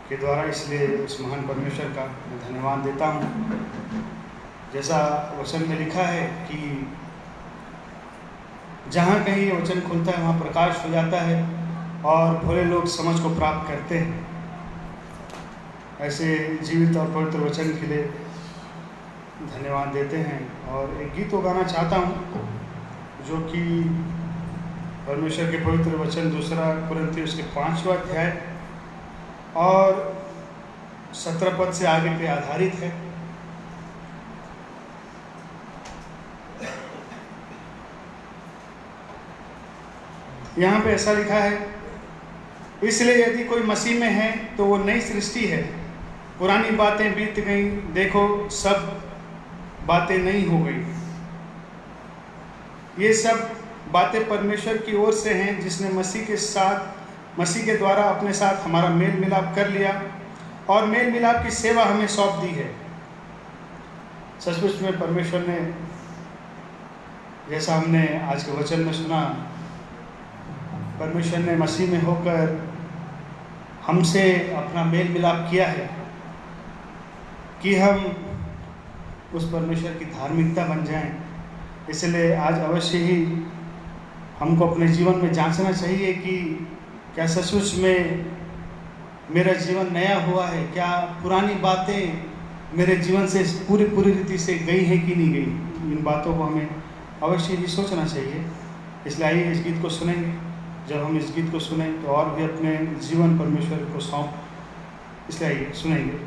के द्वारा, इसलिए उस महान परमेश्वर का मैं धन्यवाद देता हूँ। जैसा वचन में लिखा है कि जहाँ कहीं ये वचन खुलता है वहाँ प्रकाश हो जाता है और भोले लोग समझ को प्राप्त करते हैं। ऐसे जीवित और पवित्र वचन के लिए धन्यवाद देते हैं। और एक गीत को गाना चाहता हूँ जो कि परमेश्वर के पवित्र वचन 2 कुरिन्थियों उसके 5वां अध्याय और 17 पद से आगे पे आधारित है। यहाँ पे ऐसा लिखा है, इसलिए यदि कोई मसीह में है तो वो नई सृष्टि है, पुरानी बातें बीत गई, देखो सब बातें नई हो गई। ये सब बातें परमेश्वर की ओर से हैं, जिसने मसीह के द्वारा अपने साथ हमारा मेल मिलाप कर लिया और मेल मिलाप की सेवा हमें सौंप दी है। सचमुच में परमेश्वर ने, जैसा हमने आज के वचन में सुना, परमेश्वर ने मसीह में होकर हमसे अपना मेल मिलाप किया है कि हम उस परमेश्वर की धार्मिकता बन जाएं। इसलिए आज अवश्य ही हमको अपने जीवन में जांचना चाहिए कि क्या सचमुच में मेरा जीवन नया हुआ है, क्या पुरानी बातें मेरे जीवन से पूरी रीति से गई हैं कि नहीं गई। इन बातों को हमें अवश्य ही सोचना चाहिए। इसलिए आइए इस गीत को सुनेंगे। जब हम इस गीत को सुनें तो और भी अपने जीवन परमेश्वर को सौंप, इसलिए आइए सुनेंगे।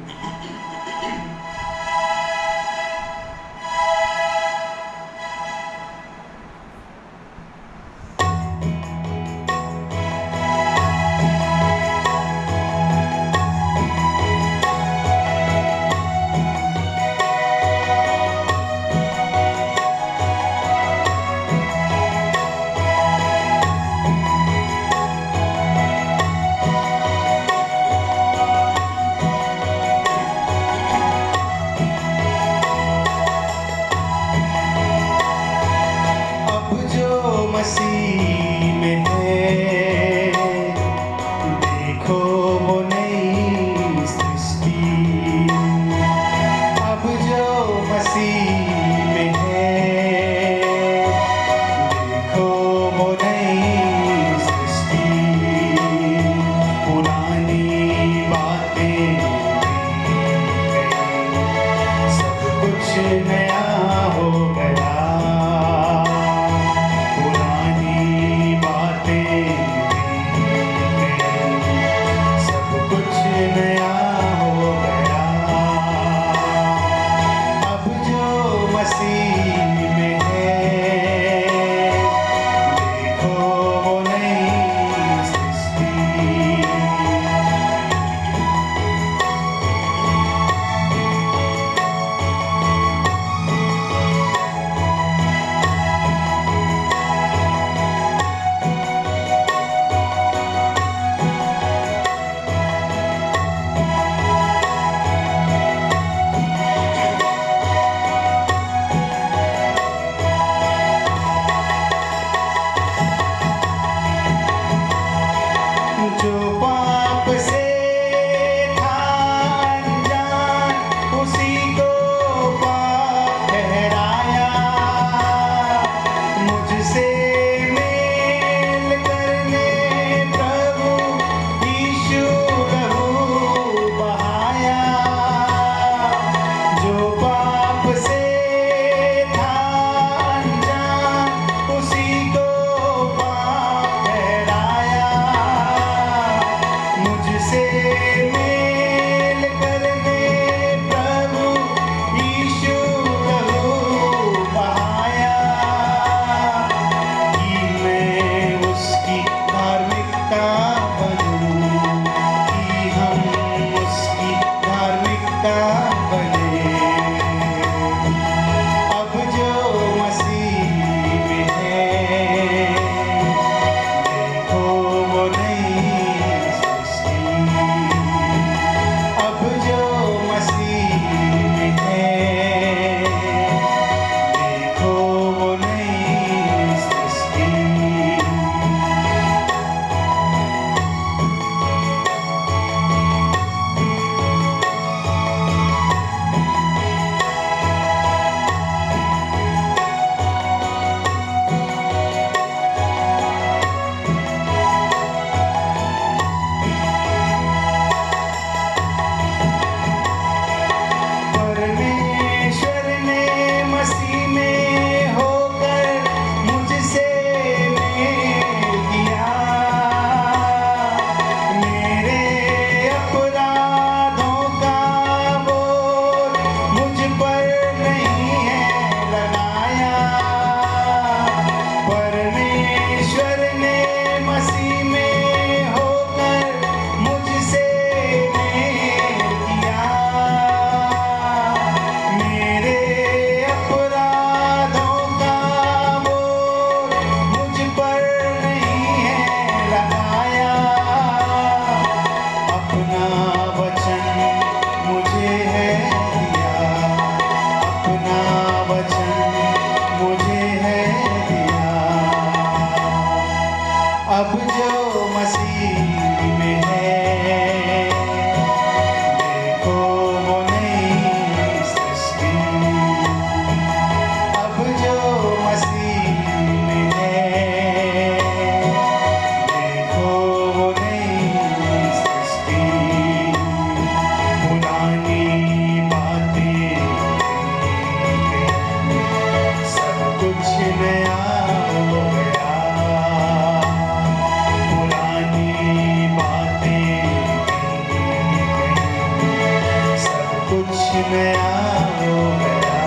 नया हो गया।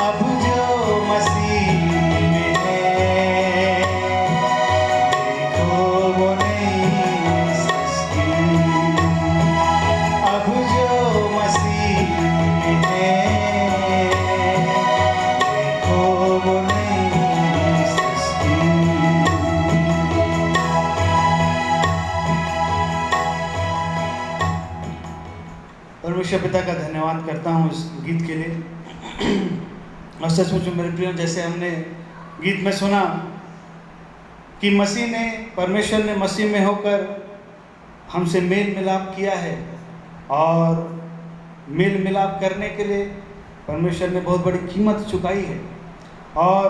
अब जो मसीह में है, देखो वो नई सृष्टि। अब जो मसीह में है, देखो वो नई सृष्टि। परमेश्वर पिता का धन्यवाद करता हूँ इस गीत के लिए। और सचमुच मेरे प्रियो, जैसे हमने गीत में सुना कि मसीह ने, परमेश्वर ने मसीह में होकर हमसे मेल मिलाप किया है, और मेल मिलाप करने के लिए परमेश्वर ने बहुत बड़ी कीमत चुकाई है। और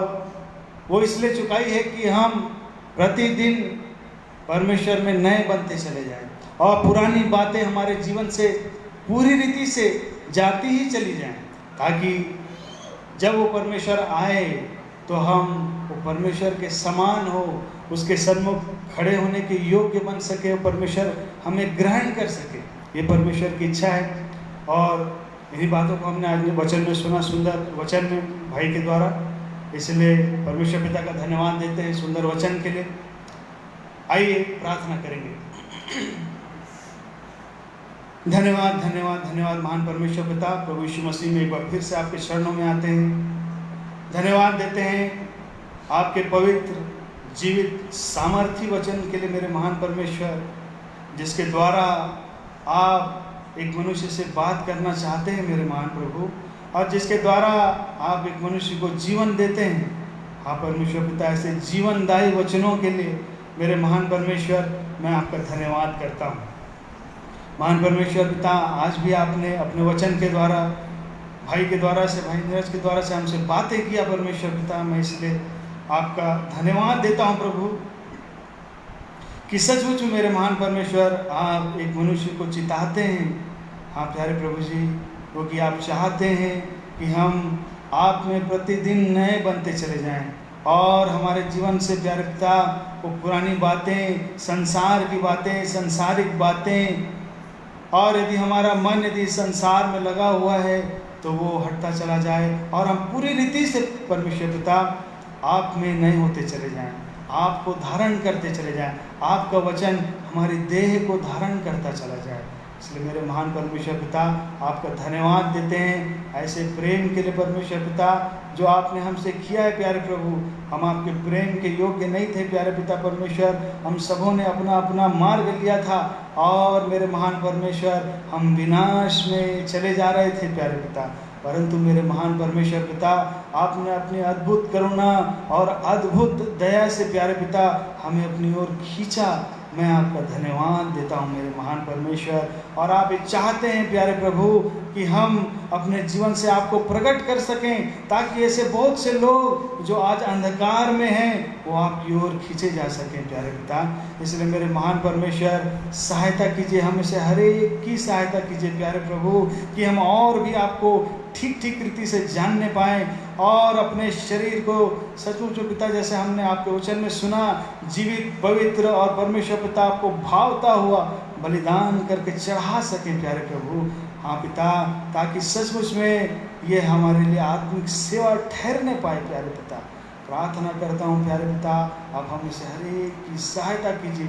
वो इसलिए चुकाई है कि हम प्रतिदिन परमेश्वर में नए बनते चले जाएं, और पुरानी बातें हमारे जीवन से पूरी रीति से जाती ही चली जाएं, ताकि जब वो परमेश्वर आए तो हम वो परमेश्वर के समान हो, उसके सन्मुख खड़े होने के योग्य बन सके, वो परमेश्वर हमें ग्रहण कर सके। ये परमेश्वर की इच्छा है। और इन्हीं बातों को हमने आज वचन में सुना, सुंदर वचन में भाई के द्वारा। इसलिए परमेश्वर पिता का धन्यवाद देते हैं सुंदर वचन के लिए। आइए प्रार्थना करेंगे। धन्यवाद धन्यवाद धन्यवाद महान परमेश्वर पिता, प्रभु यीशु मसीह में एक बार फिर से आपके चरणों में आते हैं। धन्यवाद देते हैं आपके पवित्र जीवित सामर्थी वचन के लिए मेरे महान परमेश्वर, जिसके द्वारा आप एक मनुष्य से बात करना चाहते हैं मेरे महान प्रभु, और जिसके द्वारा आप एक मनुष्य को जीवन देते हैं। हाँ परमेश्वर पिता, ऐसे जीवनदायी वचनों के लिए मेरे महान परमेश्वर मैं आपका धन्यवाद करता हूँ। महान परमेश्वर पिता, आज भी आपने अपने वचन के द्वारा, भाई के द्वारा से, भाई नीरज के द्वारा से हमसे बातें किया परमेश्वर पिता। मैं इसलिए आपका धन्यवाद देता हूँ प्रभु, कि सचमुच मेरे महान परमेश्वर आप एक मनुष्य को चिताते हैं। हाँ प्यारे प्रभु जी, क्योंकि आप चाहते हैं कि हम आप में प्रतिदिन नए बनते चले जाएं, और हमारे जीवन से प्यारे पिता वो पुरानी बातें, संसार की बातें, सांसारिक बातें, और यदि हमारा मन यदि संसार में लगा हुआ है तो वो हटता चला जाए, और हम पूरी रीति से परमेश्वर पिता आप में नए होते चले जाएं, आपको धारण करते चले जाएं, आपका वचन हमारी देह को धारण करता चला जाए। इसलिए मेरे महान परमेश्वर पिता आपका धन्यवाद देते हैं ऐसे प्रेम के लिए परमेश्वर पिता, जो आपने हमसे किया है प्यारे प्रभु। हम आपके प्रेम के योग्य नहीं थे प्यारे पिता परमेश्वर, हम सबों ने अपना अपना मार्ग लिया था, और मेरे महान परमेश्वर हम विनाश में चले जा रहे थे प्यारे पिता। परंतु मेरे महान परमेश्वर पिता, आपने अपनी अद्भुत करुणा और अद्भुत दया से प्यारे पिता हमें अपनी ओर खींचा। मैं आपका धन्यवाद देता हूँ मेरे महान परमेश्वर। और आप ये चाहते हैं प्यारे प्रभु कि हम अपने जीवन से आपको प्रकट कर सकें, ताकि ऐसे बहुत से लोग जो आज अंधकार में हैं वो आपकी ओर खींचे जा सकें प्यारे पिता। इसलिए मेरे महान परमेश्वर सहायता कीजिए, हमें से हर एक की सहायता कीजिए प्यारे प्रभु, कि हम और भी आपको ठीक ठीक रीति से जानने पाएँ, और अपने शरीर को सचमुच पिता, जैसे हमने आपके वचन में सुना, जीवित पवित्र और परमेश्वर पिता आपको भावता हुआ बलिदान करके चढ़ा सकें प्यारे प्रभु। हाँ पिता, ताकि सचमुच में ये हमारे लिए आत्मिक सेवा ठहरने पाए प्यारे पिता। प्रार्थना करता हूँ प्यारे पिता, आप हमें से हर एक की सहायता कीजिए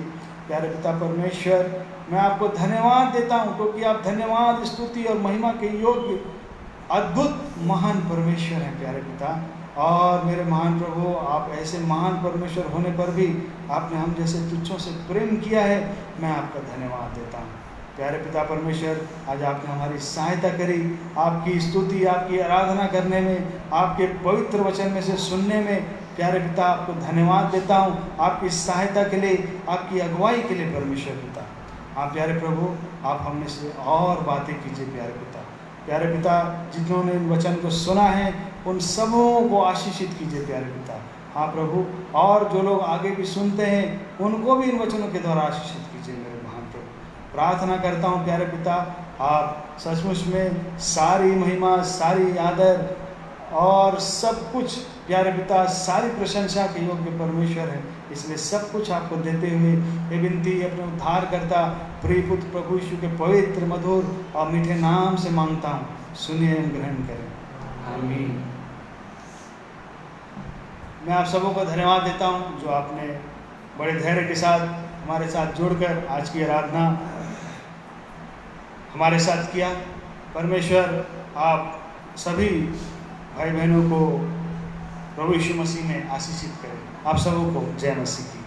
प्यारे पिता परमेश्वर। मैं आपको धन्यवाद देता हूँ, क्योंकि आप धन्यवाद, स्तुति और महिमा के योग्य अद्भुत महान परमेश्वर हैं प्यारे पिता। और मेरे महान प्रभु, आप ऐसे महान परमेश्वर होने पर भी आपने हम जैसे तुच्छों से प्रेम किया है, मैं आपका धन्यवाद देता हूँ प्यारे पिता परमेश्वर। आज आपने हमारी सहायता करी, आपकी स्तुति, आपकी आराधना करने में, आपके पवित्र वचन में से सुनने में प्यारे पिता आपको धन्यवाद देता हूँ, आपकी सहायता के लिए, आपकी अगुवाई के लिए परमेश्वर पिता। आप प्यारे प्रभु, आप हमने से और बातें कीजिए प्यारे पिता। प्यारे पिता, जिन्होंने इन वचन को सुना है उन सबों को आशीषित कीजिए प्यारे पिता। हाँ प्रभु, और जो लोग आगे भी सुनते हैं उनको भी इन वचनों के द्वारा आशीषित कीजिए मेरे महान प्रभु। प्रार्थना करता हूँ प्यारे पिता, आप सचमुच में सारी महिमा, सारी आदर और सब कुछ प्यारे पिता सारी प्रशंसा के योग्य परमेश्वर है। इसलिए सब कुछ आपको देते हुए ये विनती अपने उद्धारकर्ता प्रिय पुत्र प्रभु यीशु के पवित्र मधुर और मीठे नाम से मांगता हूँ, सुनिए एवं ग्रहण करें। आमीन। मैं आप सबों को धन्यवाद देता हूँ जो आपने बड़े धैर्य के साथ हमारे साथ जुड़कर आज की आराधना हमारे साथ किया। परमेश्वर आप सभी भाई बहनों को प्रभु यीशु मसीह में आशीषित करें। आप सबों को जय मसीह की।